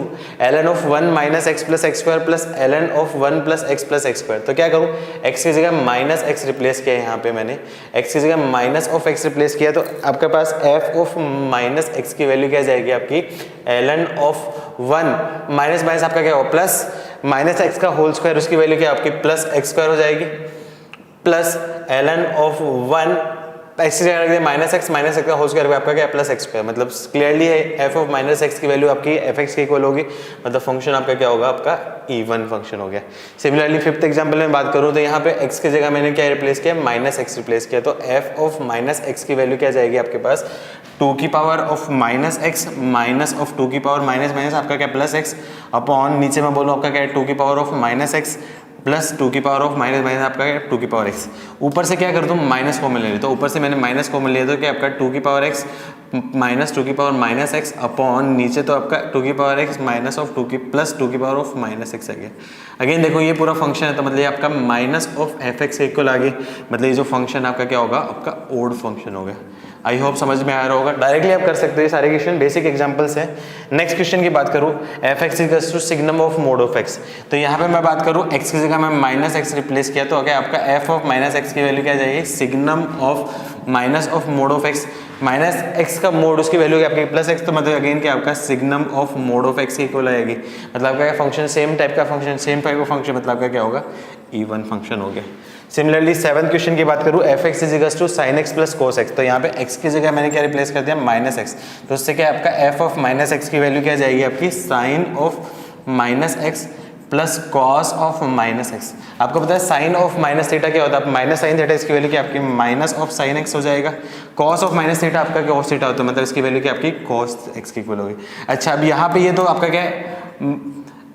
l n of 1 minus x plus x square plus l n of 1 plus x square. तो क्या करूँ, एक्स की जगह माइनस एक्स रिप्लेस किया है, यहाँ पे मैंने एक्स की जगह माइनस ऑफ एक्स रिप्लेस किया, तो आपके पास एफ ऑफ माइनस एक्स की वैल्यू क्या जाएगी आपकी, l n of 1 minus minus आपका क्या होगा प्लस माइनस एक्स का होल स्क्वायर, उसकी वैल्यू क्या आपकी प्लस एक्स स्क्वायर हो जाएगी, plus l n of 1 x की जगह माइनस एक्स का होल स्क्वायर आपका क्या प्लस एक्स स्क्वायर, मतलब क्लियरली है एफ ऑफ माइनस एक्स की वैल्यू आपकी एफ एक्स के इक्वल होगी, मतलब फंक्शन आपका क्या होगा, आपका इवन फंक्शन हो गया। सिमिलरली फिफ्थ एग्जांपल में बात करूं तो यहाँ पे एक्स की जगह मैंने क्या रिप्लेस किया, माइनस एक्स रिप्लेस किया, तो एफ ऑफ माइनस एक्स की वैल्यू क्या जाएगी आपके पास, 2 की power of minus x minus of 2 की पावर माइनस माइनस आपका क्या प्लस एक्स अपॉन नीचे मैं बोलूँ आपका क्या है 2 की power of minus x plus 2 की पावर ऑफ माइनस माइनस आपका 2 की पावर एक्स। ऊपर से क्या कर दूँ, माइनस कॉमन ले ली, तो ऊपर से मैंने माइनस कॉमन लिया तो क्या आपका 2 की पावर एक्स माइनस 2 की पावर माइनस एक्स अपॉन नीचे तो आपका 2 की पावर एक्स माइनस ऑफ 2 की प्लस 2 की पावर ऑफ माइनस एक्स आ गया। अगेन देखो ये पूरा फंक्शन है, तो मतलब ये आपका minus of f x equal आ गया, मतलब ये जो फंक्शन आपका क्या होगा, आपका ओड फंक्शन हो गया। आई होप समझ में आ रहा होगा। डायरेक्टली आप कर सकते हो, ये सारे क्वेश्चन बेसिक एग्जांपल्स हैं। नेक्स्ट क्वेश्चन की बात करूँ, f x equals to signum of mod of x, तो यहाँ पे मैं बात करूँ एक्स की जगह मैं माइनस एक्स रिप्लेस किया, तो क्या आपका एफ ऑफ माइनस एक्स की वैल्यू क्या जाएगी, signum of minus of mod of x, minus x का मोड उसकी वैल्यू क्या आपकी प्लस एक्स, तो मतलब अगेन क्या आपका signum of mod of x की इक्वल आएगी, मतलब आपका फंक्शन सेम टाइप का फंक्शन सेम टाइप का फंक्शन, मतलब आपका क्या होगा, इवन फंक्शन हो गया। सिमिलरली सेवंथ क्वेश्चन की बात करूँ, f x is equals to sine x plus cos x, तो यहाँ पे एक्स की जगह मैंने क्या रिप्लेस कर दिया, माइनस एक्स, तो उससे क्या आपका एफ ऑफ माइनस एक्स की वैल्यू क्या जाएगी आपकी, sine of minus x plus cos of minus x. आपको पता है साइन ऑफ माइनस थीटा क्या होता है, माइनस साइन थीटा इसकी वैल्यू क्या आपकी माइनस ऑफ साइन एक्स हो जाएगा, कॉस ऑफ माइनस थीटा आपका कॉस थीटा होता है, मतलब इसकी वैल्यू क्या आपकी कॉस एक्स की इक्वल होगी। अच्छा अब यहाँ पे ये तो आपका क्या है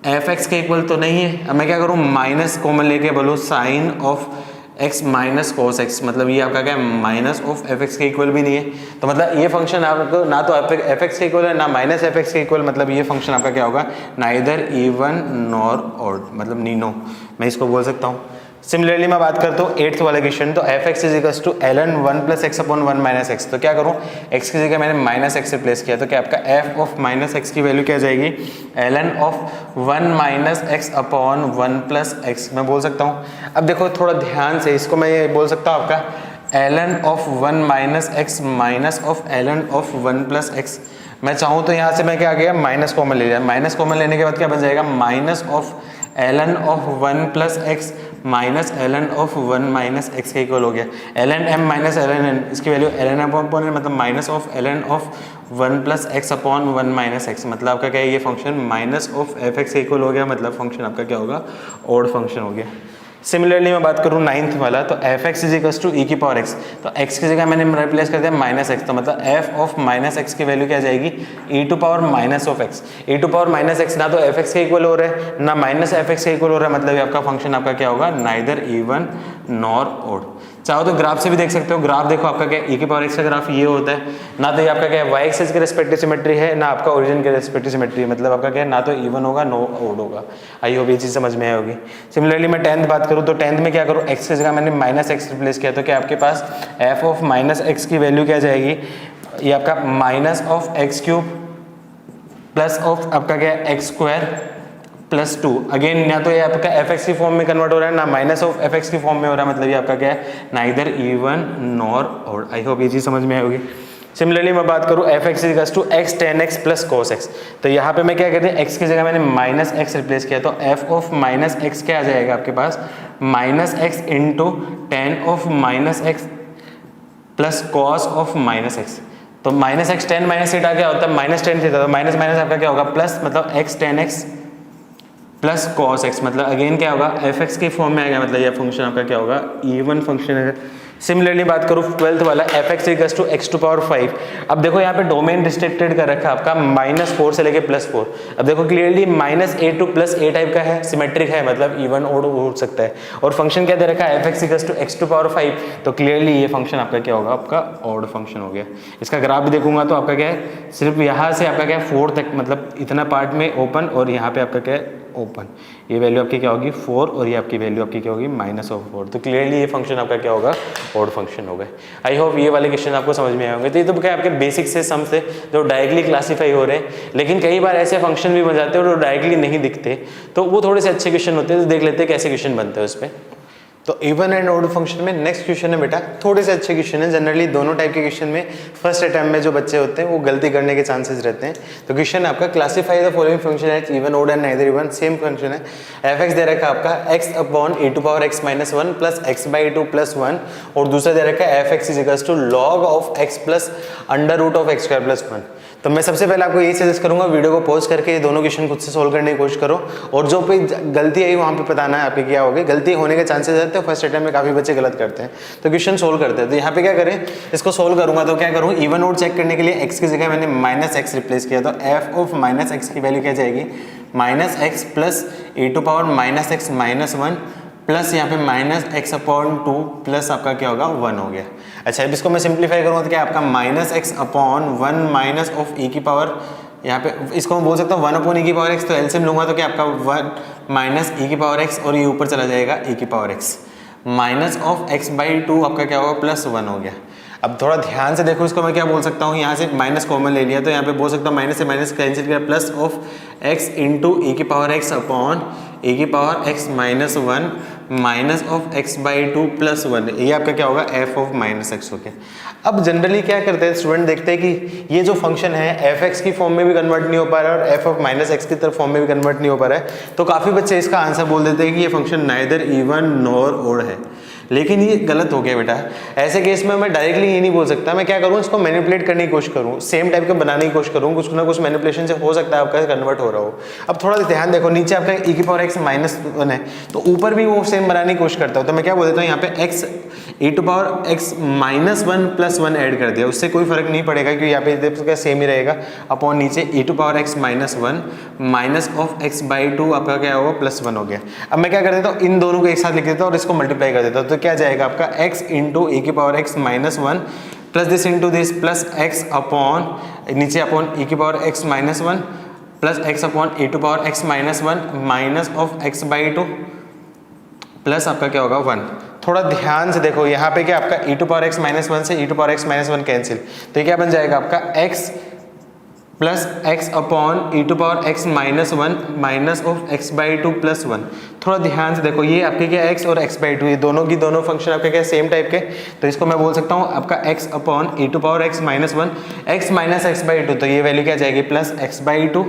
एफ एक्स के इक्वल तो नहीं है, अब मैं क्या करूँ माइनस कॉमन लेके बोलूँ sine of x minus cos x, मतलब ये आपका क्या है माइनस ऑफ एफ एक्स के इक्वल भी नहीं है, तो मतलब ये फंक्शन आपको ना तो एफ एक्स के इक्वल है ना माइनस एफ एक्स के इक्वल, मतलब ये फंक्शन आपका क्या होगा, नाइदर इवन नॉर ऑड, मतलब नीनो मैं इसको बोल सकता हूँ। सिमिलरली मैं बात करता हूँ एट्थ वाला क्वेश्चन, तो f x is equals to l n 1 plus x upon 1 minus x, तो क्या करूँ एक्स की जगह मैंने माइनस एक्स रिप्लेस किया, तो क्या आपका एफ ऑफ माइनस एक्स की वैल्यू क्या जाएगी, l n of 1 minus x upon 1 plus x मैं बोल सकता हूँ। अब देखो थोड़ा ध्यान से इसको मैं ये बोल सकता हूँ आपका l n of 1 minus x minus of l n of 1 plus x, मैं चाहूँ तो यहाँ से मैं क्या आ गया माइनस कॉमन ले लिया, माइनस कॉमन लेने के बाद क्या बन जाएगा minus of l n of 1 plus x minus l n of 1 minus x के इक्वल हो गया, l n m minus l n n, इसकी वैल्यू एल एन अपॉन मतलब minus of l n of 1 plus x upon 1 minus x, मतलब आपका क्या है ये function minus of f x के इक्वल हो गया, मतलब फंक्शन आपका क्या होगा ऑड फंक्शन हो गया। सिमिलरली मैं बात करूँ नाइन्थ वाला, तो f x is equals to e की पावर एक्स, तो एक्स की जगह मैंने रिप्लेस कर दिया माइनस एक्स, तो मतलब एफ ऑफ माइनस एक्स की वैल्यू क्या जाएगी e to power minus of x, e to power minus x ना तो एफ एक्स के इक्वल हो रहा है ना माइनस एफ एक्स के इक्वल हो रहा है, मतलब ये आपका फंक्शन आपका क्या होगा नाइदर इवन नॉर ऑड। चाहो तो ग्राफ से भी देख सकते हो, ग्राफ देखो आपका क्या ई की पावर एक्स का ग्राफ ये होता है, ना तो ये आपका क्या है वाई एक्सिस के रिस्पेक्टिव सिमेट्री है ना आपका ओरिजिन के रिस्पेक्टिव सिमेट्री है, मतलब आपका क्या है ना तो इवन होगा नो ऑड होगा। आई होप ये चीज़ समझ में आई होगी। सिमिलरली मैं टेंथ बात करूँ तो टेंथ में क्या करूँ एक्स की जगह मैंने माइनस एक्स रिप्लेस किया, तो क्या आपके पास एफ ऑफ माइनस एक्स की वैल्यू क्या जाएगी, ये आपका minus of x cube plus of आपका क्या है एक्स स्क्वायर प्लस 2, अगेन या तो ये आपका एफ एक्स की फॉर्म में कन्वर्ट हो रहा है ना माइनस ऑफ एफ एक्स की फॉर्म में हो रहा है, मतलब ये आपका क्या है neither even nor odd. I hope ये चीज़ समझ में आई होगी। सिमिलरली मैं बात करूँ f x equals to x tan x plus cos x, तो यहाँ पे मैं क्या कहते हैं एक्स की जगह मैंने माइनस एक्स रिप्लेस किया, तो एफ ऑफ माइनस एक्स क्या आ जाएगा आपके पास minus x into tan of minus x plus cos of minus x, तो minus x tan minus theta क्या होता है, माइनस टेन थीटा, तो माइनस माइनस आपका क्या होगा प्लस, मतलब x tan x plus cos x, मतलब अगेन क्या होगा एफ एक्स के फॉर्म में आएगा, मतलब ये फंक्शन आपका क्या होगा इवन फंक्शन है। सिमिलरली बात करूँ 12th वाला f x equals to x to power 5। अब देखो यहाँ पे डोमेन रिस्ट्रिक्टेड कर रखा है आपका -4 से लेके +4। अब देखो clearly -a to +a type का है, सिमेट्रिक है, मतलब इवन ओड हो सकता है। और फंक्शन क्या दे रखा है f x equals to x to power 5, तो क्लियरली ये फंक्शन आपका क्या होगा, आपका ऑड फंक्शन हो गया। इसका ग्राफ भी देखूंगा तो आपका क्या है, सिर्फ यहाँ से आपका क्या है 4 तक, मतलब इतना पार्ट में ओपन, और यहाँ पे आपका क्या है ओपन। ये वैल्यू आपकी क्या होगी 4, और ये आपकी वैल्यू आपकी क्या होगी -4। तो क्लियरली ये फंक्शन आपका क्या होगा ऑड फंक्शन हो गए। आई होप ये वाले क्वेश्चन आपको समझ में आए होंगे। तो ये तो क्या आपके बेसिक से सम से जो डायरेक्टली क्लासीफाई हो रहे हैं, लेकिन कई बार ऐसे फंक्शन भी बन जाते हैं और डायरेक्टली नहीं दिखते, तो वो थोड़े से अच्छे क्वेश्चन होते हैं। तो देख लेते हैं कैसे क्वेश्चन बनते हैं उस पर। तो इवन एंड ऑड फंक्शन में नेक्स्ट क्वेश्चन है बेटा, थोड़े से अच्छे क्वेश्चन है। जनरली दोनों टाइप के क्वेश्चन में फर्स्ट अटेम्प्ट में जो बच्चे होते हैं वो गलती करने के चांसेस रहते हैं। तो क्वेश्चन आपका classify the following function as even odd and neither even. Same function है, एफ एक्स दे रखा है आपका x upon a to power x minus 1 plus x by 2 plus 1, और दूसरा दे रखा है f x is equals to log of x plus under root of x square plus 1। तो मैं सबसे पहले आपको यही सजेस्ट करूंगा, वीडियो को पॉज करके ये दोनों क्वेश्चन खुद से सोल्व करने की कोशिश करो, और जो पे गलती आई वहाँ पे बताना है आपकी क्या होगी। गलती होने के चांसेस रहते हैं, फर्स्ट अटेम्प्ट में काफी बच्चे गलत करते हैं, तो क्वेश्चन सोल्व करते हैं। तो यहाँ पे क्या करें, इसको सोल्व करूंगा तो क्या करूँ, इवन ऑड चेक करने के लिए x की जगह मैंने -x रिप्लेस किया, तो f ऑफ -x की वैल्यू क्या जाएगी -x plus a to power -x minus 1 plus यहाँ पे -x अपॉन 2 प्लस आपका क्या होगा 1 हो गया। अच्छा, अब इसको मैं सिंप्लीफाई करूँगा तो क्या आपका -x upon 1 minus of e की पावर, यहाँ पे इसको मैं बोल सकता हूँ 1 अपॉन e की पावर x, तो एलसीएम लूंगा तो क्या आपका 1 माइनस e की पावर x, और ये ऊपर चला जाएगा e की power x minus of x by 2 आपका क्या होगा +1 हो गया। अब थोड़ा ध्यान से देखो, इसको मैं क्या बोल सकता हूँ, यहाँ से माइनस कॉमन ले लिया तो यहाँ पे बोल सकता हूँ माइनस से माइनस कैंसिल किया, plus of x into e की पावर x अपॉन e की power x minus 1 minus of x by 2 plus 1, ये आपका क्या होगा f ऑफ -x हो गया। अब जनरली क्या करते हैं स्टूडेंट, देखते हैं कि ये जो फंक्शन है एफ एक्स की फॉर्म में भी कन्वर्ट नहीं हो पा रहा है और एफ ऑफ -x की तरफ फॉर्म में भी कन्वर्ट नहीं हो पा रहा है, तो काफ़ी बच्चे इसका आंसर बोल देते हैं कि ये function neither even nor odd है। लेकिन ये गलत हो गया बेटा। ऐसे केस में मैं डायरेक्टली ये नहीं बोल सकता, मैं क्या करूँ, इसको मैनिपुलेट करने की कोशिश करूँ, सेम टाइप का बनाने की कोशिश करूँ, कुछ ना कुछ मैनिपुलेशन से हो सकता है आपका कन्वर्ट हो रहा हो। अब थोड़ा ध्यान देखो, नीचे आपका e की पावर x माइनस 1 है, तो ऊपर भी वो सेम बनाने की कोशिश करता हूँ, तो मैं क्या बोल देता हूँ यहाँ पे x e to power x minus 1 plus 1 add कर दिया, उससे कोई फर्क नहीं पड़ेगा क्योंकि यहाँ पे सेम ही रहेगा, अपॉन नीचे e to power x minus 1 minus of x by 2 आपका क्या होगा +1 हो गया। अब मैं क्या कर देता हूँ, इन दोनों को एक साथ लिख देता हूँ और इसको मल्टीप्लाई कर देता हूँ, तो क्या जाएगा आपका x इंटू e की power x minus 1 plus this into this plus x upon नीचे अपॉन e की power x minus 1 plus x upon e to power x minus 1 minus of x by 2 plus आपका क्या होगा 1। थोड़ा ध्यान से देखो, यहाँ पे क्या आपका e to power x minus 1 से e to power x minus 1 cancel, तो ये क्या बन जाएगा आपका x plus x upon e to power x minus 1 minus of x by 2 plus 1। थोड़ा ध्यान से देखो, ये आपके क्या x और x बाई 2, ये दोनों की दोनों फंक्शन आपके क्या सेम टाइप के, तो इसको मैं बोल सकता हूँ आपका x upon e to power x minus 1 x minus x by 2, तो ये वैल्यू क्या जाएगी प्लस x बाई 2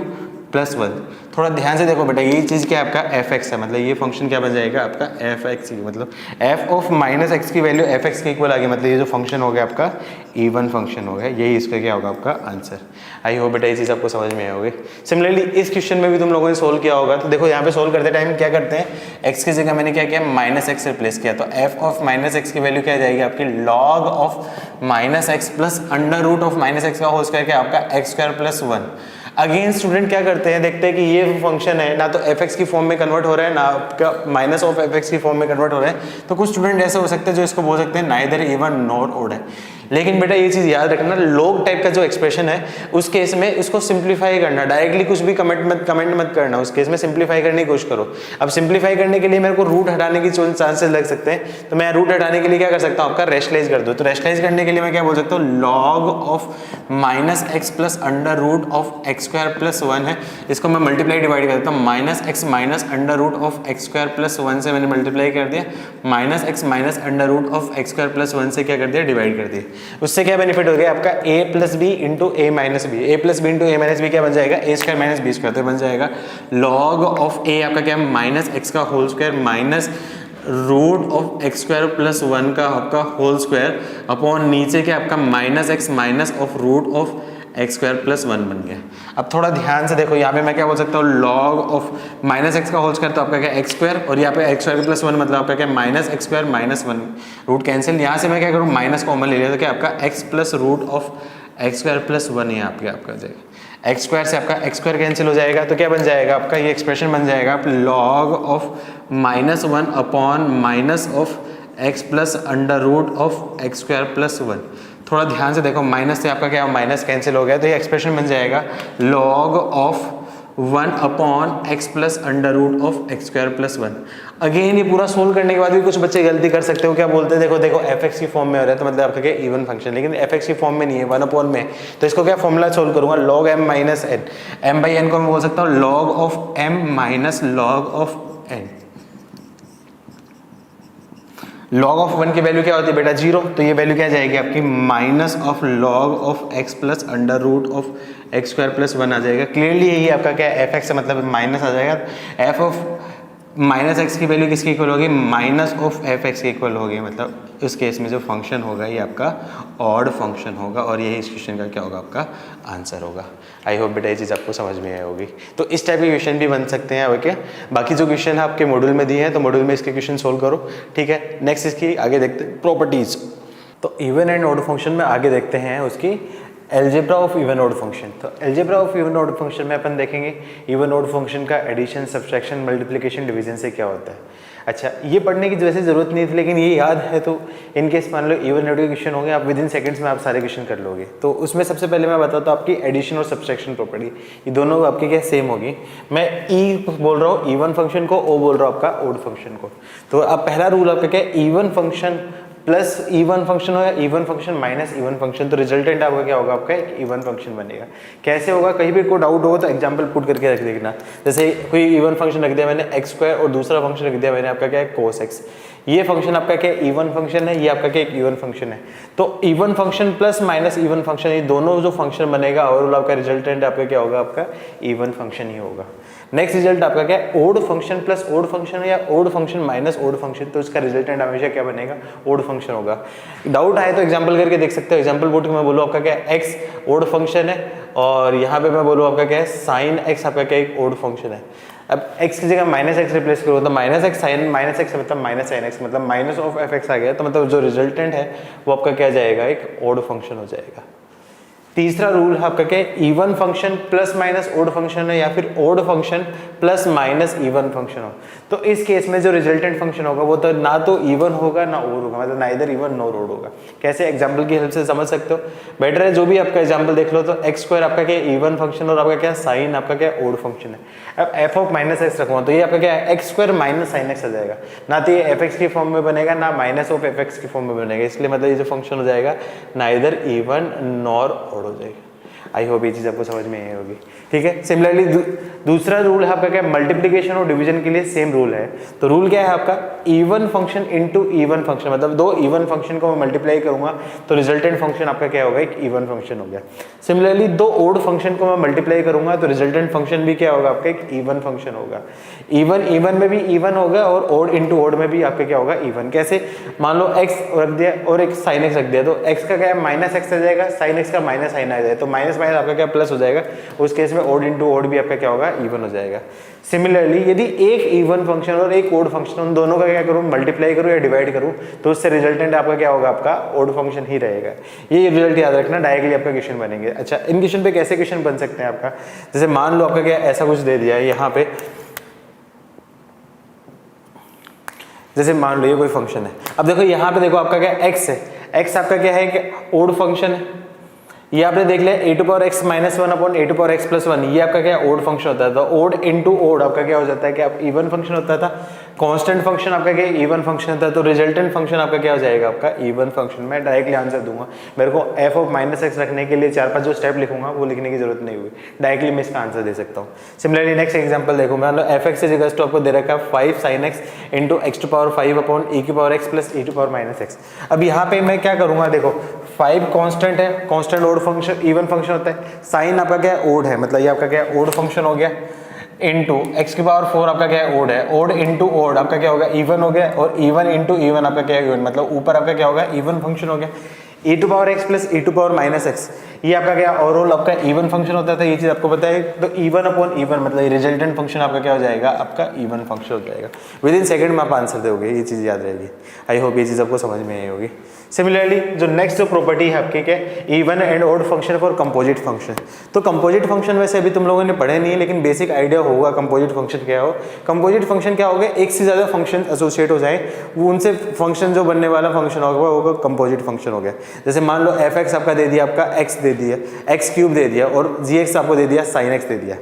प्लस 1। थोड़ा ध्यान से देखो बेटा, ये चीज़ क्या आपका एफ एक्स है, मतलब ये फंक्शन क्या बन जाएगा आपका एफ एक्स, मतलब एफ ऑफ माइनस एक्स की वैल्यू एफ एक्स के इक्वल आ गई, मतलब ये जो फंक्शन हो गया आपका इवन फंक्शन हो गया, यही इसका क्या होगा आपका आंसर। आई होप बेटा ये चीज़ आपको समझ में आई होगी। सिमिलरली इस क्वेश्चन में भी तुम लोगों ने सोल्व किया होगा, तो देखो यहाँ पे सोल्व करते टाइम क्या करते हैं, एक्स की जगह मैंने क्या किया -x रिप्लेस किया, तो एफ ऑफ -x की वैल्यू क्या जाएगी आपकी log of -x plus under root of -x का होल स्क्वायर क्या आपका x square plus 1। Again student क्या करते हैं, देखते हैं कि ये फंक्शन है ना तो एफ एक्स की फॉर्म में कन्वर्ट हो रहा है ना आपका माइनस ऑफ एफ एक्स की फॉर्म में कन्वर्ट हो रहा है, तो कुछ स्टूडेंट ऐसे हो सकते हैं जो इसको बोल सकते हैं नाइदर इवन नॉर ऑड है। लेकिन बेटा ये चीज़ याद रखना, लॉग टाइप का जो एक्सप्रेशन है उस केस में उसको सिंप्लीफाई करना, डायरेक्टली कुछ भी कमेंट मत करना, उस केस में सिंप्लीफाई करने की कोशिश करो। अब सिंप्लीफाई करने के लिए मेरे को रूट हटाने की चांसेस लग सकते हैं, तो मैं रूट हटाने के लिए क्या कर सकता हूँ, आपका रेशनलाइज कर दो। तो रेशनलाइज करने के लिए मैं क्या बोल सकता हूँ, log of -x plus under root of x square plus 1 है, इसको मैं मल्टीप्लाई डिवाइड कर देता हूँ, -x minus under root of x square plus 1 से मैंने मल्टीप्लाई कर दिया, -x minus under root of x square plus 1 से क्या कर दिया, डिवाइड कर दिया। उससे क्या बेनिफिट हो गया आपका a plus b into a minus b, a plus b into a minus b क्या बन जाएगा, a square minus b square, तो बन जाएगा लॉग ऑफ a आपका क्या -x का whole square minus root of x square plus 1 का आपका होल स्क्वायर अपॉन नीचे के आपका minus x minus of root of x square plus 1 बन गया। अब थोड़ा ध्यान से देखो, यहाँ पे मैं क्या बोल सकता हूँ, लॉग ऑफ माइनस एक्स का होल स्क्वायर तो आपका क्या एक्स स्क्वायर, और यहाँ पे एक्स स्क्वायर प्लस 1 मतलब आपका क्या minus x square minus 1, root cancel. यहाँ से मैं क्या करूँ, माइनस कॉमन ले लिया तो क्या आपका x plus root of x square plus 1 यहाँ पे आपका जाएगा। एक्स स्क्वायर से आपका एक्स स्क्वायर कैंसिल हो जाएगा तो क्या बन जाएगा आपका, ये एक्सप्रेशन बन जाएगा आप log of minus 1 upon minus of x plus under root of x square plus 1। थोड़ा ध्यान से देखो, माइनस से आपका क्या माइनस कैंसिल हो गया तो ये एक्सप्रेशन बन जाएगा log of 1 upon x plus under root of x square plus 1। Again ये पूरा सोल्व करने के बाद भी कुछ बच्चे गलती कर सकते हो, क्या बोलते हैं, देखो एफ एक्स की फॉर्म में हो रहा है तो मतलब आपका क्या इवन फंक्शन, लेकिन एफ एक्स की फॉर्म में नहीं है, 1 अपॉन में। तो इसको क्या फॉर्मूला सोल्व करूंगा, log m minus n, m by n को मैं बोल सकता हूँ log of m minus log of n. Log of 1 की वैल्यू क्या होती है बेटा 0, तो ये वैल्यू क्या जाएगी आपकी minus of log of x plus under root of x square plus 1 आ जाएगा। क्लियरली यही आपका क्या एफ एक्स मतलब माइनस आ जाएगा, एफ ऑफ माइनस एक्स की वैल्यू किसकी इक्वल होगी, माइनस ऑफ एफ एक्स की इक्वल होगी। मतलब उस केस में जो फंक्शन होगा ये आपका ऑड फंक्शन होगा और यही इस क्वेश्चन का क्या होगा आपका आंसर होगा। आई होप बेटा ये चीज़ आपको समझ में आई होगी। तो इस टाइप के क्वेश्चन भी बन सकते हैं। ओके, बाकी जो क्वेश्चन है आपके मॉड्यूल में दिए हैं तो मॉड्यूल में इसके क्वेश्चन सोल्व करो। ठीक है, नेक्स्ट इसकी आगे देखते हैं प्रॉपर्टीज। तो इवन एंड ऑड फंक्शन में आगे देखते हैं उसकी algebra of even odd function. तो algebra of even odd function में अपन देखेंगे इवन ऑड फंक्शन का एडिशन सब्सट्रैक्शन मल्टीप्लिकेशन डिवीजन से क्या होता है। अच्छा, ये पढ़ने की वैसे जरूरत नहीं थी लेकिन ये याद है तो इनकेस मान लो इवन ऑड के क्वेश्चन होंगे आप विद इन सेकंड्स में आप सारे क्वेश्चन कर लोगे। तो उसमें सबसे पहले मैं बताता हूँ आपकी एडिशन और सब्सट्रैक्शन प्रॉपर्टी, ये दोनों आपकी क्या सेम होगी। मैं ई बोल रहा हूँ इवन फंक्शन को, ओ बोल रहा हूँ आपका ऑड फंक्शन को। तो अब पहला रूल आपका क्या है, even function plus even function होगा, even function minus even function, तो रिजल्टेंट आपका क्या होगा, आपका एक इवन फंक्शन बनेगा। कैसे होगा, कहीं भी कोई डाउट होगा तो एग्जांपल पुट करके रख देखना। जैसे कोई इवन फंक्शन रख दिया मैंने एक्स स्क्वायर और दूसरा फंक्शन रख दिया मैंने आपका क्या है कोस एक्स। ये फंक्शन आपका क्या इवन फंक्शन है, ये आपका क्या एक इवन फंक्शन है। तो even function plus minus even function, ये दोनों जो फंक्शन बनेगा ओवरऑल आपका रिजल्टेंट आपका क्या होगा, आपका इवन फंक्शन ही होगा। नेक्स्ट रिजल्ट आपका क्या है, odd function plus odd function या odd function minus odd function, तो इसका रिजल्टेंट हमेशा क्या बनेगा, ओड फंक्शन होगा। डाउट आए तो एग्जांपल करके देख सकते हो। एग्जांपल बोल के मैं बोलूँ आपका क्या है एक्स ओड फंक्शन है और यहाँ पे मैं बोलूँ आपका क्या है साइन एक्स आपका क्या एक ओड फंक्शन है। अब x की जगह माइनस एक्स रिप्लेस करो तो minus x sine minus x मतलब माइनस साइन एक्स मतलब माइनस ऑफ एफ एक्स आ गया, तो मतलब जो रिजल्टेंट है वो आपका क्या जाएगा, एक ओड फंक्शन हो जाएगा। तीसरा रूल है आपका क्या है, even function plus minus odd function है या फिर odd function plus minus even function हो। तो इस केस में जो रिजल्टेंट फंक्शन होगा वो तो ना तो इवन होगा ना ओड होगा, मतलब नाइदर इवन नॉर ओड होगा। कैसे, एग्जांपल की हेल्प से समझ सकते हो। बेटर है जो भी आपका एग्जांपल देख लो तो एक्स स्क्वायर आपका क्या इवन फंक्शन और आपका क्या साइन आपका क्या ओड फंक्शन है। अब एफ ऑफ माइनस एक्स रखूँ तो ये आपका क्या है x square minus sine x आ जाएगा, ना तो ये एफ एक्स की फॉर्म में बनेगा ना माइनस ऑफ एफ एक्स की फॉर्म में बनेगा, इसलिए मतलब ये जो फंक्शन हो जाएगा नाइदर इवन नॉर ओड हो जाएगा। आई होप ये चीज़ आपको समझ में आई होगी। ठीक है, सिमिलरली दूसरा रूल है आपका क्या, मल्टीप्लिकेशन और डिवीजन के लिए सेम रूल है। तो रूल क्या है आपका, even function into even function, मतलब दो इवन फंक्शन को मैं मल्टीप्लाई करूंगा तो रिजल्टेंट फंक्शन आपका क्या होगा, एक इवन फंक्शन हो गया। सिमिलरली दो ओड फंक्शन को मैं मल्टीप्लाई करूंगा तो रिजल्टेंट फंक्शन भी क्या होगा, आपका एक इवन फंक्शन होगा। इवन इवन में भी इवन होगा और ओड इनटू ओड में भी आपका क्या होगा, इवन। कैसे, मान लो एक्स रख दिया और एक साइन एक्स रख दिया तो एक्स का क्या है माइनस एक्स आ जाएगा, साइन एक्स का माइनस साइन आ जाएगा, तो माइनस माइनस आपका क्या प्लस हो जाएगा। उस केस में ओड इनटू ओड भी आपका क्या होगा, इवन हो जाएगा। सिमिलरली यदि एक इवन फंक्शन और एक ओड फंक्शन उन दोनों का क्या करूं, मल्टीप्लाई करूं या डिवाइड करूं तो उससे रिजल्टेंट आपका क्या होगा, आपका ओड फंक्शन ही रहेगा। ये रिजल्ट याद रखना, डायरेक्टली आपका क्वेश्चन बनेंगे। अच्छा, इन क्वेश्चन पे कैसे क्वेश्चन बन सकते हैं आपका, जैसे मान लो आपका क्या ऐसा कुछ दे दिया है यहाँ पे, जैसे मान लो ये कोई फंक्शन है। अब देखो यहाँ पे देखो आपका क्या एक्स है, एक्स आपका क्या है कि ओड फंक्शन है। ये आपने देख लिया a to power x minus 1 upon a to power x plus 1, ये आपका क्या ओड फंक्शन होता है। तो ओड इनटू ओड आपका क्या हो जाता है कि आप इवन फंक्शन होता था, कांस्टेंट फंक्शन आपका क्या इवन फंक्शन होता है, तो रिजल्टेंट फंक्शन आपका क्या हो जाएगा, आपका इवन फंक्शन। मैं डायरेक्टली आंसर दूंगा, मेरे को एफ ऑफ माइनस एक्स रखने के लिए 4-5 जो स्टेप लिखूंगा वो लिखने की जरूरत नहीं हुई, डायरेक्टली मैं इसका आंसर दे सकता हूँ। सिमिलरली नेक्स्ट एग्जाम्पल देखो, मान लो f x is equal to आपको दे रखा है 5 sine x into x to power 5 upon e की power x plus e to power minus x. अब यहाँ पे मैं क्या करूंगा, देखो 5 कांस्टेंट है, constant odd function even function होता है, साइन आपका क्या ओड है, मतलब ये आपका क्या ओड फंक्शन हो गया। इंटू एक्स की पावर 4 आपका क्या है ओड है, ओड इंटू ओड आपका क्या होगा इवन हो गया, और इवन इंटू इवन आपका क्या है इवन, मतलब ऊपर आपका क्या होगा इवन फंक्शन हो गया। e to power x plus e to power minus x ये आपका क्या ओवरऑल आपका इवन फंक्शन होता था, ये चीज आपको पता है। तो इवन अपॉन इवन मतलब रिजल्टेंट फंक्शन आपका क्या हो जाएगा आपका इवन फंक्शन हो जाएगा। विद इन सेकंड में आप आंसर दोगे, ये चीज याद रहेगी। आई होप ये चीज आपको समझ में आई होगी। सिमिलरली जो नेक्स्ट जो प्रॉपर्टी है आपकी क्या even and odd function for composite function. तो कंपोजिट फंक्शन वैसे अभी तुम लोगों ने पढ़े नहीं है, लेकिन बेसिक आइडिया होगा कंपोजिट फंक्शन क्या हो। कंपोजिट फंक्शन क्या होगा, एक से ज्यादा फंक्शन एसोसिएट हो जाए, वो उनसे फंक्शन जो बनने वाला फंक्शन होगा वो कंपोजिट फंक्शन हो गया। जैसे मान लो एफ एक्स आपका दे दिया, आपका एक्स दे दिया, एक्स क्यूब दे दिया, और जी एक्स आपको दे दिया साइन एक्स दे दिया।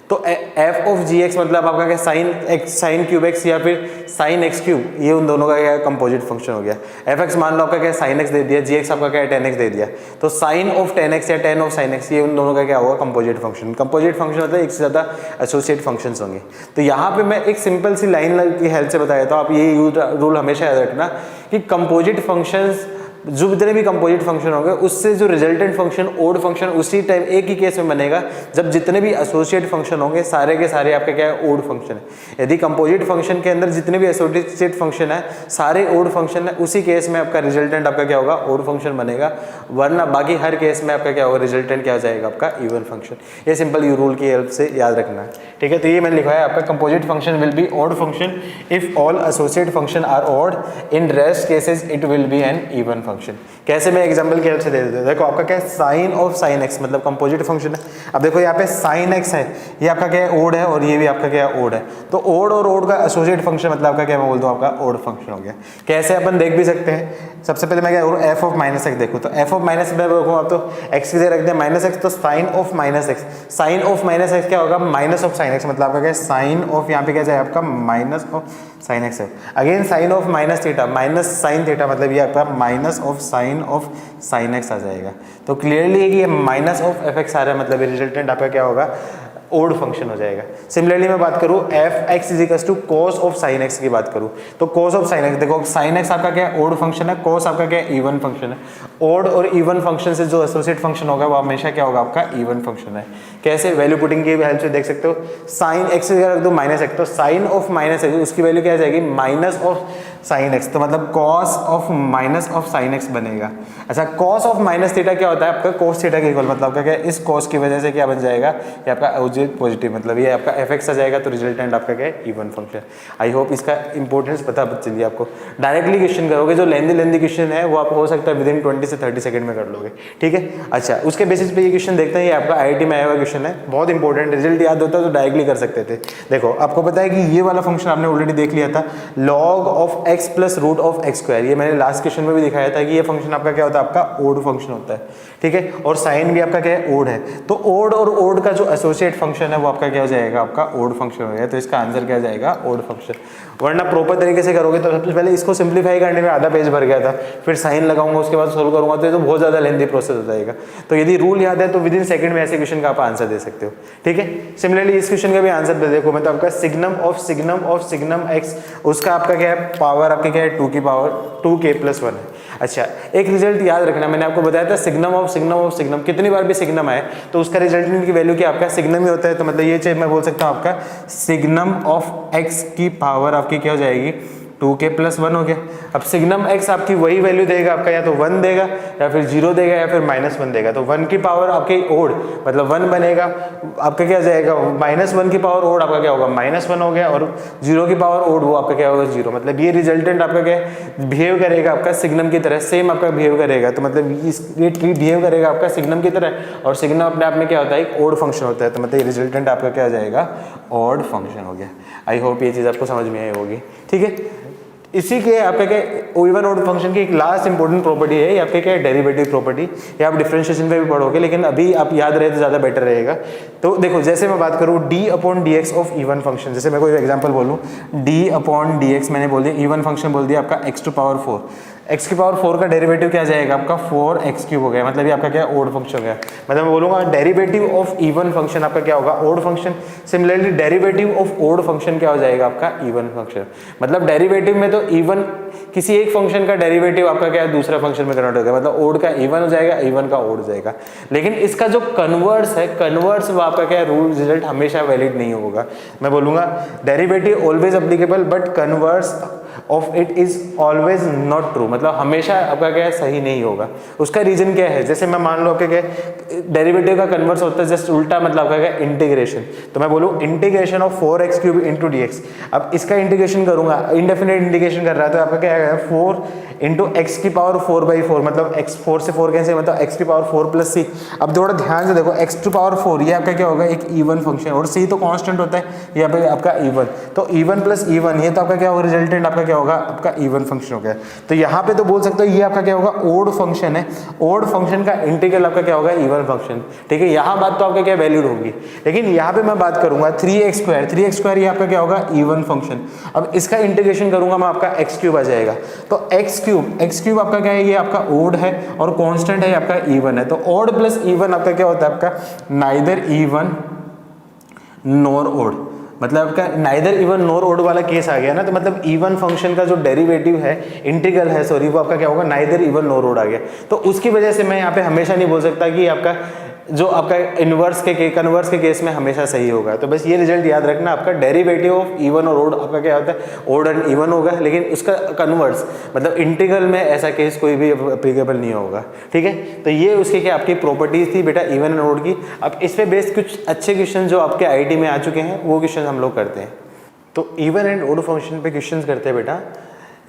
तो एफ ऑफ जी एक्स मतलब आपका क्या sine x sine cube x या फिर साइन एक्स क्यूब, ये उन दोनों का क्या कंपोजिट फंक्शन हो गया। एफ एक्स मान लो आपका क्या साइन एक्स दे दिया, जी एक्स आपका क्या टेन एक्स दे दिया, तो साइन ऑफ टेन एक्स या टेन ऑफ साइन एक्स ये उन दोनों का क्या होगा कंपोजिट फंक्शन। कंपोजिट फंक्शन मतलब एक से ज़्यादा एसोसिएट फंक्शंस होंगे। तो यहाँ पे मैं एक सिंपल सी लाइन की हेल्प से बताया था, आप ये रूल हमेशा याद रखना कि कंपोजिट फंक्शंस जो जितने भी कंपोजिट फंक्शन होंगे उससे जो रिजल्टेंट फंक्शन ओड फंक्शन उसी टाइम एक ही केस में बनेगा जब जितने भी एसोसिएट फंक्शन होंगे सारे के सारे आपके क्या है ओड फंक्शन है। यदि कंपोजिट फंक्शन के अंदर जितने भी एसोसिएट फंक्शन है सारे ओड फंक्शन है, उसी केस में आपका रिजल्टेंट आपका क्या होगा ओड फंक्शन बनेगा, वरना बाकी हर केस में आपका क्या होगा रिजल्टेंट क्या हो जाएगा आपका इवन फंक्शन। ये सिंपल यू रूल की हेल्प से याद रखना है, ठीक है। तो ये मैंने लिखा है आपका composite function will be odd function if all associate function are odd, in rest cases it will be an even function. कैसे मैं एग्जांपल की हेल्प से दे देता हूं। देखो आपका क्या है साइन ऑफ साइन एक्स मतलब कंपोजिट फंक्शन है। अब देखो यहाँ पे साइन एक्स है, ये आपका क्या है ओड है, और ये भी आपका क्या है ओड है। तो ओड और ओड का एसोसिएट फंक्शन मतलब आपका क्या मैं बोल दूं आपका ओड फंक्शन हो गया। कैसे अपन देख भी सकते हैं, सबसे पहले मैं क्या करूँ एफ ऑफ माइनस एक्स देखूँ, तो एफ ऑफ माइनस में देखूँ आप तो एक्स की जगह रख दिया माइनस एक्स, तो sine of minus x, sine of minus x क्या होगा माइनस ऑफ साइन एक्स मतलब आपका क्या है साइन ऑफ यहाँ पे क्या जाए आपका माइनस ऑफ साइन एक्स है। Again sine of minus theta minus sine theta मतलब ये आपका माइनस ऑफ साइन एक्स आ जाएगा। तो क्लियरली है कि ये माइनस ऑफ एफ एक्स आ रहा है, मतलब ये रिजल्टेंट आपका क्या होगा ओड फंक्शन हो जाएगा। सिमिलरली मैं बात करूं f x is equal to cos of sine x की बात करूं, तो कॉस ऑफ साइन एक्स देखो साइन एक्स आपका क्या है ओड फंक्शन है, कॉस आपका क्या है इवन फंक्शन है। ओड और इवन फंक्शन से जो एसोसिएट फंक्शन होगा वो हमेशा क्या होगा आपका इवन फंक्शन है। कैसे वैल्यू पुटिंग की हेल्प से देख सकते हो, साइन एक्स रख दो माइनस एक्स, तो साइन ऑफ माइनस एक्स उसकी वैल्यू क्या आ जाएगी माइनस ऑफ साइन एक्स, तो मतलब cos of minus of sine x बनेगा। अच्छा कॉस ऑफ माइनस थीटा क्या होता है आपका कॉस थीटा के इक्वल, मतलब आपका क्या इस कॉस की वजह से क्या बन जाएगा ये आपका पॉजिटिव, मतलब ये आपका एफ एक्स आ जाएगा, तो रिजल्टेंट आपका क्या है इवन फंक्शन। आई होप इसका इंपॉर्टेंस पता चलिए आपको। डायरेक्टली क्वेश्चन करोगे जो लेंदी क्वेश्चन है वो आप हो सकता है विद इन 20 से 30 सेकंड में कर लोगे, ठीक है। अच्छा उसके बेसिस पे ये क्वेश्चन देखते हैं, ये आपका IIT में आया हुआ क्वेश्चन है, बहुत इंपॉर्टेंट, रिजल्ट याद होता है तो डायरेक्टली कर सकते थे। देखो आपको पता है कि ये वाला फंक्शन आपने ऑलरेडी देख लिया था, log of x plus root of x square, ये मैंने लास्ट क्वेश्चन में भी दिखाया था कि ये फंक्शन आपका क्या होता है आपका ओड फंक्शन होता है, ठीक है। और साइन भी आपका क्या है ओड है, तो ओड और ओड का जो एसोसिएट फंक्शन है वो आपका क्या हो जाएगा आपका ओड फंक्शन हो गया, तो इसका आंसर क्या जाएगा ओड फंक्शन। वरना प्रॉपर तरीके से करोगे तो सबसे पहले इसको सिंप्लीफाई करने में आधा पेज भर गया था, फिर साइन लगाऊंगा उसके बाद सोल्व करूंगा तो ये तो बहुत ज्यादा लेंथी प्रोसेस हो जाएगा। तो यदि रूल याद है तो विद इन सेकंड में ऐसे क्वेश्चन का आप आंसर दे सकते हो, ठीक है। सिमिलरली इस क्वेश्चन का भी आंसर दे देखो, मतलब आपका सिग्नम एक्स उसका आपका क्या है पावर आपके क्या है 2 की पावर 2k + 1 है। अच्छा एक रिजल्ट याद रखना, मैंने आपको बताया था सिग्नम ऑफ सिग्नम कितनी बार भी सिग्नम आए तो उसका रिजल्टेंट की वैल्यू क्या आपका सिग्नम ही होता है, तो मतलब ये चीज मैं बोल सकता हूँ आपका सिग्नम ऑफ एक्स की पावर आपकी क्या हो जाएगी 2k + 1 हो गया। अब सिग्नम एक्स आपकी वही वैल्यू देगा आपका, या तो 1 देगा या फिर 0 देगा या फिर -1 देगा, तो 1 की पावर आपके ओड मतलब 1 बनेगा, आपका क्या जाएगा -1 की पावर ओड आपका क्या होगा -1 हो गया, और 0 की पावर ओड वो आपका क्या होगा 0, मतलब ये रिजल्टेंट आपका क्या बिहेव करेगा आपका सिग्नम की तरह, सेम आपका बिहेव करेगा, तो मतलब ये ट्री बिहेव करेगा आपका सिग्नम की तरह, और सिग्नम अपने आप में क्या होता है एक ओड फंक्शन होता है, तो मतलब ये रिजल्टेंट आपका क्या आ जाएगा ऑड फंक्शन हो गया। आई होप ये चीज़ आपको समझ में आई होगी, ठीक है। इसी के आपका क्या इवन ऑड फंक्शन की एक लास्ट इंपॉर्टेंट प्रॉपर्टी है, आपके क्या डेरिवेटिव प्रॉपर्टी, ये आप डिफरेंशिएशन पे भी पढ़ोगे, लेकिन अभी आप याद रहे तो ज़्यादा बेटर रहेगा। तो देखो जैसे मैं बात करूँ d/dx ऑफ इवन फंक्शन, जैसे मैं कोई एग्जांपल बोलूँ d/dx मैंने बोल दिया इवन फंक्शन बोल दिया आपका x⁴, x की पावर 4 का डेरिवेटिव क्या जाएगा आपका 4x³ हो गया, मतलब ये आपका क्या ओड फंक्शन हो गया। मतलब मैं बोलूँगा डेरिवेटिव ऑफ इवन फंक्शन आपका क्या होगा odd function. Similarly derivative of odd function क्या हो जाएगा आपका इवन फंक्शन। मतलब डेरिवेटिव में तो इवन किसी एक फंक्शन का डेरिवेटिव आपका क्या है दूसरा फंक्शन में कन्वर्ट हो गया, मतलब ओड का इवन हो जाएगा, इवन का ओड हो जाएगा। लेकिन इसका जो कन्वर्स है, कन्वर्स वो आपका क्या रूल रिजल्ट हमेशा वैलिड नहीं होगा। मैं बोलूंगा derivative always applicable but converse of it is always not true, मतलब हमेशा आपका क्या है सही नहीं होगा। उसका रीजन क्या है, जैसे मैं मान लो आपका क्या डेरिवेटिव का कन्वर्स होता है जस्ट उल्टा, मतलब आपका क्या इंटीग्रेशन। तो मैं बोलूँ integration of 4x cube into dx। अब इसका इंटीग्रेशन करूंगा, इंडेफिनेट इंटीग्रेशन कर रहा है तो आपका क्या आएगा 4 इंटू एक्स की पावर 4/4, मतलब x 4 से 4 कैसे, मतलब x की पावर 4 प्लस c। अब थोड़ा ध्यान से देखो x टू पावर 4 ये आपका क्या होगा एक इवन फंक्शन, और c तो कांस्टेंट होता है, ये पे आपका इवन, तो इवन प्लस इवन ये तो आपका क्या होगा रिजल्टेंट आपका क्या होगा आपका इवन फंक्शन हो गया। तो यहाँ पे तो बोल सकते हो ये आपका क्या होगा ओड फंक्शन है, ओड फंक्शन का इंटीग्रल आपका क्या होगा इवन फंक्शन, ठीक है। यहाँ बात तो आपका क्या वैल्यूड होगी, लेकिन यहाँ पे मैं बात करूंगा 3x² ये आपका क्या होगा इवन फंक्शन। अब इसका इंटीग्रेशन करूंगा मैं आपका x³ आ जाएगा, तो x³ आपका क्या है ये आपका ओड है और कांस्टेंट है आपका इवन है। तो ओड प्लस इवन आपका क्या होता है आपका नाइदर इवन नॉर ओड, मतलब आपका नाइदर इवन नॉर ओड वाला केस आ गया ना। तो मतलब इवन फंक्शन का जो डेरिवेटिव है इंटीग्रल है सॉरी वो आपका क्या होगा नाइदर इवन नॉर ओड आ गया। तो उसकी वजह से मैं यहाँ पे हमेशा नहीं बोल सकता कि आपका जो आपका इनवर्स के कन्वर्स के केस में हमेशा सही होगा। तो बस ये रिजल्ट याद रखना, आपका डेरिवेटिव ऑफ इवन और ओड आपका क्या होता है ओड एंड इवन होगा, लेकिन उसका कन्वर्स मतलब इंटीग्रल में ऐसा केस कोई भी एप्लीकेबल नहीं होगा, ठीक है। तो ये उसकी क्या आपकी प्रॉपर्टीज थी बेटा इवन एंड ओड की। अब इस पे बेस्ड कुछ अच्छे क्वेश्चन जो आपके आईटी में आ चुके हैं वो क्वेश्चन हम लोग करते हैं। तो इवन एंड ओड फंक्शन पे क्वेश्चन करते हैं बेटा।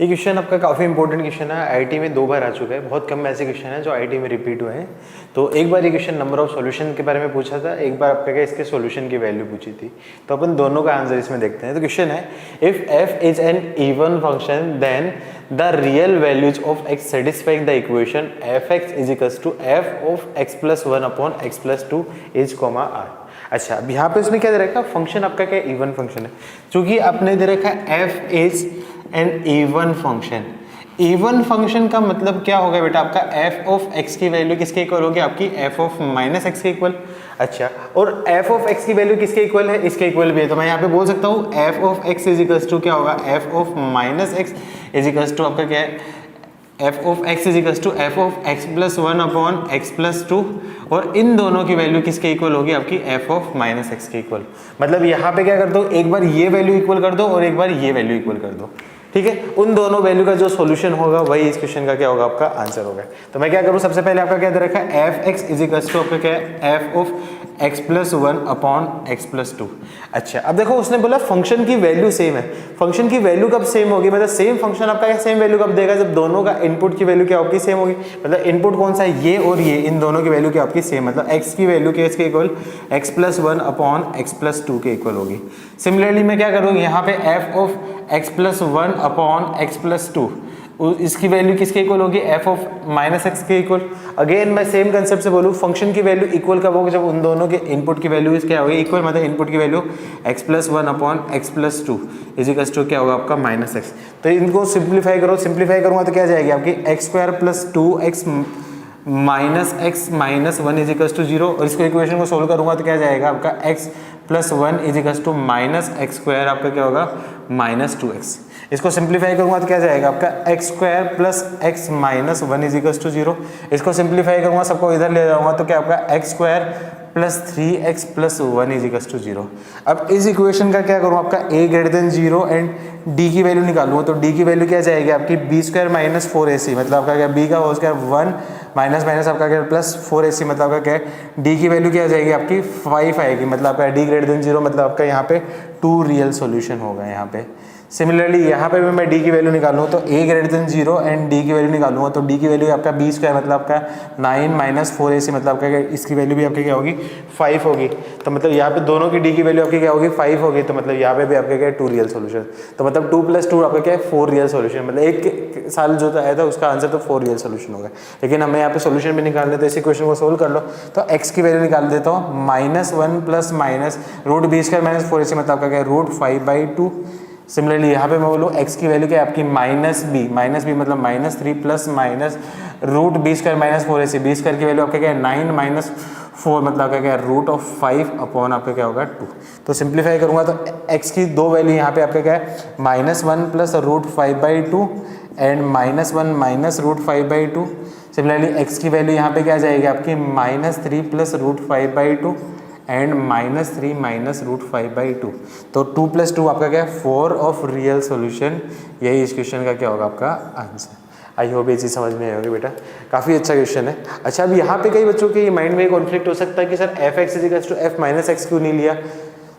ये क्वेश्चन आपका काफ़ी इंपॉर्टेंट क्वेश्चन है, आईटी में 2 बार आ चुका है, बहुत कम ऐसे क्वेश्चन है जो आईटी में रिपीट हुए हैं। तो एक बार ये क्वेश्चन नंबर ऑफ सॉल्यूशन के बारे में पूछा था, एक बार आपका क्या इसके सॉल्यूशन की वैल्यू पूछी थी। तो अपन दोनों का आंसर इसमें देखते हैं। तो क्वेश्चन है if f is an even function then the real values of x satisfying the equation f(x) is equals to f of x+1/x+2 is comma r। अच्छा, अब यहाँ पे उसने क्या दे रखा फंक्शन आपका क्या इवन फंक्शन है, क्योंकि आपने दे रखा f is an even function. Even function का मतलब क्या होगा बेटा आपका f ऑफ x की वैल्यू किसके इक्वल होगी आपकी f ऑफ -x के इक्वल। अच्छा, और f ऑफ x की वैल्यू किसके इक्वल है इसके इक्वल भी है। तो मैं यहाँ पे बोल सकता हूँ f of x is equals to क्या होगा f of -x is equals to आपका क्या है f of x is equals to f of x+1/x+2, और इन दोनों की वैल्यू किसके इक्वल होगी आपकी f ऑफ -x के इक्वल। मतलब यहाँ पे क्या कर दो एक बार ये वैल्यू इक्वल कर दो और एक बार ये वैल्यू इक्वल कर दो, ठीक है। उन दोनों वैल्यू का जो सॉल्यूशन होगा वही इस क्वेश्चन का क्या होगा आपका आंसर होगा। तो मैं क्या करूँ सबसे पहले आपका क्या दे रखा है f(x) इज इक्वल्स टू आपका क्या है f ऑफ x+1/x+2। अच्छा, अब देखो उसने बोला फंक्शन की वैल्यू सेम है। फंक्शन की वैल्यू कब सेम होगी, मतलब सेम फंक्शन आपका सेम वैल्यू कब देगा जब दोनों का इनपुट की वैल्यू क्या आपकी सेम होगी। मतलब इनपुट कौन सा है ये और ये, इन दोनों की वैल्यू क्या आपकी सेम, मतलब x की वैल्यू क्या इसके इक्वल x+1/x+2 के इक्वल होगी। सिमिलरली मैं क्या करूँ यहाँ पे f ऑफ x+1/x+2 इसकी वैल्यू किसके इक्वल होगी f ऑफ -x के इक्वल। अगेन मैं सेम कंसेप्ट से बोलूँ फंक्शन की वैल्यू इक्वल कब होगी जब उन दोनों के इनपुट की वैल्यू क्या होगी इक्वल, मतलब इनपुट की value x+1/x+2 is equal to क्या होगा आपका -x। तो इनको सिंप्लीफाई करो, सिंप्लीफाई करूँगा तो क्या जाएगी आपकी x² + 2x -x-1 is equal to 0, और इसको इक्वेशन को सोल्व करूँगा तो क्या जाएगा आपका x+1 is equal to -x² आपका क्या होगा -2x। इसको सिंप्लीफाई करूंगा तो क्या जाएगा आपका x² + x - 1 is equal to 0। इसको सिंप्लीफाई करूंगा सबको इधर ले जाऊंगा तो क्या आपका x² + 3x + 1 is equal to 0। अब इस इक्वेशन का क्या करूँ आपका a > 0 एंड d की वैल्यू निकालूंगा तो d की वैल्यू क्या जाएगी आपकी b² - 4ac, मतलब आपका क्या b का होल स्क्वायर 1 माइनस माइनस आपका क्या +4ac, मतलब आपका क्या है d की वैल्यू क्या जाएगी आपकी 5 आएगी, मतलब आपका d > 0, मतलब आपका यहाँ पे 2 रियल सॉल्यूशन होगा यहाँ पे। सिमिलरली यहाँ पे भी मैं d की वैल्यू निकालूँ तो a > 0 एंड d की वैल्यू निकालूंगा तो d की वैल्यू आपका b² मतलब आपका 9 - 4ac, मतलब आपका इसकी वैल्यू भी आपकी क्या होगी 5 होगी। तो मतलब यहाँ पे दोनों की d की वैल्यू आपकी क्या होगी 5 होगी, तो मतलब यहाँ पे भी आपके क्या 2 रियल सॉल्यूशन। तो मतलब 2 + 2 आपका क्या है 4 रियल सॉल्यूशन, मतलब एक साल जो आया था उसका आंसर तो 4 रियल सॉल्यूशन होगा। लेकिन हमें यहाँ पे सॉल्यूशन भी निकालने तो इसी क्वेश्चन को सोल्व कर लो। तो x की वैल्यू निकाल देता हूँ -1 + -√b² - 4ac, मतलब आपका क्या है √5/2। सिमिलरली यहाँ पे मैं बोलूँ x की वैल्यू क्या है आपकी -b मतलब -3 + -√b² - 4ac, b² की वैल्यू आपका क्या है 9 - 4 मतलब आपका क्या है रूट ऑफ 5 अपॉन आपका क्या होगा 2। तो सिंप्लीफाई करूँगा तो x की दो वैल्यू यहाँ पे आपका क्या है -1 plus root 5/2 and -1 minus root 5/2। Similarly x की वैल्यू यहाँ पे क्या आ जाएगी आपकी -3 plus root 5/2 and -3 minus root 5/2। तो 2 + 2 आपका क्या है 4 ऑफ रियल सोल्यूशन। यही इस क्वेश्चन का क्या होगा आपका आंसर। आई होप ये चीज़ समझ में आई होगी बेटा, काफ़ी अच्छा क्वेश्चन है। अच्छा अब यहाँ पे कई बच्चों के माइंड में कॉन्फ्लिक्ट हो सकता है कि सर f(x) = f - x क्यों नहीं लिया।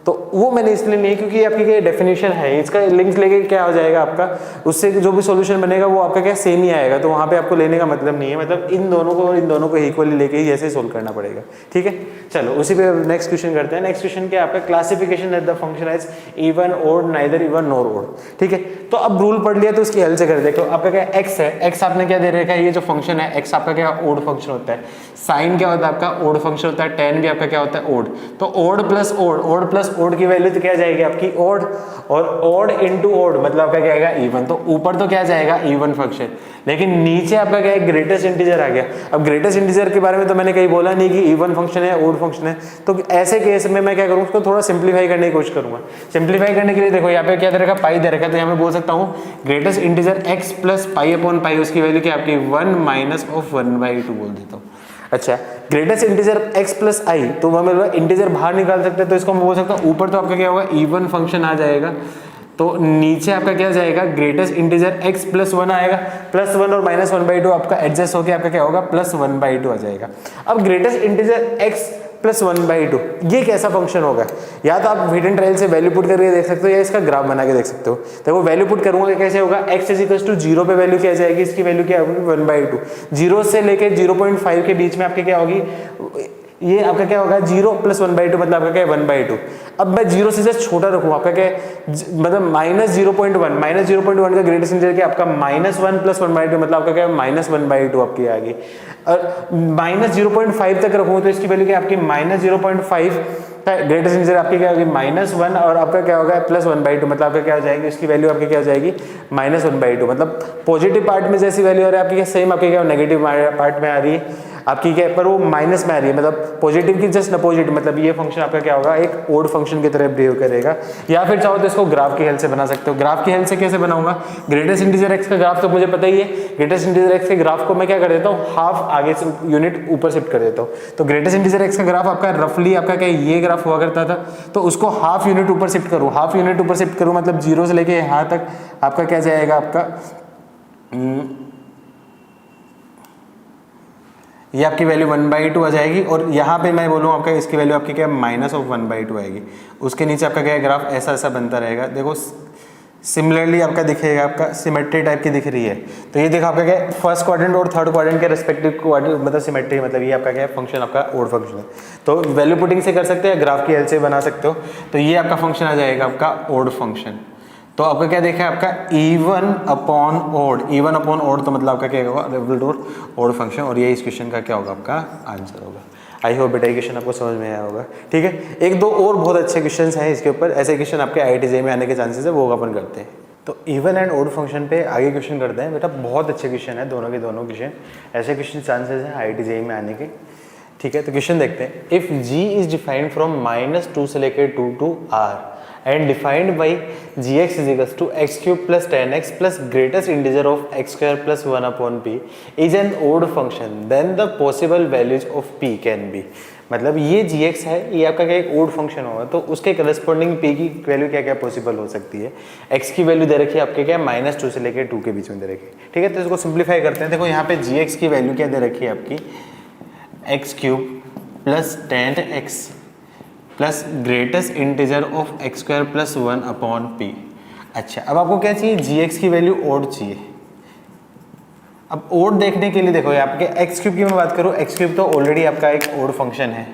तो वो मैंने इसलिए नहीं क्योंकि आपकी क्या डेफिनेशन है, इसका लिंक्स लेके क्या हो जाएगा आपका, उससे जो भी सॉल्यूशन बनेगा वो आपका क्या सेम ही आएगा। तो वहाँ पे आपको लेने का मतलब नहीं है, मतलब इन दोनों को और इन दोनों को इक्वली लेके ही ऐसे सोल्व करना पड़ेगा। ठीक है, चलो उसी पे नेक्स्ट क्वेश्चन करते हैं। नेक्स्ट क्वेश्चन क्या है आपका, classification that the function as even odd neither even nor odd. ठीक है, तो अब रूल पढ़ लिया तो उसकी हेल्प से कर देखो। आपका क्या x है, x आपने क्या दे रखा है, ये जो फंक्शन है x आपका क्या ओड फंक्शन होता है, साइन क्या होता है आपका ओड फंक्शन होता है, tan भी आपका क्या होता है ओड। तो ओड प्लस ओड की वैल्यू तो क्या जाएगी आपकी ओड, और ओड इंटू ओड मतलब आपका क्या आएगा इवन। तो ऊपर तो क्या जाएगा इवन फंक्शन, लेकिन नीचे आपका क्या है ग्रेटेस्ट इंटीजर आ गया। अब ग्रेटेस्ट इंटीजर के बारे में तो मैंने कहीं बोला नहीं कि इवन फंक्शन है ओड फंक्शन है। तो ऐसे केस में मैं क्या करूँ, उसको थोड़ा सिंप्लीफाई करने की कोशिश करूंगा। सिंप्लीफाई करने के लिए देखो यहाँ पे क्या दे रखा पाई दे रखा, तो यहाँ पे बोल सकता हूँ greatest integer x plus pi उसकी वैल्यू क्या आपकी 1 माइनस ऑफ 1/2 बोल देता हूँ। अच्छा ग्रेटेस्ट इंटीजर x प्लस आई, तो वह मतलब इंटीजर बाहर निकाल सकते हैं, तो इसको मैं बोल सकता हूँ ऊपर तो आपका क्या होगा इवन फंक्शन आ जाएगा, तो नीचे आपका क्या जाएगा ग्रेटेस्ट इंटीजर x प्लस 1 आएगा, प्लस 1 और माइनस 1/2 आपका एडजस्ट होकर आपका क्या होगा प्लस 1/2 आ जाएगा। अब ग्रेटेस्ट इंटीजर x प्लस 1/2 ये कैसा फंक्शन होगा, या तो आप हिडन ट्रायल से वैल्यू पुट करके देख सकते हो या इसका ग्राफ बना के देख सकते हो। देखो वैल्यू पुट करूंगा कैसे होगा, x = 0 पे वैल्यू क्या जाएगी, इसकी वैल्यू क्या होगी 1/2। 0 से लेके 0.5 के बीच में आपके क्या होगी, ये आपका क्या होगा 0 प्लस 1/2 मतलब आपका क्या है 1/2। अब मैं 0 से जस्ट छोटा रखूँ, आपका क्या मतलब -0.1 का ग्रेटेस्ट इंटीजर क्या आपका -1 प्लस 1/2 मतलब आपका क्या -1/2 आपकी आ गई। और -0.5 तक रखूँ तो इसकी वैल्यू क्या आपकी -0.5 ग्रेटेस्ट इंटीजर आपकी क्या होगी -1 और आपका क्या होगा प्लस 1/2 मतलब आपका क्या हो जाएगी, इसकी वैल्यू आपकी क्या हो जाएगी -1/2। मतलब पॉजिटिव पार्ट में जैसी वैल्यू आ रही है आपकी सेम आपकी क्या नेगेटिव पार्ट में आ रही है आपकी क्या, पर वो माइनस में आ रही है, मतलब पॉजिटिव की जस्ट अपोजिट। मतलब ये फंक्शन आपका क्या होगा एक ओड फंक्शन की तरह बिहेव करेगा। या फिर चाहो तो इसको ग्राफ की हेल्प से बना सकते हो। ग्राफ की हेल्प से कैसे बनाऊंगा, ग्रेटेस्ट इंटीजर x का ग्राफ तो मुझे पता ही है, ग्रेटेस्ट इंटीजर x के ग्राफ को मैं क्या कर देता हूँ हाफ आगे से यूनिट ऊपर शिफ्ट कर देता हूँ। तो ग्रेटेस्ट इंटीजर x का ग्राफ आपका रफली आपका क्या ये ग्राफ हुआ करता था, तो उसको हाफ यूनिट ऊपर शिफ्ट करूँ, हाफ यूनिट ऊपर शिफ्ट करूँ मतलब 0 से लेके यहाँ तक आपका क्या जाएगा आपका ये आपकी वैल्यू 1/2 आ जाएगी। और यहाँ पे मैं बोलूँ आपका इसकी वैल्यू आपकी क्या -1/2 आएगी। उसके नीचे आपका क्या ग्राफ ऐसा ऐसा बनता रहेगा। देखो सिमिलरली आपका दिखेगा, आपका सिमेट्री टाइप की दिख रही है। तो ये देखो आपका क्या फर्स्ट क्वाड्रेंट और थर्ड क्वाड्रेंट के रेस्पेक्टिव क्वाड्रेंट मतलब सिमेट्री, मतलब ये आपका क्या फंक्शन आपका ओड फंक्शन है। तो वैल्यू पुटिंग से कर सकते हैं, ग्राफ की हेल्प से बना सकते हो। तो ये आपका फंक्शन आ जाएगा आपका ओड फंक्शन। तो आपका क्या देखा है आपका इवन अपॉन ओड, तो मतलब आपका क्या होगा ओड फंक्शन। और ये इस क्वेश्चन का क्या होगा आपका आंसर होगा। आई होप बेटा क्वेश्चन आपको समझ में आया होगा। ठीक है, एक दो और बहुत अच्छे क्वेश्चन हैं इसके ऊपर, ऐसे क्वेश्चन आपके IIT JEE में आने के चांसेस है, वो अपन करते हैं। तो इवन एंड ओड फंक्शन पे आगे क्वेश्चन करते हैं बेटा। बहुत अच्छे क्वेश्चन है दोनों के दोनों क्वेश्चन, ऐसे क्वेश्चन चांसेस हैं IIT JEE में आने के। ठीक है, तो क्वेश्चन देखते हैं। If g is defined from -2 से लेकर 2 to r and defined by gx = x³ plus 10x plus greatest integer of x² plus 1/p is an odd function, then the possible values of p can be। मतलब ये gx है, ये आपका क्या एक odd function होगा, तो उसके करस्पॉन्डिंग p की वैल्यू क्या क्या पॉसिबल हो सकती है। x की वैल्यू दे रखी है आपके क्या -2 से लेकर 2 के बीच में दे रखी है। ठीक है, तो इसको सिंप्लीफाई करते हैं। देखो यहाँ पे gx की वैल्यू क्या दे रखी है आपकी x³ plus 10x plus greatest integer of x² plus 1/p। अच्छा अब आपको क्या चाहिए, gx की वैल्यू ओड चाहिए। अब ओड देखने के लिए देखो आपके x³ की मैं बात करूँ, x³ तो ऑलरेडी आपका एक ओड फंक्शन है।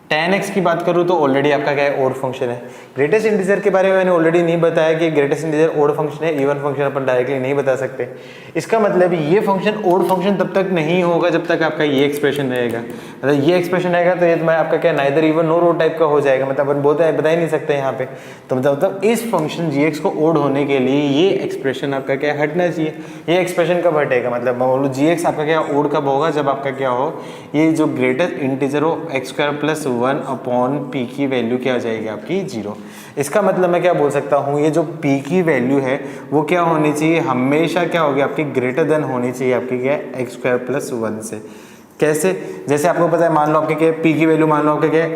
10x की बात करूँ तो ऑलरेडी आपका क्या है, ओड फंक्शन है। ग्रेटेस्ट इंटीजर के बारे में मैंने ऑलरेडी नहीं बताया कि ग्रेटेस्ट इंटीजर ओड फंक्शन है, इवन फंक्शन अपन डायरेक्टली नहीं बता सकते। इसका मतलब ये फंक्शन ओड फंक्शन तब तक नहीं होगा जब तक आपका ये एक्सप्रेशन रहेगा। मतलब ये एक्सप्रेशन रहेगा तो ये मैं आपका क्या neither even nor odd type का हो जाएगा, मतलब अपन बोलते हैं बता ही नहीं सकते यहाँ पे। तो मतलब इस फंक्शन gx को ओड होने के लिए ये एक्सप्रेशन आपका क्या हटना चाहिए। ये एक्सप्रेशन कब हटेगा, मतलब मैं बोलूँ gx आपका क्या ओड कब होगा, जब आपका क्या हो ये जो ग्रेटेस्ट इंटीजर हो x² + 1 अपॉन p की वैल्यू क्या हो जाएगी आपकी 0। इसका मतलब मैं क्या बोल सकता हूँ, ये जो p की वैल्यू है वो क्या होनी चाहिए, हमेशा क्या होगी आपकी ग्रेटर देन होनी चाहिए आपकी क्या x² + 1 से। कैसे, जैसे आपको पता है मान लो आपके क्या p की वैल्यू मान लो आपके क्या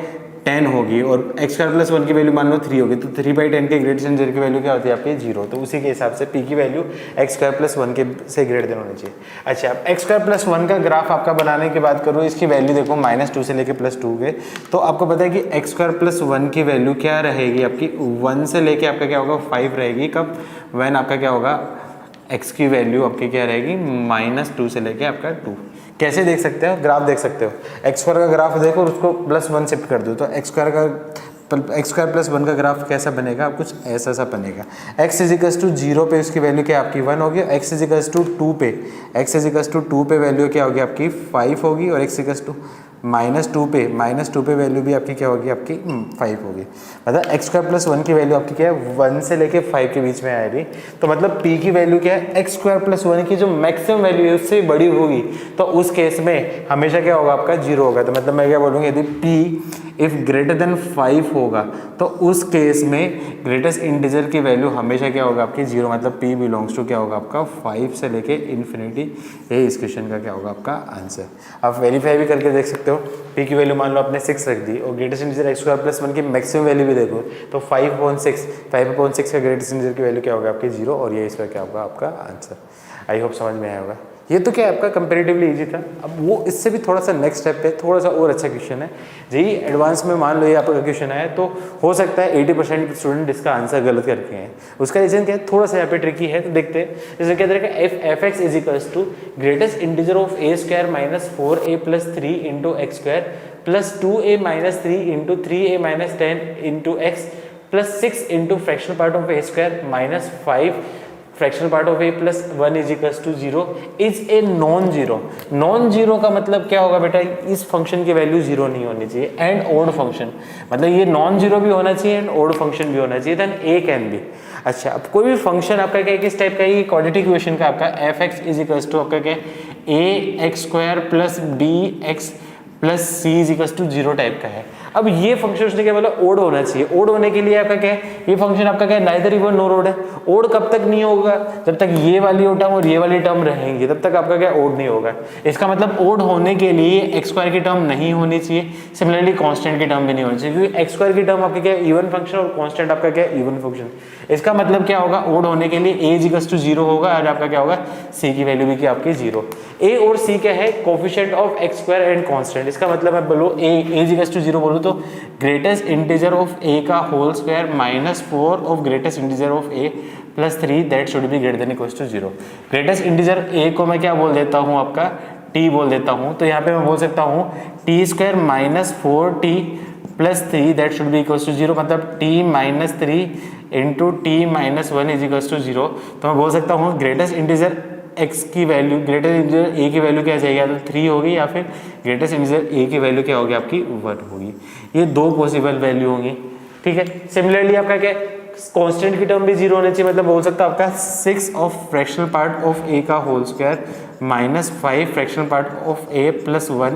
10 होगी और x² + 1 की वैल्यू मान लो 3 होगी, तो 3/10 के ग्रेटेस्ट इंटीजर की वैल्यू क्या होती है आपकी 0। तो उसी के हिसाब से p की वैल्यू x² + 1 के से ग्रेटर देन होनी चाहिए। अच्छा, अब x² + 1 का ग्राफ आपका बनाने की बात करूँ, इसकी वैल्यू देखो -2 से लेके +2 के, तो आपको पता है कि x² + 1 की वैल्यू क्या रहेगी आपकी 1 से लेके आपका क्या होगा 5 रहेगी। कब, व्हेन आपका क्या होगा x की वैल्यू आपकी क्या रहेगी -2 से लेके आपका 2। कैसे देख सकते हो, ग्राफ देख सकते हो, x² का ग्राफ देखो और उसको +1 शिफ्ट कर दो तो x² + 1 का ग्राफ कैसा बनेगा, कुछ ऐसा सा बनेगा। x = 0 पे उसकी वैल्यू क्या आपकी 1 होगी, x = 2 पे वैल्यू क्या होगी आपकी 5 होगी और x = -2 पे वैल्यू भी आपकी क्या होगी आपकी 5 होगी। मतलब x² + 1 की वैल्यू आपकी क्या है 1 से लेके 5 के बीच में आएगी। तो मतलब p की वैल्यू क्या है x² + 1 की जो मैक्सिमम वैल्यू है उससे बड़ी होगी, तो उस केस में हमेशा क्या होगा आपका 0 होगा। तो मतलब मैं क्या बोलूँगा, यदि p इफ ग्रेटर देन 5 होगा तो उस केस में ग्रेटेस्ट इंटीजर की वैल्यू हमेशा क्या होगा आपकी 0, मतलब p बिलोंग्स टू क्या होगा आपका 5 से लेके इन्फिनिटी। ये इस क्वेश्चन का क्या होगा आपका आंसर। आप वेरीफाई भी करके देख सकते हो, p की वैल्यू मान लो आपने 6 रख दी और ग्रेटेस्ट इंटीजर x² + 1 की मैक्सिमम वैल्यू भी देखो तो 5/6 का ग्रेटेस्ट इंटीजर की वैल्यू क्या होगा आपकी 0 और ये इसका क्या होगा आपका आंसर। आई होप समझ में आया होगा। ये तो क्या है आपका कंपेरेटिवली इजी था। अब वो इससे भी थोड़ा सा नेक्स्ट स्टेप पे थोड़ा सा और अच्छा क्वेश्चन है जी एडवांस में। मान लो ये आपका क्वेश्चन है तो हो सकता है 80% स्टूडेंट इसका आंसर गलत करके हैं। उसका रीजन क्या है, थोड़ा सा यहाँ पे ट्रिकी है, तो देखते हैं। जैसे क्या रहेगा, f(x) = greatest integer of a² - 4a + 3 × x² + 2a - 3 × 3a - 10 × x + 6 × fractional part of a² - 5 fractional part of a + 1 = 0 is a non zero. Non zero का मतलब क्या होगा बेटा, इस फंक्शन की वैल्यू 0 नहीं होनी चाहिए। एंड ओड फंक्शन, मतलब ये नॉन जीरो भी होना चाहिए एंड ओड फंक्शन भी होना चाहिए, देन ए कैन बी। अच्छा, अब कोई भी फंक्शन आपका क्या किस टाइप का, ये क्वाड्रेटिक इक्वेशन का आपका f(x) = आपका क्या ax² + bx + c = 0 टाइप का है। अब ये फंक्शन उसने क्या बोला, ओड होना चाहिए। ओड होने के लिए आपका क्या है, ये फंक्शन आपका क्या है नाइदर इवन नोर ओड है। ओड कब तक नहीं होगा, जब तक ये वाली टर्म और ये वाली टर्म रहेंगी तब तक आपका क्या ओड नहीं होगा। इसका मतलब ओड होने के लिए x² की टर्म नहीं होनी चाहिए, सिमिलरली कांस्टेंट की टर्म भी नहीं होनी चाहिए, क्योंकि x² की टर्म आपका क्या इवन फंक्शन और कांस्टेंट आपका क्या इवन फंक्शन। इसका मतलब क्या होगा, ओड होने के लिए a = 0 होगा और आपका क्या होगा c की वैल्यू भी क्या आपकी 0। a और c क्या है, coefficient of x² and constant. इसका मतलब मैं बोलो a = 0 बोलो तो ग्रेटेस्ट इंटीजर ऑफ a का whole square -4 of greatest integer of a + 3 that should be greater than = 0। Greatest integer a को मैं क्या बोल देता हूँ आपका t बोल देता हूँ, तो यहाँ पे मैं बोल सकता हूँ t² - 4t + 3 that should B = 0, मतलब t - 3 × t - 1 = 0। तो मैं बोल सकता हूँ ग्रेटेस्ट इंटीजर x की वैल्यू, ग्रेटेस्ट इंटीजर a की वैल्यू क्या जाएगी, या तो 3 होगी या फिर ग्रेटेस्ट इंटीजर a की वैल्यू क्या होगी आपकी 1 होगी। ये दो पॉसिबल वैल्यू होंगी, ठीक है। सिमिलरली आपका क्या कांस्टेंट की टर्म भी 0 होनी चाहिए, मतलब बोल सकता हूँ आपका 6 of fractional part of a का whole square -5 fractional part of a + 1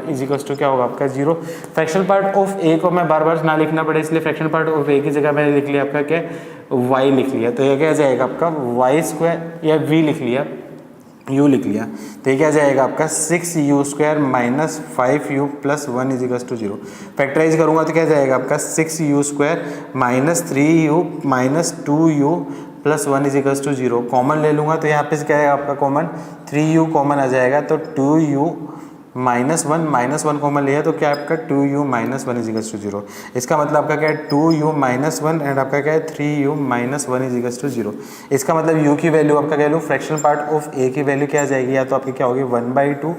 = क्या होगा आपका 0। फ्रैक्शनल पार्ट ऑफ a को मैं बार बार ना लिखना पड़े, इसलिए फ्रैक्शनल पार्ट ऑफ a की जगह मैंने लिख लिया आपका क्या y लिख लिया, तो ये क्या जाएगा आपका y² या v लिख लिया, u लिख लिया, तो ये क्या जाएगा आपका 6u² - 5u + 1 = 0। फैक्टराइज करूंगा तो क्या जाएगा आपका 6u² - 3u - 2u + 1 = 0। कॉमन ले लूंगा तो यहाँ पे क्या है आपका कॉमन 3u कॉमन आ जाएगा, तो 2u - 1 कॉमन लिया तो क्या आपका 2u - 1 = 0। इसका मतलब आपका क्या है 2u - 1 एंड आपका क्या है 3u - 1 = 0। इसका मतलब u की वैल्यू आपका कह लो फ्रैक्शनल पार्ट ऑफ a की वैल्यू क्या आ जाएगी, या तो आपकी क्या होगी 1/2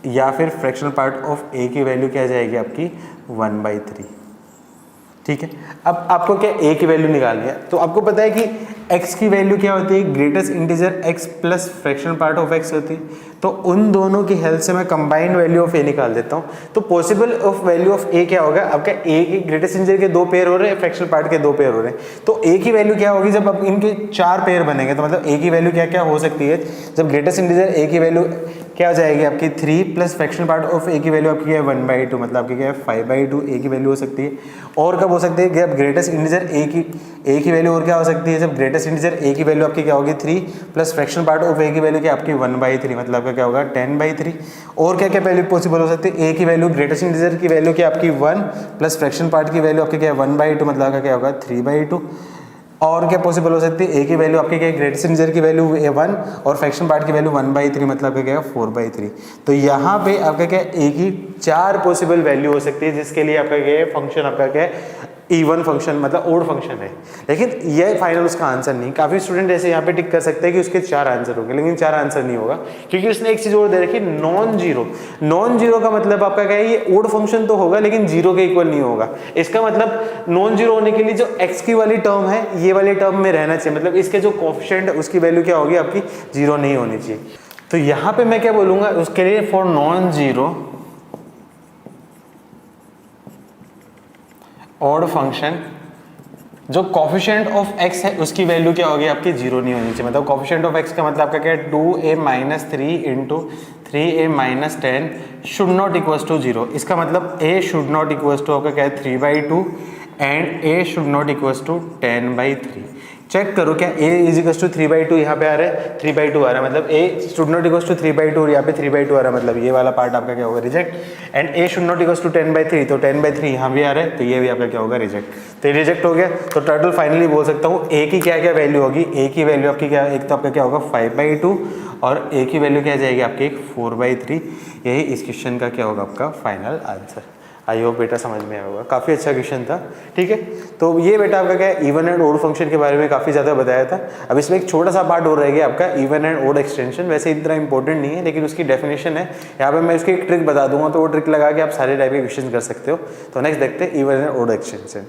या फिर फ्रैक्शनल पार्ट ऑफ ए की वैल्यू क्या आ जाएगी आपकी 1/3। ठीक है, अब आपको क्या ए की वैल्यू निकालनी है, तो आपको पता है कि x की वैल्यू क्या होती है, greatest integer x plus fractional part of x होती है। तो उन दोनों की हेल्प से मैं कंबाइंड वैल्यू ऑफ a निकाल देता हूँ। तो possible of value of a क्या होगा, आपका a के ग्रेटेस्ट इंटीजर के 2 पेयर हो रहे हैं, फ्रैक्शनल पार्ट के 2 पेयर हो रहे हैं। तो a की वैल्यू क्या होगी, जब अब इनके 4 पेयर बनेंगे तो मतलब a की वैल्यू क्या क्या हो सकती है, जब ग्रेटेस्ट इंटीजर a की वैल्यू क्या हो जाएगी आपकी 3 plus fractional part of a की वैल्यू आपकी क्या है 1/2, मतलब आपकी क्या है 5/2 a की वैल्यू हो सकती है। और कब हो सकती है, जब ग्रेटेस्ट इंटीजर a की वैल्यू और क्या हो सकती है, जब ग्रेटेस्ट इंटीजर a की वैल्यू आपकी क्या होगी 3 plus fractional part of a की वैल्यू क्या आपकी 1/3, मतलब आपका क्या होगा 10/3। और क्या क्या वैल्यू पॉसिबल हो सकती है, a की वैल्यू ग्रेटेस्ट इंटीजर की वैल्यू क्या आपकी 1 प्लस फ्रैक्शनल पार्ट की वैल्यू आपकी क्या 1/2, मतलब आपका क्या होगा 3/2। और क्या पॉसिबल हो सकती है, a की वैल्यू आपकी क्या ग्रेटेस्ट इंटीजर की वैल्यू 1 और फ्रैक्शन पार्ट की वैल्यू 1/3, मतलब आपका क्या है 4/3। तो यहाँ पे आपका क्या a की 4 पॉसिबल वैल्यू हो सकती है, जिसके लिए आपका क्या है फंक्शन आपका क्या है इवन फंक्शन, मतलब ओड फंक्शन है। लेकिन यह फाइनल उसका आंसर नहीं। काफ़ी स्टूडेंट ऐसे यहाँ पे टिक कर सकते हैं कि उसके 4 आंसर होंगे, लेकिन 4 आंसर नहीं होगा, क्योंकि उसने एक चीज़ और दे रखी नॉन जीरो। नॉन जीरो का मतलब आपका क्या है, ये ओड फंक्शन तो होगा लेकिन जीरो के इक्वल नहीं होगा। इसका मतलब नॉन जीरो होने के लिए जो एक्स की वाली टर्म है ये वाली टर्म में रहना चाहिए, मतलब इसके जो कोएफिशिएंट है उसकी वैल्यू क्या होगी आपकी जीरो नहीं होनी चाहिए। तो यहाँ पे मैं क्या बोलूँगा उसके लिए, for non zero odd function जो कोफिशिएंट ऑफ x है उसकी वैल्यू क्या होगी आपकी जीरो नहीं होनी चाहिए। मतलब कोफिशिएंट ऑफ x का मतलब आपका क्या है 2a - 3 into 3a - 10 should not equals to zero. इसका मतलब a should not equals to आपका क्या है 3/2 and a should not equals to 10/3। Check करो क्या a इज टू 3/2 यहाँ पे आ रहा है 3/2 आ रहा है, मतलब a should not equals to 3/2 और यहाँ पे 3/2 आ रहा है, मतलब ये वाला पार्ट आपका क्या होगा reject. And a should not equals to 10/3, तो 10/3 यहाँ भी आ रहा है, तो ये भी आपका क्या होगा रिजेक्ट। तो ये रिजेक्ट हो गया। तो टोटल फाइनली बोल सकता हूँ a की क्या क्या वैल्यू होगी, a की वैल्यू आपकी क्या, एक तो आपका क्या होगा 5/2 और a की वैल्यू क्या जाएगी आपकी 4/3। यही इस क्वेश्चन का क्या होगा आपका फाइनल आंसर। आई होप बेटा समझ में आया होगा, काफ़ी अच्छा क्वेश्चन था। ठीक है, तो ये बेटा आपका क्या है इवन एंड ओड फंक्शन के बारे में काफ़ी ज़्यादा बताया था। अब इसमें एक छोटा सा पार्ट और रह गया आपका इवन एंड ओड एक्सटेंशन। वैसे इतना इंपॉर्टेंट नहीं है लेकिन उसकी डेफिनेशन है, यहाँ पे मैं उसकी एक ट्रिक बता दूंगा, तो वो ट्रिक लगा के आप सारे टाइप के क्वेश्चन कर सकते हो। तो नेक्स्ट देखते हैं इवन एंड ओड एक्सटेंशन।